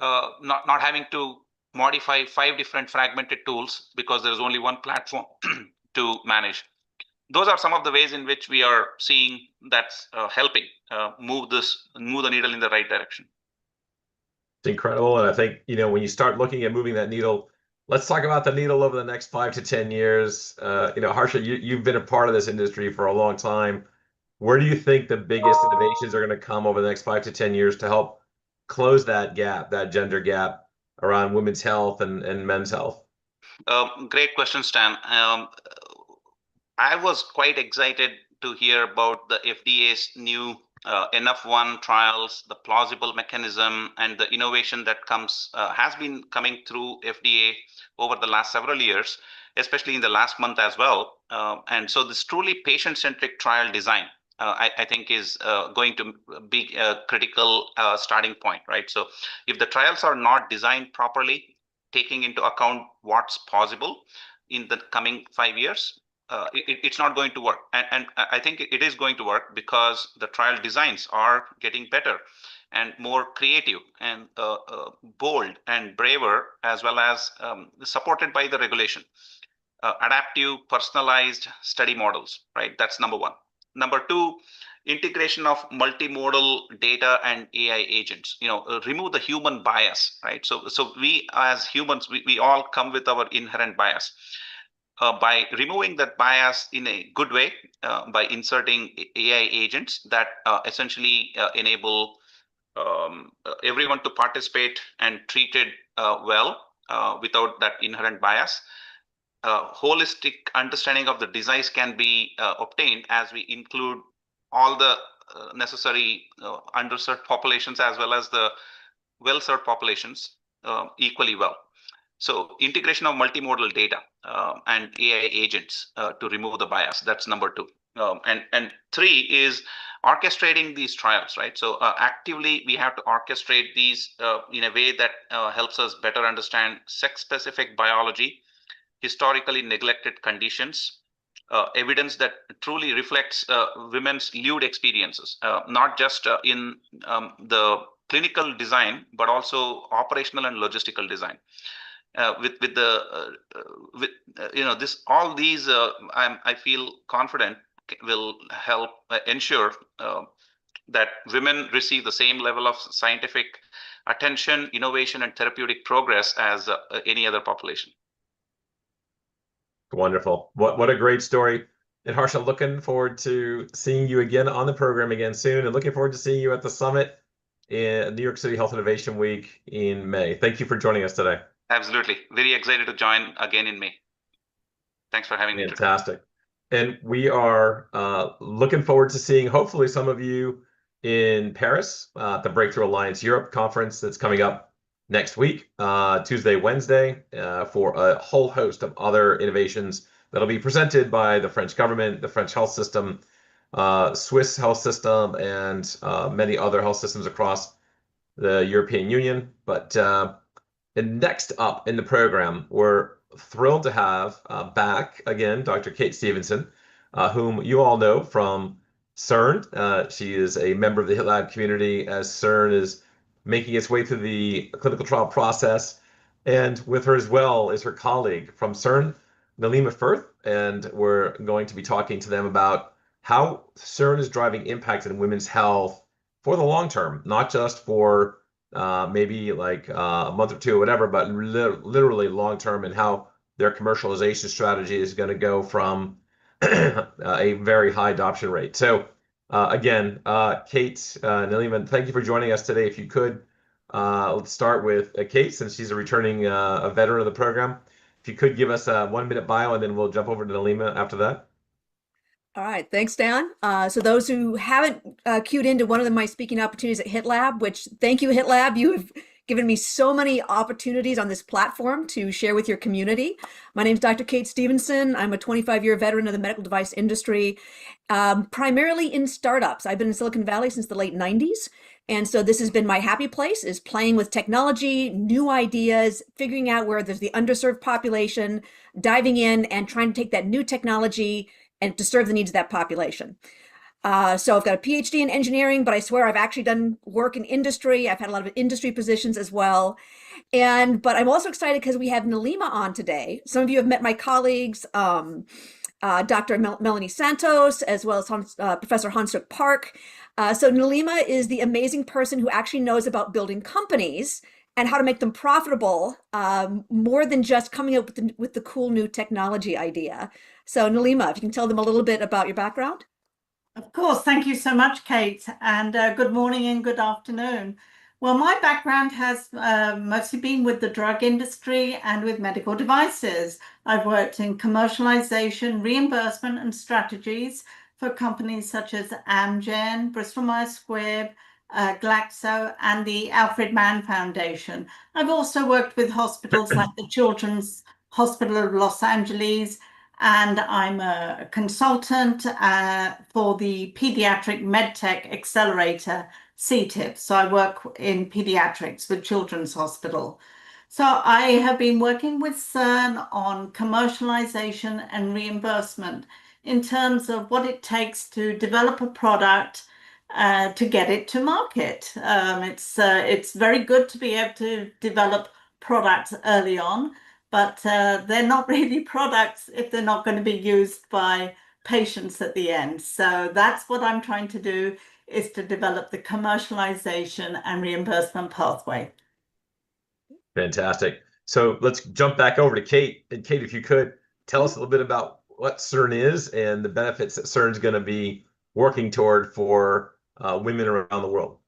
not having to modify 5 different fragmented tools because there's only one platform to manage. Those are some of the ways in which we are seeing that's helping move the needle in the right direction. It's incredible. And I think, when you start looking at moving that needle, let's talk about the needle over the next 5 to 10 years. Harsha, you've been a part of this industry for a long time. Where do you think the biggest innovations are going to come over the next 5 to 10 years to help close that gap, that gender gap around women's health and men's health? Great question, Stan. I was quite excited to hear about the FDA's new NF1 trials, the plausible mechanism, and the innovation that has been coming through FDA over the last several years, especially in the last month as well. And so this truly patient-centric trial design, I think, is going to be a critical starting point, right? So if the trials are not designed properly, taking into account what's possible in the coming 5 years, it's not going to work. And I think it is going to work because the trial designs are getting better and more creative and bold and braver, as well as supported by the regulation. Adaptive, personalized study models, right? That's number one. Number two, integration of multimodal data and AI agents. Remove the human bias, right? So we as humans, we all come with our inherent bias. By removing that bias in a good way, by inserting AI agents that essentially enable everyone to participate and treated well without that inherent bias. Holistic understanding of the disease can be obtained as we include all the necessary underserved populations as well as the well-served populations equally well. So integration of multimodal data and AI agents to remove the bias. That's number two. And three is orchestrating these trials, right? So actively, we have to orchestrate these in a way that helps us better understand sex-specific biology, historically neglected conditions, evidence that truly reflects women's lived experiences, not just in the clinical design, but also operational and logistical design. with the with this all these I feel confident will help ensure that women receive the same level of scientific attention, innovation, and therapeutic progress as any other population. Wonderful. What a great story. And Harsha, looking forward to seeing you again on the program again soon, and looking forward to seeing you at the summit in New York City Health Innovation Week in May. Thank you for joining us today. Absolutely. Very excited to join again in May. Thanks for having me. Fantastic. And we are looking forward to seeing hopefully some of you in Paris at the Breakthrough Alliance Europe conference that's coming up next week, Tuesday, Wednesday, for a whole host of other innovations that'll be presented by the French government, the French health system, Swiss health system, and many other health systems across the European Union. But and next up in the program, we're thrilled to have back again Dr. Kate Stevenson, whom you all know from CERN. She is a member of the HITLAB community as CERN is making its way through the clinical trial process. And with her as well is her colleague from CERN, Nalima Firth, and we're going to be talking to them about how CERN is driving impact in women's health for the long term, not just for maybe like a month or two or whatever, but literally long term, and how their commercialization strategy is going to go from a very high adoption rate. So again, Kate, Nalima, thank you for joining us today. If you could, let's start with Kate, since she's a returning a veteran of the program. If you could give us a 1-minute bio, and then we'll jump over to Nalima after that. All right, thanks, Dan. So those who haven't queued into one of my speaking opportunities at HITLAB, which thank you, HITLAB, you have given me so many opportunities on this platform to share with your community. My name is Dr. Kate Stevenson. I'm a 25-year veteran of the medical device industry, primarily in startups. I've been in Silicon Valley since the late 90s. And so this has been my happy place, is playing with technology, new ideas, figuring out where there's the underserved population, diving in and trying to take that new technology and to serve the needs of that population. So I've got a PhD in engineering, but I swear I've actually done work in industry. I've had a lot of industry positions as well. But I'm also excited because we have Nalima on today. Some of you have met my colleagues, Dr. Melanie Santos, as well as Professor Hansuk Park. So Nalima is the amazing person who actually knows about building companies and how to make them profitable, more than just coming up with the cool new technology idea. So Nalima, if you can tell them a little bit about your background. Of course. Thank you so much, Kate, and good morning and good afternoon. Well, my background has mostly been with the drug industry and with medical devices. I've worked in commercialization, reimbursement, and strategies for companies such as Amgen, Bristol Myers Squibb, Glaxo, and the Alfred Mann Foundation. I've also worked with hospitals like the Children's Hospital of Los Angeles, and I'm a consultant for the Pediatric MedTech Accelerator, CTIP. So I work in pediatrics with Children's Hospital. So I have been working with CERN on commercialization and reimbursement in terms of what it takes to develop a product to get it to market. It's very good to be able to develop products early on, but they're not really products if they're not going to be used by patients at the end. So that's what I'm trying to do, is to develop the commercialization and reimbursement pathway. Fantastic. So let's jump back over to Kate. And Kate, if you could tell us a little bit about what CERN is and the benefits that CERN is going to be working toward for women around the world.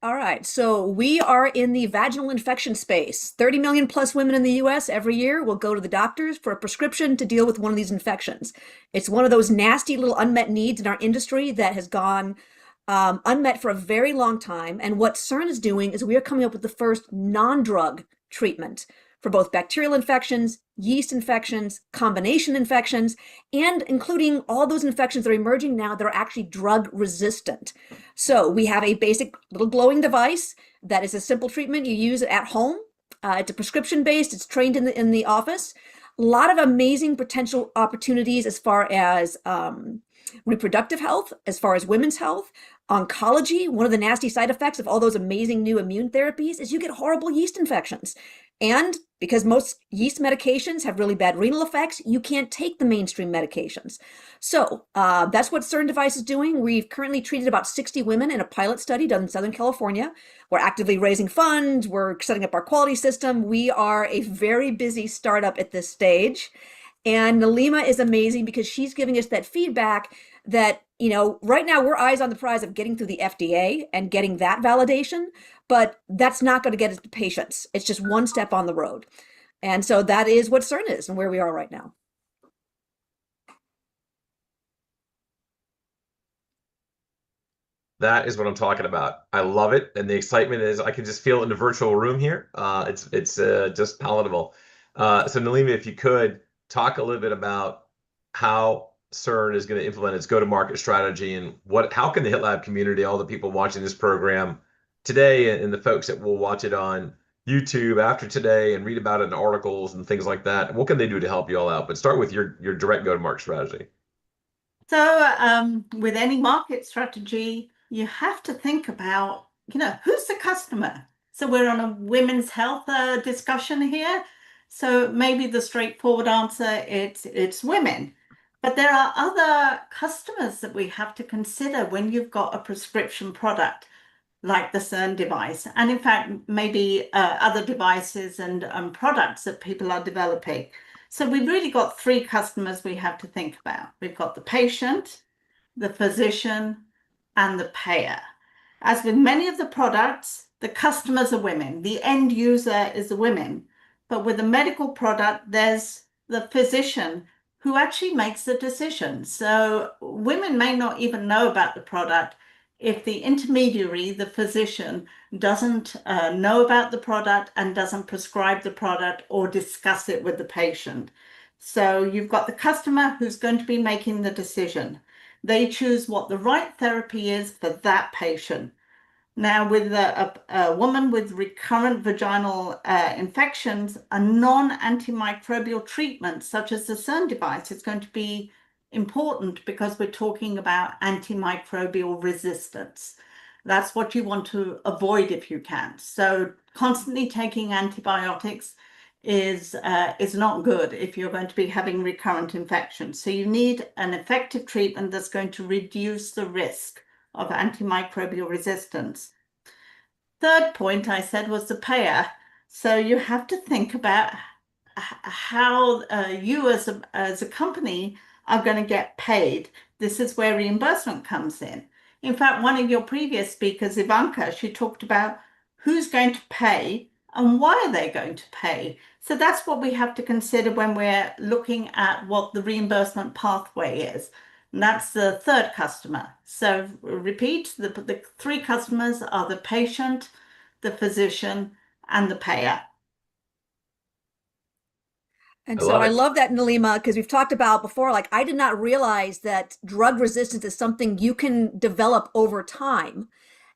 All right, so we are in the vaginal infection space. 30 million plus women in the US every year will go to the doctors for a prescription to deal with one of these infections. It's one of those nasty little unmet needs in our industry that has gone unmet for a very long time. And what CERN is doing is we are coming up with the first non-drug treatment for both bacterial infections, yeast infections, combination infections, and including all those infections that are emerging now that are actually drug resistant. So we have a basic little glowing device that is a simple treatment you use at home. It's a prescription based, it's trained in the office. A lot of amazing potential opportunities as far as reproductive health, as far as women's health. oncology, one of the nasty side effects of all those amazing new immune therapies is you get horrible yeast infections. And because most yeast medications have really bad renal effects, you can't take the mainstream medications. So that's what Certain Device is doing. We've currently treated about 60 women in a pilot study done in Southern California. We're actively raising funds. We're setting up our quality system. We are a very busy startup at this stage. And Nalima is amazing because she's giving us that feedback that, right now we're eyes on the prize of getting through the FDA and getting that validation, but that's not going to get us to patients. It's just one step on the road. And so that is what CERN is and where we are right now. That is what I'm talking about. I love it, and the excitement is I can just feel it in the virtual room here. It's just palatable. So Nalima, if you could talk a little bit about how CERN is going to implement its go-to-market strategy and how can the HitLab community, all the people watching this program today, and the folks that will watch it on YouTube after today and read about it in articles and things like that, what can they do to help you all out? But start with your direct go-to-market strategy. So with any market strategy, you have to think about, who's the customer? So we're on a women's health discussion here. So maybe the straightforward answer, it's women. But there are other customers that we have to consider when you've got a prescription product like the CERN device. And in fact, maybe other devices and products that people are developing. So we've really got three customers we have to think about. We've got the patient, the physician, and the payer. As with many of the products, the customers are women. The end user is the women. But with a medical product, there's the physician who actually makes the decision. So women may not even know about the product if the intermediary, the physician, doesn't know about the product and doesn't prescribe the product or discuss it with the patient. So you've got the customer who's going to be making the decision. They choose what the right therapy is for that patient. Now, with a woman with recurrent vaginal infections, a non-antimicrobial treatment such as the CERN device is going to be important because we're talking about antimicrobial resistance. That's what you want to avoid if you can. So constantly taking antibiotics is not good if you're going to be having recurrent infections. So you need an effective treatment that's going to reduce the risk of antimicrobial resistance. Third point I said was the payer. So you have to think about how you as a company are going to get paid. This is where reimbursement comes in. In fact, one of your previous speakers, Ivanka, she talked about who's going to pay and why are they going to pay. So that's what we have to consider when we're looking at what the reimbursement pathway is. And that's the third customer. So repeat, the three customers are the patient, the physician, and the payer. And so I love that, Nalima, because we've talked about before, like I did not realize that drug resistance is something you can develop over time.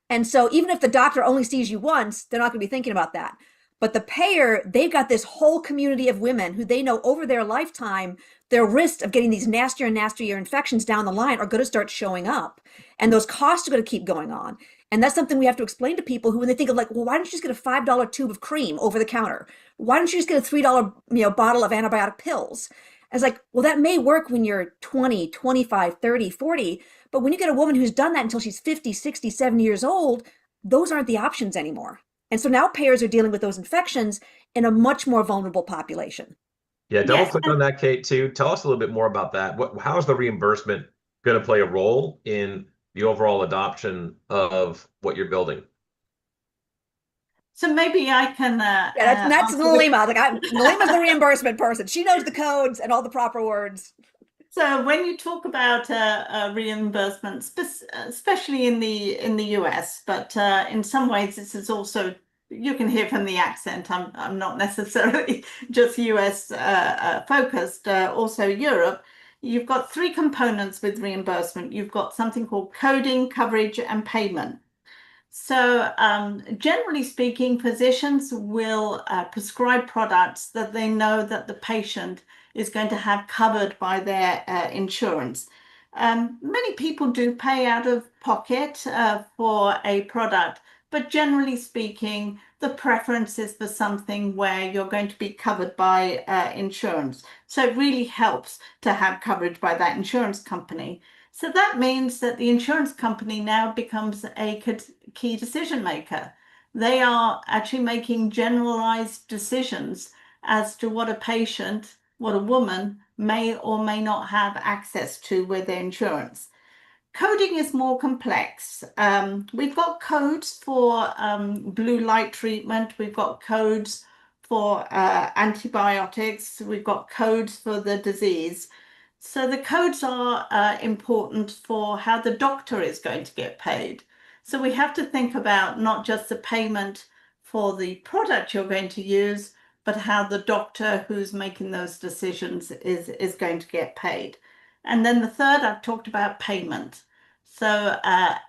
And so even if the doctor only sees you once, they're not going to be thinking about that. But the payer, they've got this whole community of women who they know over their lifetime, their risk of getting these nastier and nastier infections down the line are going to start showing up. And those costs are going to keep going on. And that's something we have to explain to people who, when they think of like, well, why don't you just get a $5 tube of cream over the counter? Why don't you just get a $3 bottle of antibiotic pills? And it's like, well, that may work when you're 20, 25, 30, 40. But when you get a woman who's done that until she's 50, 60, 70 years old, those aren't the options anymore. And so now payers are dealing with those infections in a much more vulnerable population. Yeah, double click on that, Kate, too. Tell us a little bit more about that. How is the reimbursement going to play a role in the overall adoption of what you're building? So maybe I can. That's Nalima. Nalima's the reimbursement person. She knows the codes and all the proper words. So when you talk about reimbursement, especially in the US, but in some ways this is also, you can hear from the accent, I'm not necessarily just US focused, also Europe. You've got three components with reimbursement. You've got something called coding, coverage, and payment. So generally speaking, physicians will prescribe products that they know that the patient is going to have covered by their insurance. Many people do pay out of pocket for a product, but generally speaking, the preference is for something where you're going to be covered by insurance. So it really helps to have coverage by that insurance company. So that means that the insurance company now becomes a key decision maker. They are actually making generalized decisions as to what a patient, what a woman may or may not have access to with their insurance. Coding is more complex. We've got codes for blue light treatment. We've got codes for antibiotics. We've got codes for the disease. So the codes are important for how the doctor is going to get paid. So we have to think about not just the payment for the product you're going to use, but how the doctor who's making those decisions is going to get paid. And then the third, I've talked about payment. So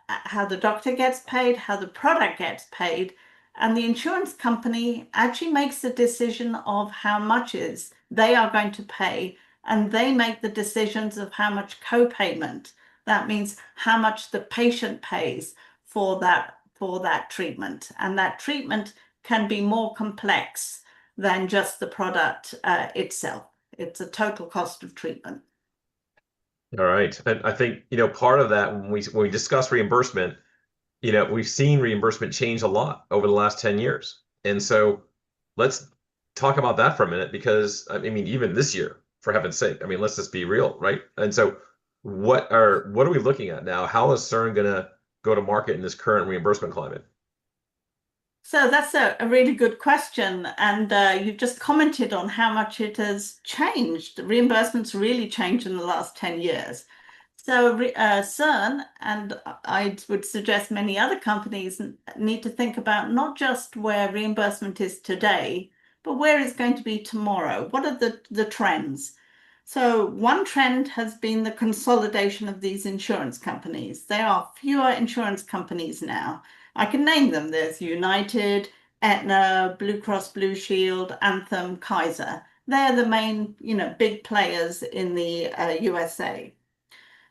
how the doctor gets paid, how the product gets paid, and the insurance company actually makes the decision of how much is they are going to pay, and they make the decisions of how much co-payment. That means how much the patient pays for that treatment. And that treatment can be more complex than just the product itself. It's a total cost of treatment. All right. And I think, part of that when we discuss reimbursement, we've seen reimbursement change a lot over the last 10 years. And so let's talk about that for a minute, because I mean, even this year, for heaven's sake, I mean, let's just be real, right? And so what are we looking at now? How is CERN going to go to market in this current reimbursement climate? So that's a really good question. And you've just commented on how much it has changed. Reimbursement's really changed in the last 10 years. So CERN, and I would suggest many other companies, need to think about not just where reimbursement is today, but where it's going to be tomorrow. What are the trends? So one trend has been the consolidation of these insurance companies. There are fewer insurance companies now. I can name them. There's United, Aetna, Blue Cross Blue Shield, Anthem, Kaiser. They're the main, big players in the USA.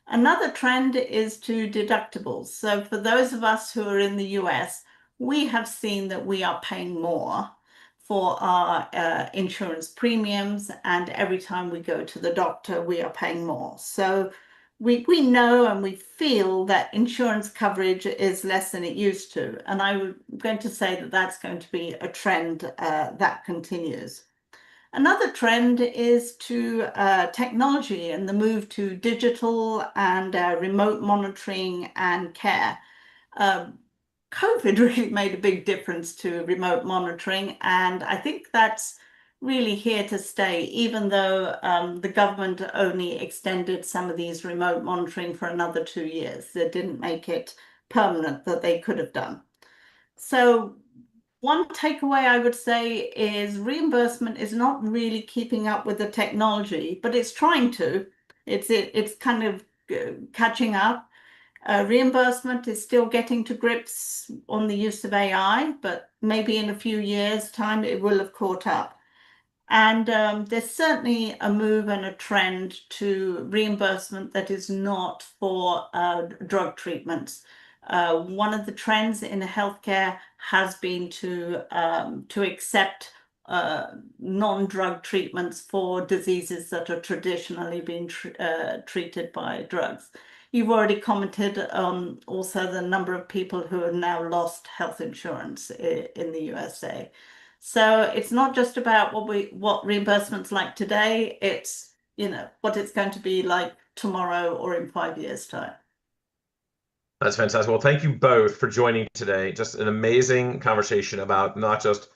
Another trend is to deductibles. So for those of us who are in the US, we have seen that we are paying more for our insurance premiums, and every time we go to the doctor, we are paying more. So we know and we feel that insurance coverage is less than it used to. And I'm going to say that that's going to be a trend that continues. Another trend is to technology and the move to digital and remote monitoring and care. COVID really made a big difference to remote monitoring, and I think that's really here to stay, even though the government only extended some of these remote monitoring for another 2 years. They didn't make it permanent that they could have done. So one takeaway I would say is reimbursement is not really keeping up with the technology, but it's trying to. It's kind of catching up. Reimbursement is still getting to grips on the use of AI, but maybe in a few years' time it will have caught up. And there's certainly a move and a trend to reimbursement that is not for drug treatments. One of the trends in healthcare has been to accept non-drug treatments for diseases that are traditionally being treated by drugs. You've already commented on also the number of people who have now lost health insurance in the USA. So it's not just about what reimbursement's like today, it's what it's going to be like tomorrow or in 5 years' time. That's fantastic. Well, thank you both for joining today. Just an amazing conversation about not just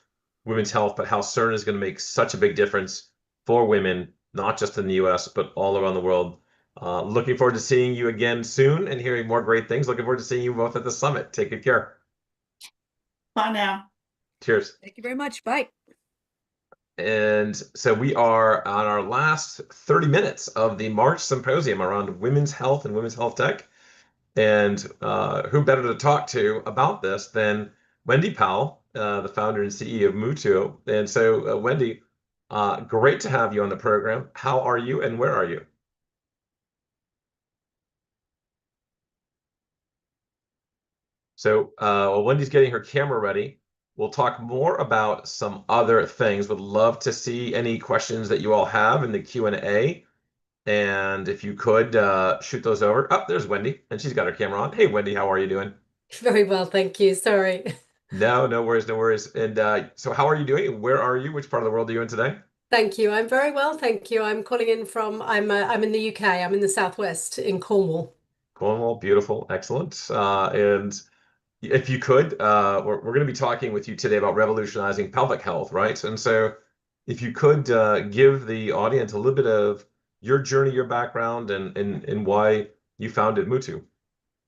women's health, but how CERN is going to make such a big difference for women, not just in the US, but all around the world. Looking forward to seeing you again soon and hearing more great things. Looking forward to seeing you both at the summit. Take good care. Bye now. Cheers. Thank you very much. Bye. And so we are on our last 30 minutes of the March Symposium around women's health and women's health tech. And who better to talk to about this than Wendy Powell, the founder and CEO of Mutuo. And so, Wendy, great to have you on the program. How are you and where are you? So while Wendy's getting her camera ready, we'll talk more about some other things. Would love to see any questions that you all have in the Q&A. And if you could shoot those over. Oh, there's Wendy, and she's got her camera on. Hey, Wendy, how are you doing? Very well, thank you. Sorry. No, no worries, no worries. And so how are you doing? Where are you? Which part of the world are you in today? Thank you. I'm very well, thank you. I'm calling in from I'm in the UK. I'm in the southwest in Cornwall. Cornwall, beautiful, excellent. And if you could, we're going to be talking with you today about revolutionizing pelvic health, right? And so if you could give the audience a little bit of your journey, your background, and why you founded Mutu.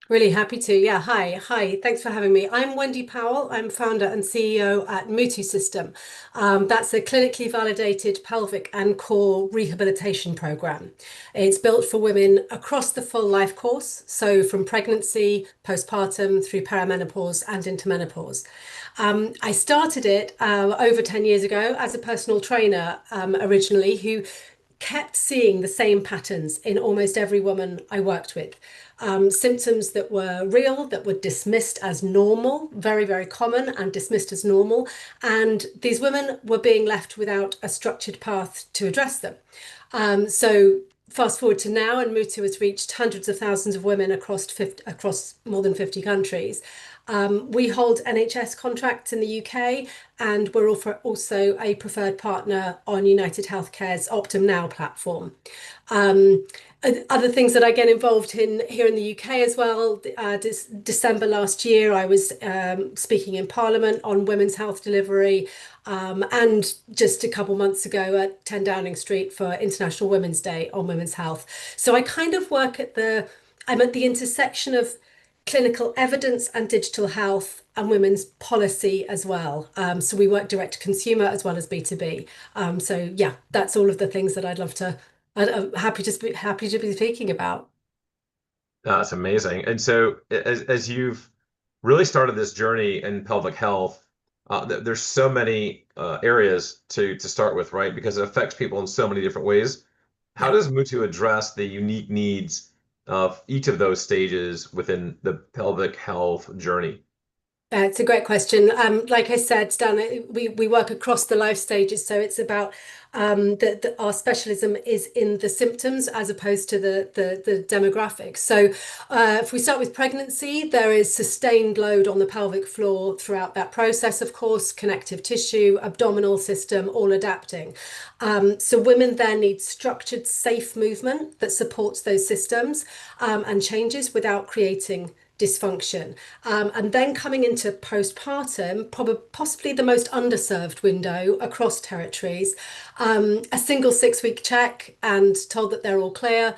Really happy to. Yeah, hi. Hi. Thanks for having me. I'm Wendy Powell. I'm founder and CEO at Mutu System. That's a clinically validated pelvic and core rehabilitation program. It's built for women across the full life course, so from pregnancy, postpartum, through perimenopause and into menopause. I started it over 10 years ago as a personal trainer originally, who kept seeing the same patterns in almost every woman I worked with. Symptoms that were real, that were dismissed as normal, very, very common and dismissed as normal. And these women were being left without a structured path to address them. So fast forward to now, and Mutu has reached hundreds of thousands of women across more than 50 countries. We hold NHS contracts in the UK, and we're also a preferred partner on United Healthcare's Optum Now platform. Other things that I get involved in here in the UK as well. December last year, I was speaking in Parliament on women's health delivery, and just a couple months ago at 10 Downing Street for International Women's Day on women's health. So I kind of I'm at the intersection of clinical evidence and digital health and women's policy as well. So we work direct to consumer as well as B2B. So yeah, that's all of the things that I'm happy to be speaking about. That's amazing. And so as you've really started this journey in pelvic health, there's so many areas to start with, right? Because it affects people in so many different ways. How does Mutu address the unique needs of each of those stages within the pelvic health journey? It's a great question. Like I said, Stan, we work across the life stages, so it's about our specialism is in the symptoms as opposed to the demographics. So if we start with pregnancy, there is sustained load on the pelvic floor throughout that process, of course, connective tissue, abdominal system, all adapting. So women then need structured, safe movement that supports those systems and changes without creating dysfunction. And then coming into postpartum, possibly the most underserved window across territories, a single 6-week check and told that they're all clear.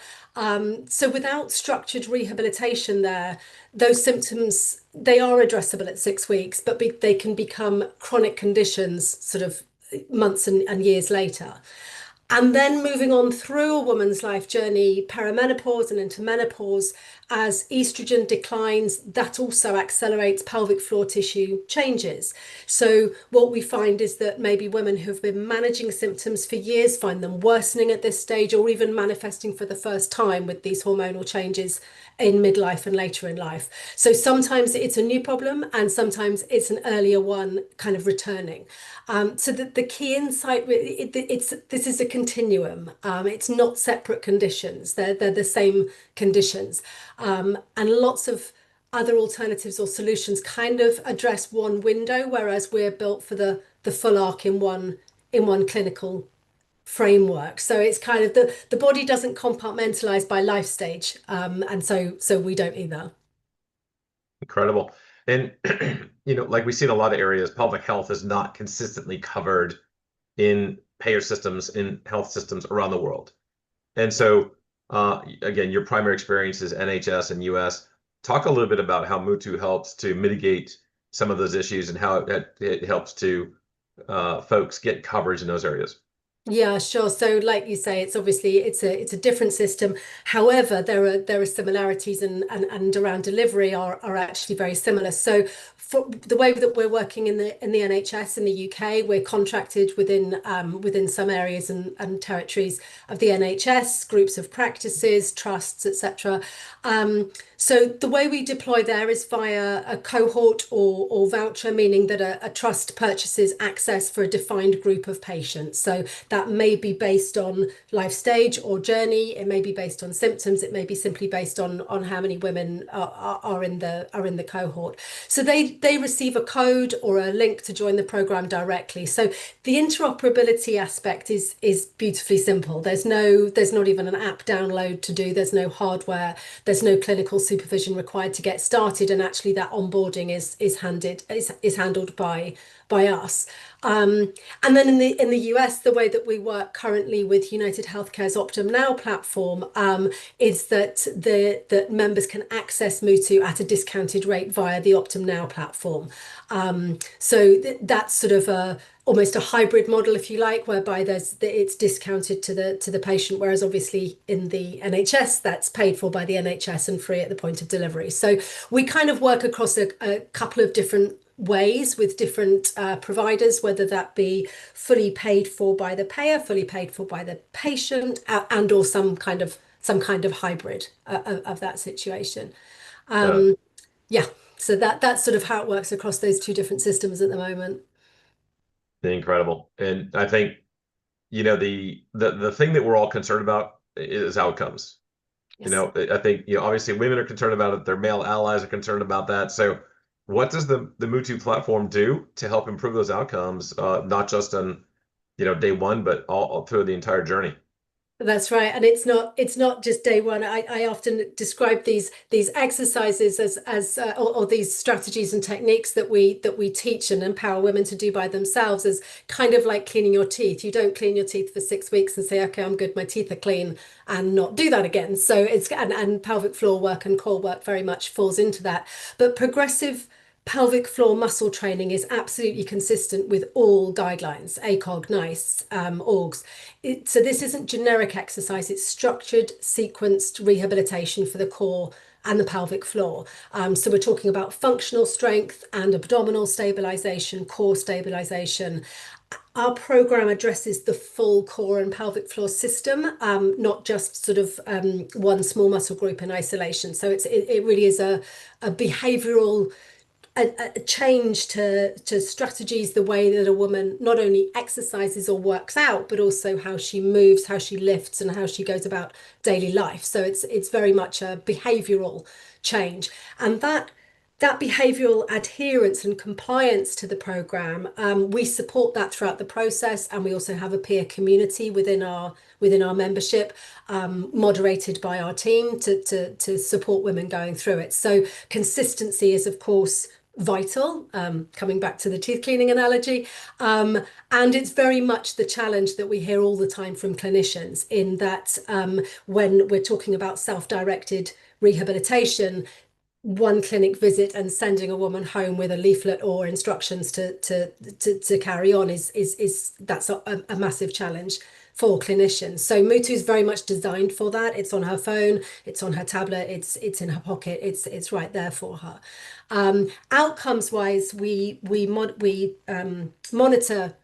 So without structured rehabilitation there, those symptoms, they are addressable at 6 weeks, but they can become chronic conditions sort of months and years later. And then moving on through a woman's life journey, perimenopause and into menopause, as estrogen declines, that also accelerates pelvic floor tissue changes. So what we find is that maybe women who've been managing symptoms for years find them worsening at this stage, or even manifesting for the first time with these hormonal changes in midlife and later in life. So sometimes it's a new problem and sometimes it's an earlier one kind of returning. So the key insight, this is a continuum. It's not separate conditions. They're the same conditions. And lots of other alternatives or solutions kind of address one window, whereas we're built for the full arc in one clinical framework. So it's kind of the body doesn't compartmentalize by life stage, and so we don't either. Incredible. And like we see in a lot of areas, pelvic health is not consistently covered in payer systems, in health systems around the world. And so again, your primary experience is NHS and US. Talk a little bit about how Mutu helps to mitigate some of those issues and how it helps to folks get coverage in those areas. Yeah, sure. So, like you say, it's obviously it's a different system. However, there are similarities, and around delivery are actually very similar. So, for the way that we're working in the NHS in the UK, we're contracted within some areas and territories of the NHS, groups of practices, trusts, etc. So the way we deploy there is via a cohort or voucher, meaning that a trust purchases access for a defined group of patients. So that may be based on life stage or journey. It may be based on symptoms. It may be simply based on how many women are in the cohort. So they receive a code or a link to join the program directly. So the interoperability aspect is beautifully simple. There's not even an app download to do. There's no hardware. There's no clinical supervision required to get started, and actually that onboarding is handled by us. And then in the US, the way that we work currently with United Healthcare's Optum Now platform is that members can access Mutu at a discounted rate via the Optum Now platform. So that's sort of almost a hybrid model, if you like, whereby it's discounted to the patient, whereas obviously in the NHS that's paid for by the NHS and free at the point of delivery. So we kind of work across a couple of different ways with different providers, whether that be fully paid for by the payer, fully paid for by the patient, and or some kind of hybrid of that situation. Yeah, so that's sort of how it works across those two different systems at the moment. Incredible. And I think, the thing that we're all concerned about is outcomes. Yes. I think, obviously women are concerned about it. Their male allies are concerned about that. So what does the Mutu platform do to help improve those outcomes, not just on, day one, but all through the entire journey? That's right, and it's not just day one. I often describe these exercises or these strategies and techniques that we teach and empower women to do by themselves as kind of like cleaning your teeth. You don't clean your teeth for 6 weeks and say, okay, I'm good, my teeth are clean, and not do that again. So it's and pelvic floor work and core work very much falls into that. But progressive pelvic floor muscle training is absolutely consistent with all guidelines, ACOG, NICE, orgs. So this isn't generic exercise, it's structured, sequenced rehabilitation for the core and the pelvic floor. So we're talking about functional strength and abdominal stabilization, core stabilization. Our program addresses the full core and pelvic floor system, not just sort of one small muscle group in isolation. So it really is a behavioral a change to strategies, the way that a woman not only exercises or works out, but also how she moves, how she lifts, and how she goes about daily life. So it's very much a behavioral change, and that behavioral adherence and compliance to the program, we support that throughout the process, and we also have a peer community within our membership, moderated by our team to support women going through it. So consistency is, of course, vital, coming back to the teeth cleaning analogy. And it's very much the challenge that we hear all the time from clinicians, in that when we're talking about self-directed rehabilitation, one clinic visit and sending a woman home with a leaflet or instructions to carry on is that's a massive challenge for clinicians. So Mutu is very much designed for that. It's on her phone, it's on her tablet, it's in her pocket, it's right there for her. Outcomes wise, we monitor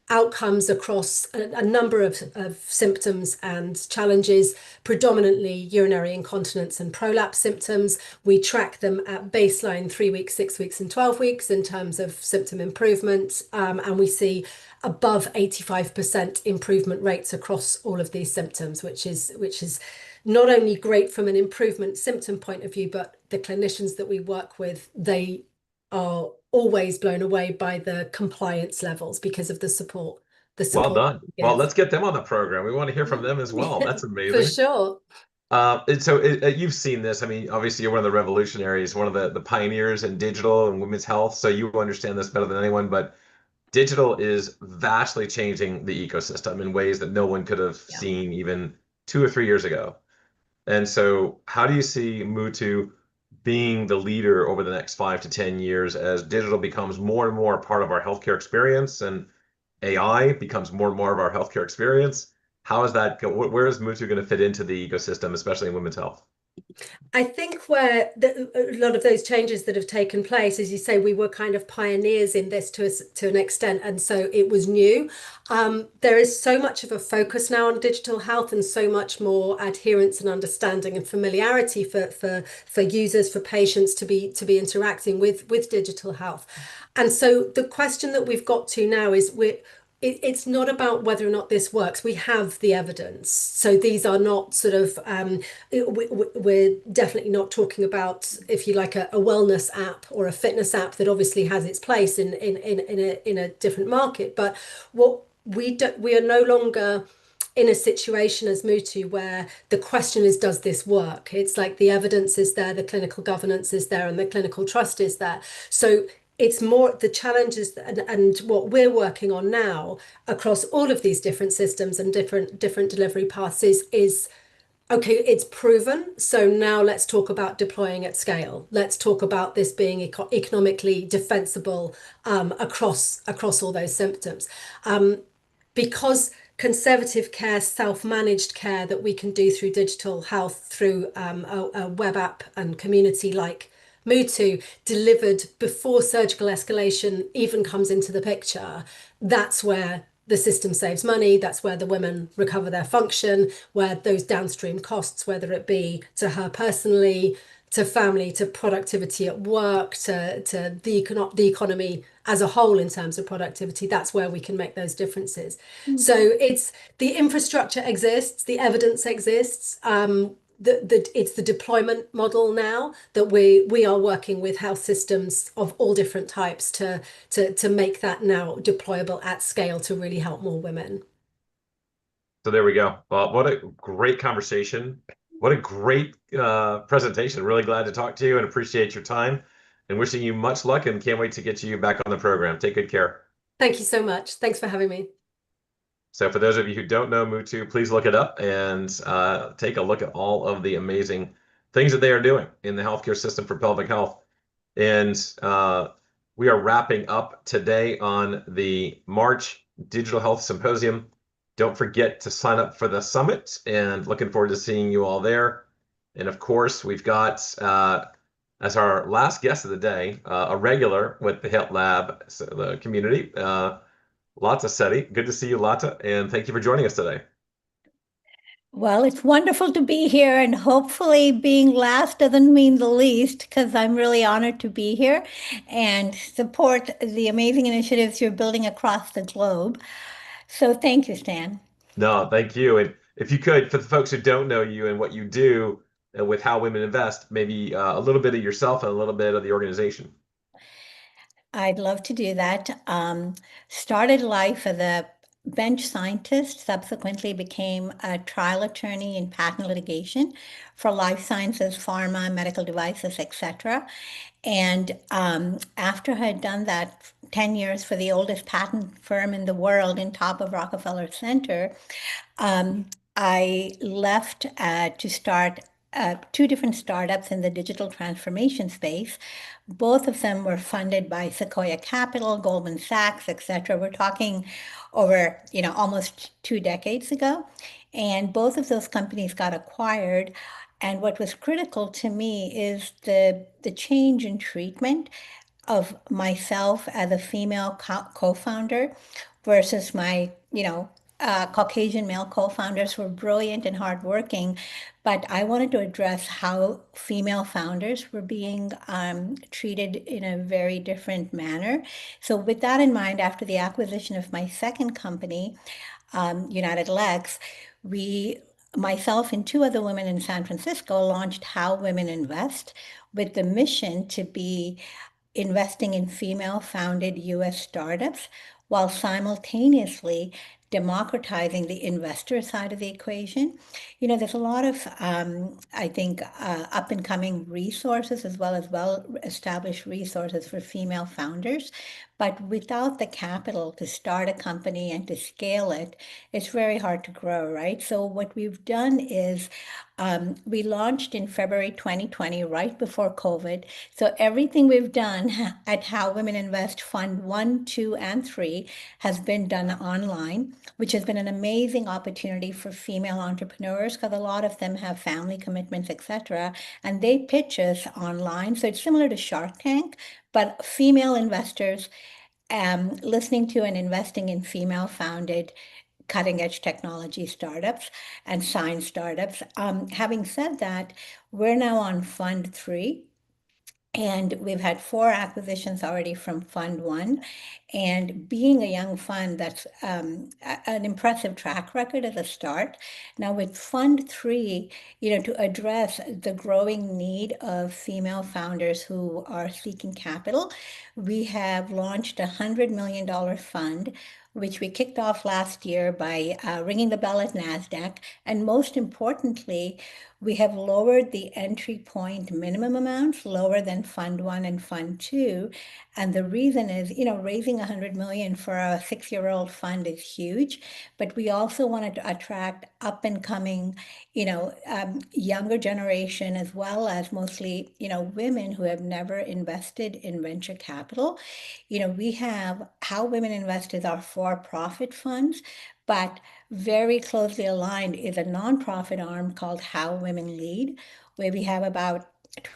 outcomes across a number of symptoms and challenges, predominantly urinary incontinence and prolapse symptoms. We track them at baseline 3 weeks, 6 weeks, and 12 weeks in terms of symptom improvement, and we see above 85% improvement rates across all of these symptoms, which is not only great from an improvement symptom point of view, but the clinicians that we work with, they are always blown away by the compliance levels because of the support. Well done. Well, let's get them on the program. We want to hear from them as well. That's amazing. For sure. And so you've seen this. I mean, obviously you're one of the revolutionaries, one of the pioneers in digital and women's health. So you understand this better than anyone, but digital is vastly changing the ecosystem in ways that no one could have seen even 2 or 3 years ago. And so how do you see Mutu being the leader over the next 5 to 10 years as digital becomes more and more a part of our healthcare experience? And AI becomes more and more of our healthcare experience. How is that go? Where is Mutu going to fit into the ecosystem, especially in women's health? I think where a lot of those changes that have taken place, as you say, we were kind of pioneers in this to an extent, and so it was new. There is so much of a focus now on digital health and so much more adherence and understanding and familiarity for users, for patients to be interacting with digital health. And so the question that we've got to now is it's not about whether or not this works. We have the evidence. So these are not sort of, we're definitely not talking about, if you like, a wellness app or a fitness app that obviously has its place in a different market. But what we are no longer in a situation as Mutu where the question is, does this work? It's like the evidence is there, the clinical governance is there, and the clinical trust is there. So it's more the challenges and what we're working on now across all of these different systems and different delivery paths is okay, it's proven. So now let's talk about deploying at scale. Let's talk about this being economically defensible across all those symptoms. Because conservative care, self-managed care that we can do through digital health, through a web app and community like Mutu, delivered before surgical escalation even comes into the picture, that's where the system saves money, that's where the women recover their function, where those downstream costs, whether it be to her personally, to family, to productivity at work, to the economy as a whole in terms of productivity, that's where we can make those differences. So it's the infrastructure exists, the evidence exists. It's the deployment model now that we are working with health systems of all different types to make that now deployable at scale to really help more women. So there we go. Well, what a great conversation. What a great presentation. Really glad to talk to you and appreciate your time and wishing you much luck and can't wait to get you back on the program. Take good care. Thank you so much. Thanks for having me. So for those of you who don't know Mutu, please look it up and take a look at all of the amazing things that they are doing in the healthcare system for pelvic health. And we are wrapping up today on the March Digital Health Symposium. Don't forget to sign up for the summit and looking forward to seeing you all there. And of course, we've got as our last guest of the day, a regular with the HITLAB the community, Lata Sethi. Good to see you, Lata, and thank you for joining us today. Well, it's wonderful to be here, and hopefully being last doesn't mean the least, because I'm really honored to be here and support the amazing initiatives you're building across the globe. So thank you, Stan. No, thank you. And if you could, for the folks who don't know you and what you do with How Women Invest, maybe a little bit of yourself and a little bit of the organization. I'd love to do that. Started life as a bench scientist, subsequently became a trial attorney in patent litigation for life sciences, pharma, medical devices, etc. And after I had done that 10 years for the oldest patent firm in the world in top of Rockefeller Center, I left to start two different startups in the digital transformation space. Both of them were funded by Sequoia Capital, Goldman Sachs, etc. We're talking over, almost 2 decades ago. And both of those companies got acquired. And what was critical to me is the change in treatment of myself as a female co-founder versus my, Caucasian male co-founders who were brilliant and hardworking, but I wanted to address how female founders were being treated in a very different manner. So with that in mind, after the acquisition of my second company, United Lex, myself and 2 other women in San Francisco launched How Women Invest with the mission to be investing in female-founded U.S. startups while simultaneously democratizing the investor side of the equation. There's a lot of, I think, up-and-coming resources as well as well-established resources for female founders. But without the capital to start a company and to scale it, it's very hard to grow, right? So what we've done is We launched in February 2020, right before COVID. So everything we've done at How Women Invest Fund 1, 2, and 3 has been done online, which has been an amazing opportunity for female entrepreneurs because a lot of them have family commitments, etc. And they pitch us online. So it's similar to Shark Tank, but female investors listening to and investing in female-founded cutting-edge technology startups and science startups. Having said that, we're now on Fund 3. And we've had 4 acquisitions already from Fund 1. And being a young fund, that's an impressive track record as a start. Now with Fund 3, to address the growing need of female founders who are seeking capital, we have launched a $100 million fund, which we kicked off last year by ringing the bell at NASDAQ. And most importantly, we have lowered the entry point minimum amounts lower than Fund 1 and Fund 2. And the reason is, raising 100 million for a 6-year-old fund is huge, but we also wanted to attract up and coming, younger generation, as well as mostly, women who have never invested in venture capital. We have How Women Invest is our for-profit funds, but very closely aligned is a nonprofit arm called How Women Lead, where we have about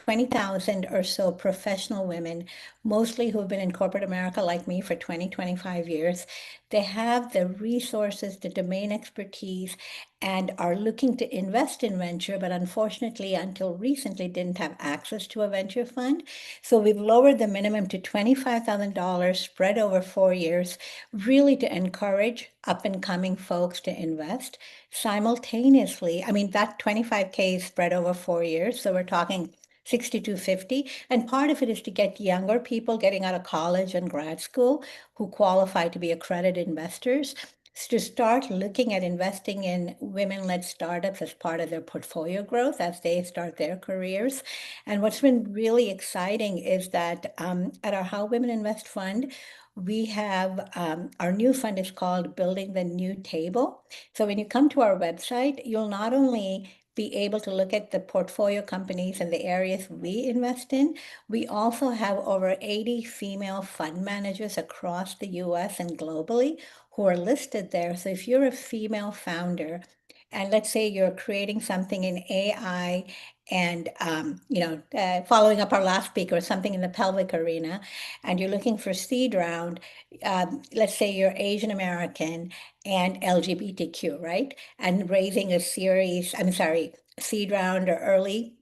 20,000 or so professional women, mostly who have been in corporate America like me for 20, 25 years. They have the resources, the domain expertise, and are looking to invest in venture, but unfortunately, until recently, didn't have access to a venture fund. So we've lowered the minimum to $25,000 spread over 4 years, really to encourage up and coming folks to invest. Simultaneously, that 25K is spread over 4 years. So we're talking 6250, and part of it is to get younger people getting out of college and grad school who qualify to be accredited investors to start looking at investing in women-led startups as part of their portfolio growth as they start their careers. And what's been really exciting is that at our How Women Invest Fund, we have our new fund is called Building the New Table. So when you come to our website, you'll not only be able to look at the portfolio companies and the areas we invest in. We also have over 80 female fund managers across the US and globally who are listed there. So if you're a female founder, and let's say you're creating something in AI and, following up our last speaker, something in the pelvic arena, and you're looking for seed round, let's say you're Asian American and LGBTQ, right? And raising a seed round or early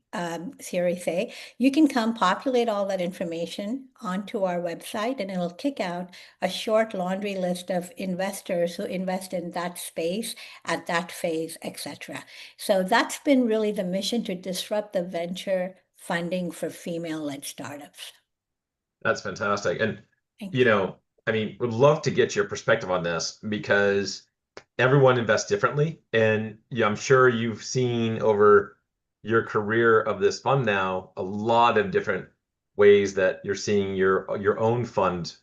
Series A, you can come populate all that information onto our website, and it'll kick out a short laundry list of investors who invest in that space at that phase, etc. So that's been really the mission, to disrupt the venture funding for female-led startups. That's fantastic. And, would love to get your perspective on this because everyone invests differently. And I'm sure you've seen over your career of this fund now a lot of different ways that you're seeing your own fund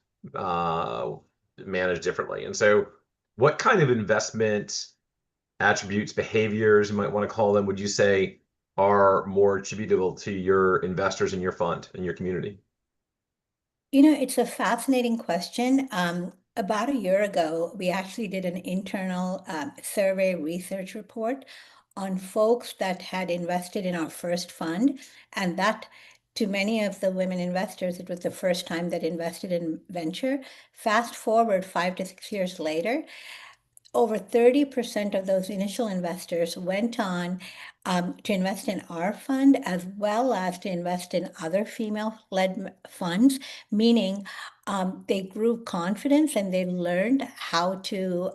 managed differently. And so what kind of investment attributes, behaviors, you might want to call them, would you say are more attributable to your investors in your fund and your community? It's a fascinating question. About a year ago, we actually did an internal survey research report on folks that had invested in our first fund. And that, to many of the women investors, it was the first time that invested in venture. Fast forward 5 to 6 years later, over 30% of those initial investors went on to invest in our fund, as well as to invest in other female-led funds, meaning they grew confidence and they learned how to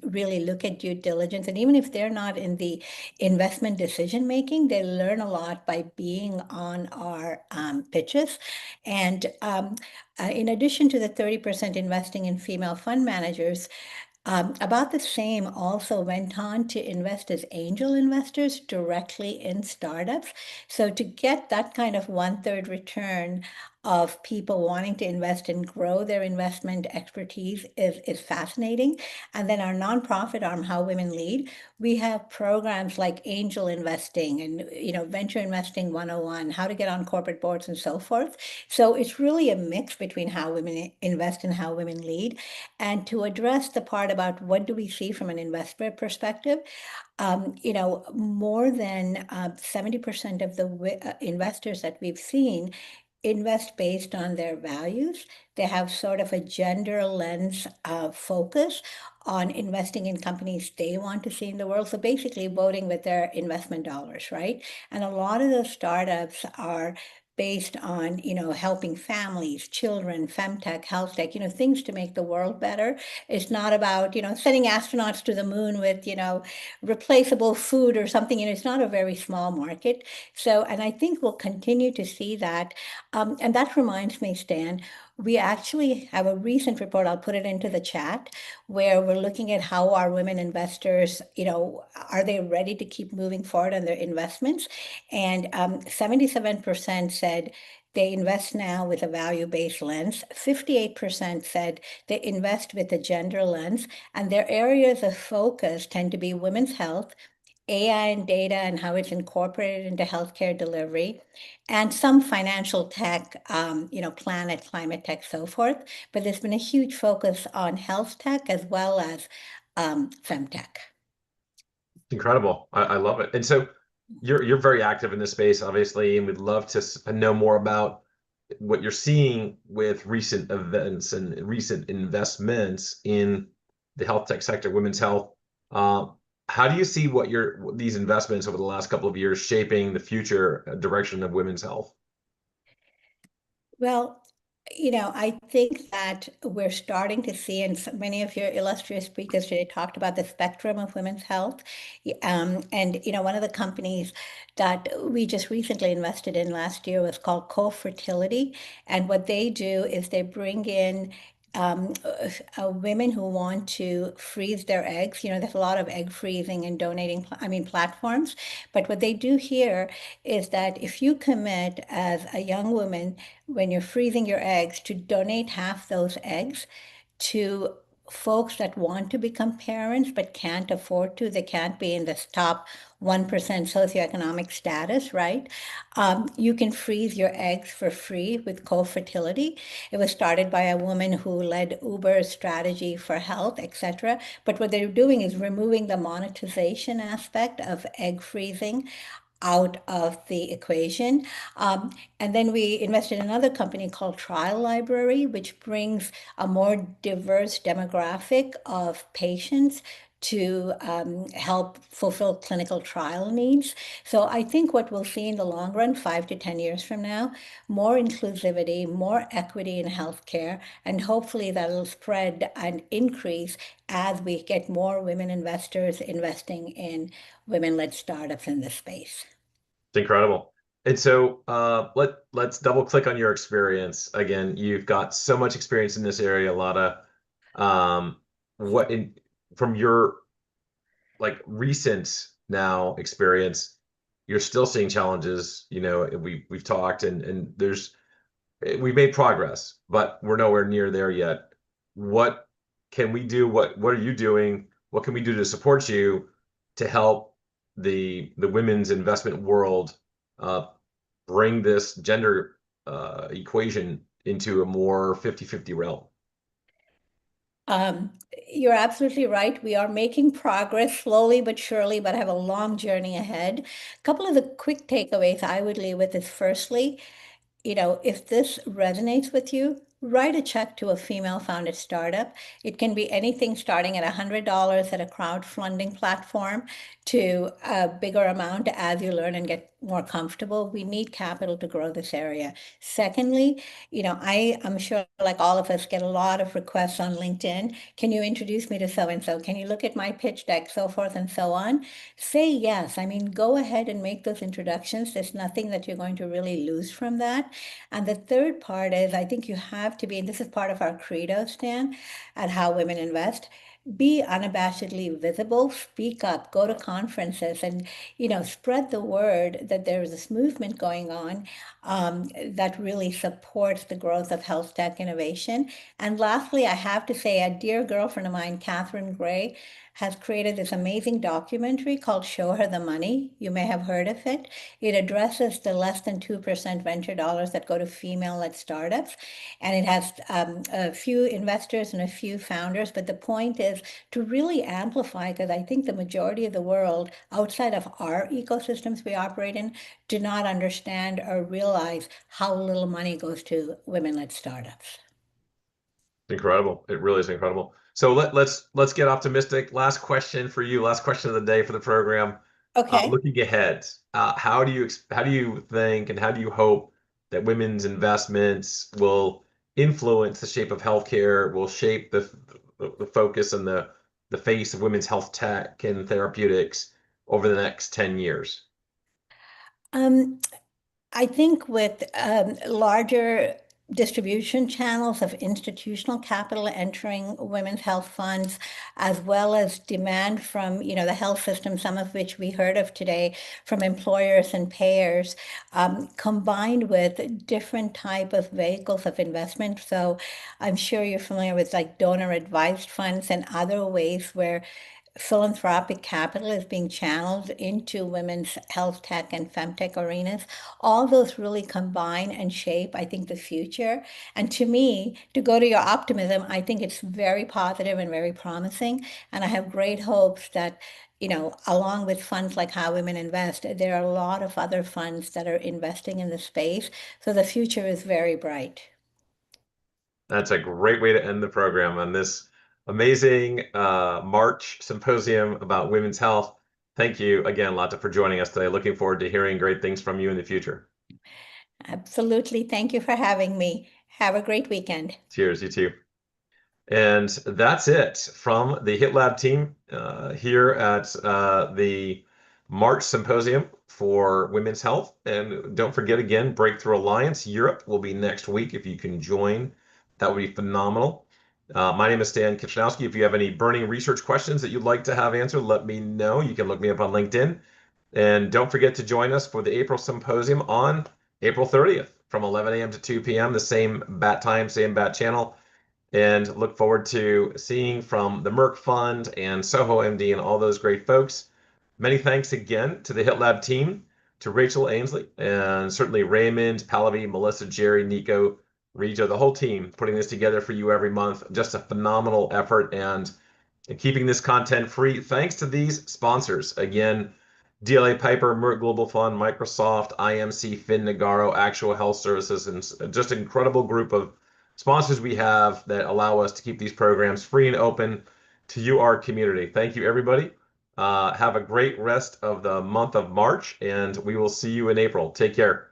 really look at due diligence. And even if they're not in the investment decision-making, they learn a lot by being on our pitches. And in addition to the 30% investing in female fund managers, about the same also went on to invest as angel investors directly in startups. So to get that kind of 1/3 return of people wanting to invest and grow their investment expertise is fascinating. And then our nonprofit arm, How Women Lead, we have programs like angel investing and venture investing 101, how to get on corporate boards and so forth. So it's really a mix between how women invest and how women lead. And to address the part about what do we see from an investor perspective, more than 70% of the investors that we've seen invest based on their values. They have sort of a gender lens focus on investing in companies they want to see in the world. So basically voting with their investment dollars, right? And a lot of those startups are based on, helping families, children, femtech, health tech, things to make the world better. It's not about, sending astronauts to the moon with, replaceable food or something. It's not a very small market. So, and I think we'll continue to see that. And that reminds me, Stan, we actually have a recent report, I'll put it into the chat, where we're looking at how our women investors, are they ready to keep moving forward on their investments? And 77% said they invest now with a value-based lens. 58% said they invest with a gender lens, and their areas of focus tend to be women's health, AI and data and how it's incorporated into healthcare delivery, and some financial tech, planet, climate tech, so forth. But there's been a huge focus on health tech as well as femtech. Incredible. I love it. And so you're very active in this space, obviously, and we'd love to know more about what you're seeing with recent events and recent investments in the health tech sector, women's health. How do you see these investments over the last couple of years shaping the future direction of women's health? Well, I think that we're starting to see, and many of your illustrious speakers today talked about the spectrum of women's health. And, one of the companies that we just recently invested in last year was called Co-Fertility. And what they do is they bring in women who want to freeze their eggs. There's a lot of egg freezing and donating, platforms. But what they do here is that if you commit as a young woman, when you're freezing your eggs, to donate half those eggs to folks that want to become parents but can't afford to, they can't be in this top 1% socioeconomic status, right? You can freeze your eggs for free with Co-Fertility. It was started by a woman who led Uber's strategy for health, etc. But what they're doing is removing the monetization aspect of egg freezing out of the equation. And then we invested in another company called Trial Library, which brings a more diverse demographic of patients to help fulfill clinical trial needs. So I think what we'll see in the long run, 5 to 10 years from now, more inclusivity, more equity in healthcare, and hopefully that'll spread and increase as we get more women investors investing in women-led startups in this space. It's incredible. And so let's double click on your experience. Again, you've got so much experience in this area, a lot of from your recent now experience, you're still seeing challenges. We've talked and we've made progress, but we're nowhere near there yet. What can we do? What are you doing? What can we do to support you to help the women's investment world bring this gender equation into a more 50-50 realm? You're absolutely right. We are making progress slowly but surely, but have a long journey ahead. A couple of the quick takeaways I would leave with is firstly, if this resonates with you, write a check to a female-founded startup. It can be anything starting at $100 at a crowdfunding platform to a bigger amount as you learn and get more comfortable. We need capital to grow this area. Secondly, I am sure, like all of us, get a lot of requests on LinkedIn. Can you introduce me to so-and-so? Can you look at my pitch deck, so forth and so on? Say yes. Go ahead and make those introductions. There's nothing that you're going to really lose from that. And the third part is, I think you have to be, and this is part of our credo, Stan, at How Women Invest, be unabashedly visible, speak up, go to conferences, and spread the word that there is this movement going on that really supports the growth of health tech innovation. And lastly, I have to say, a dear girlfriend of mine, Catherine Gray, has created this amazing documentary called Show Her the Money. You may have heard of it. It addresses the less than 2% venture dollars that go to female-led startups. And it has a few investors and a few founders. But the point is to really amplify, because I think the majority of the world outside of our ecosystems we operate in do not understand or realize how little money goes to women-led startups. Incredible. It really is incredible. So let's get optimistic. Last question for you. Last question of the day for the program. Okay. Looking ahead, how do you think and how do you hope that women's investments will influence the shape of healthcare, will shape the focus and the face of women's health tech and therapeutics over the next 10 years? I think with larger distribution channels of institutional capital entering women's health funds, as well as demand from, the health system, some of which we heard of today, from employers and payers, combined with different type of vehicles of investment. So I'm sure you're familiar with like donor advised funds and other ways where philanthropic capital is being channeled into women's health tech and femtech arenas. All those really combine and shape, I think, the future. And to me, to go to your optimism, I think it's very positive and very promising. And I have great hopes that, along with funds like How Women Invest, there are a lot of other funds that are investing in the space. So the future is very bright. That's a great way to end the program on this amazing March symposium about women's health. Thank you again, Lotta, for joining us today. Looking forward to hearing great things from you in the future. Absolutely. Thank you for having me. Have a great weekend. Cheers, you too. And that's it from the HITLAB team here at the March Symposium for Women's Health. And don't forget again, Breakthrough Alliance Europe will be next week. If you can join, that would be phenomenal. My name is Stan Kichnowski. If you have any burning research questions that you'd like to have answered, let me know. You can look me up on LinkedIn. And don't forget to join us for the April Symposium on April 30th from 11 a.m. to 2 p.m., the same bat time, same bat channel. And look forward to seeing from the Merck Fund and Soho MD and all those great folks. Many thanks again to the HITLAB team, to Rachel Ainsley, and certainly Raymond, Pallavi, Melissa, Jerry, Nico, Rita, the whole team putting this together for you every month. Just a phenomenal effort and keeping this content free. Thanks to these sponsors. Again, DLA Piper, Merck Global Fund, Microsoft, IMC, Finn Nagaro, Actual Health Services, and just an incredible group of sponsors we have that allow us to keep these programs free and open to you, our community. Thank you, everybody. Have a great rest of the month of March, and we will see you in April. Take care.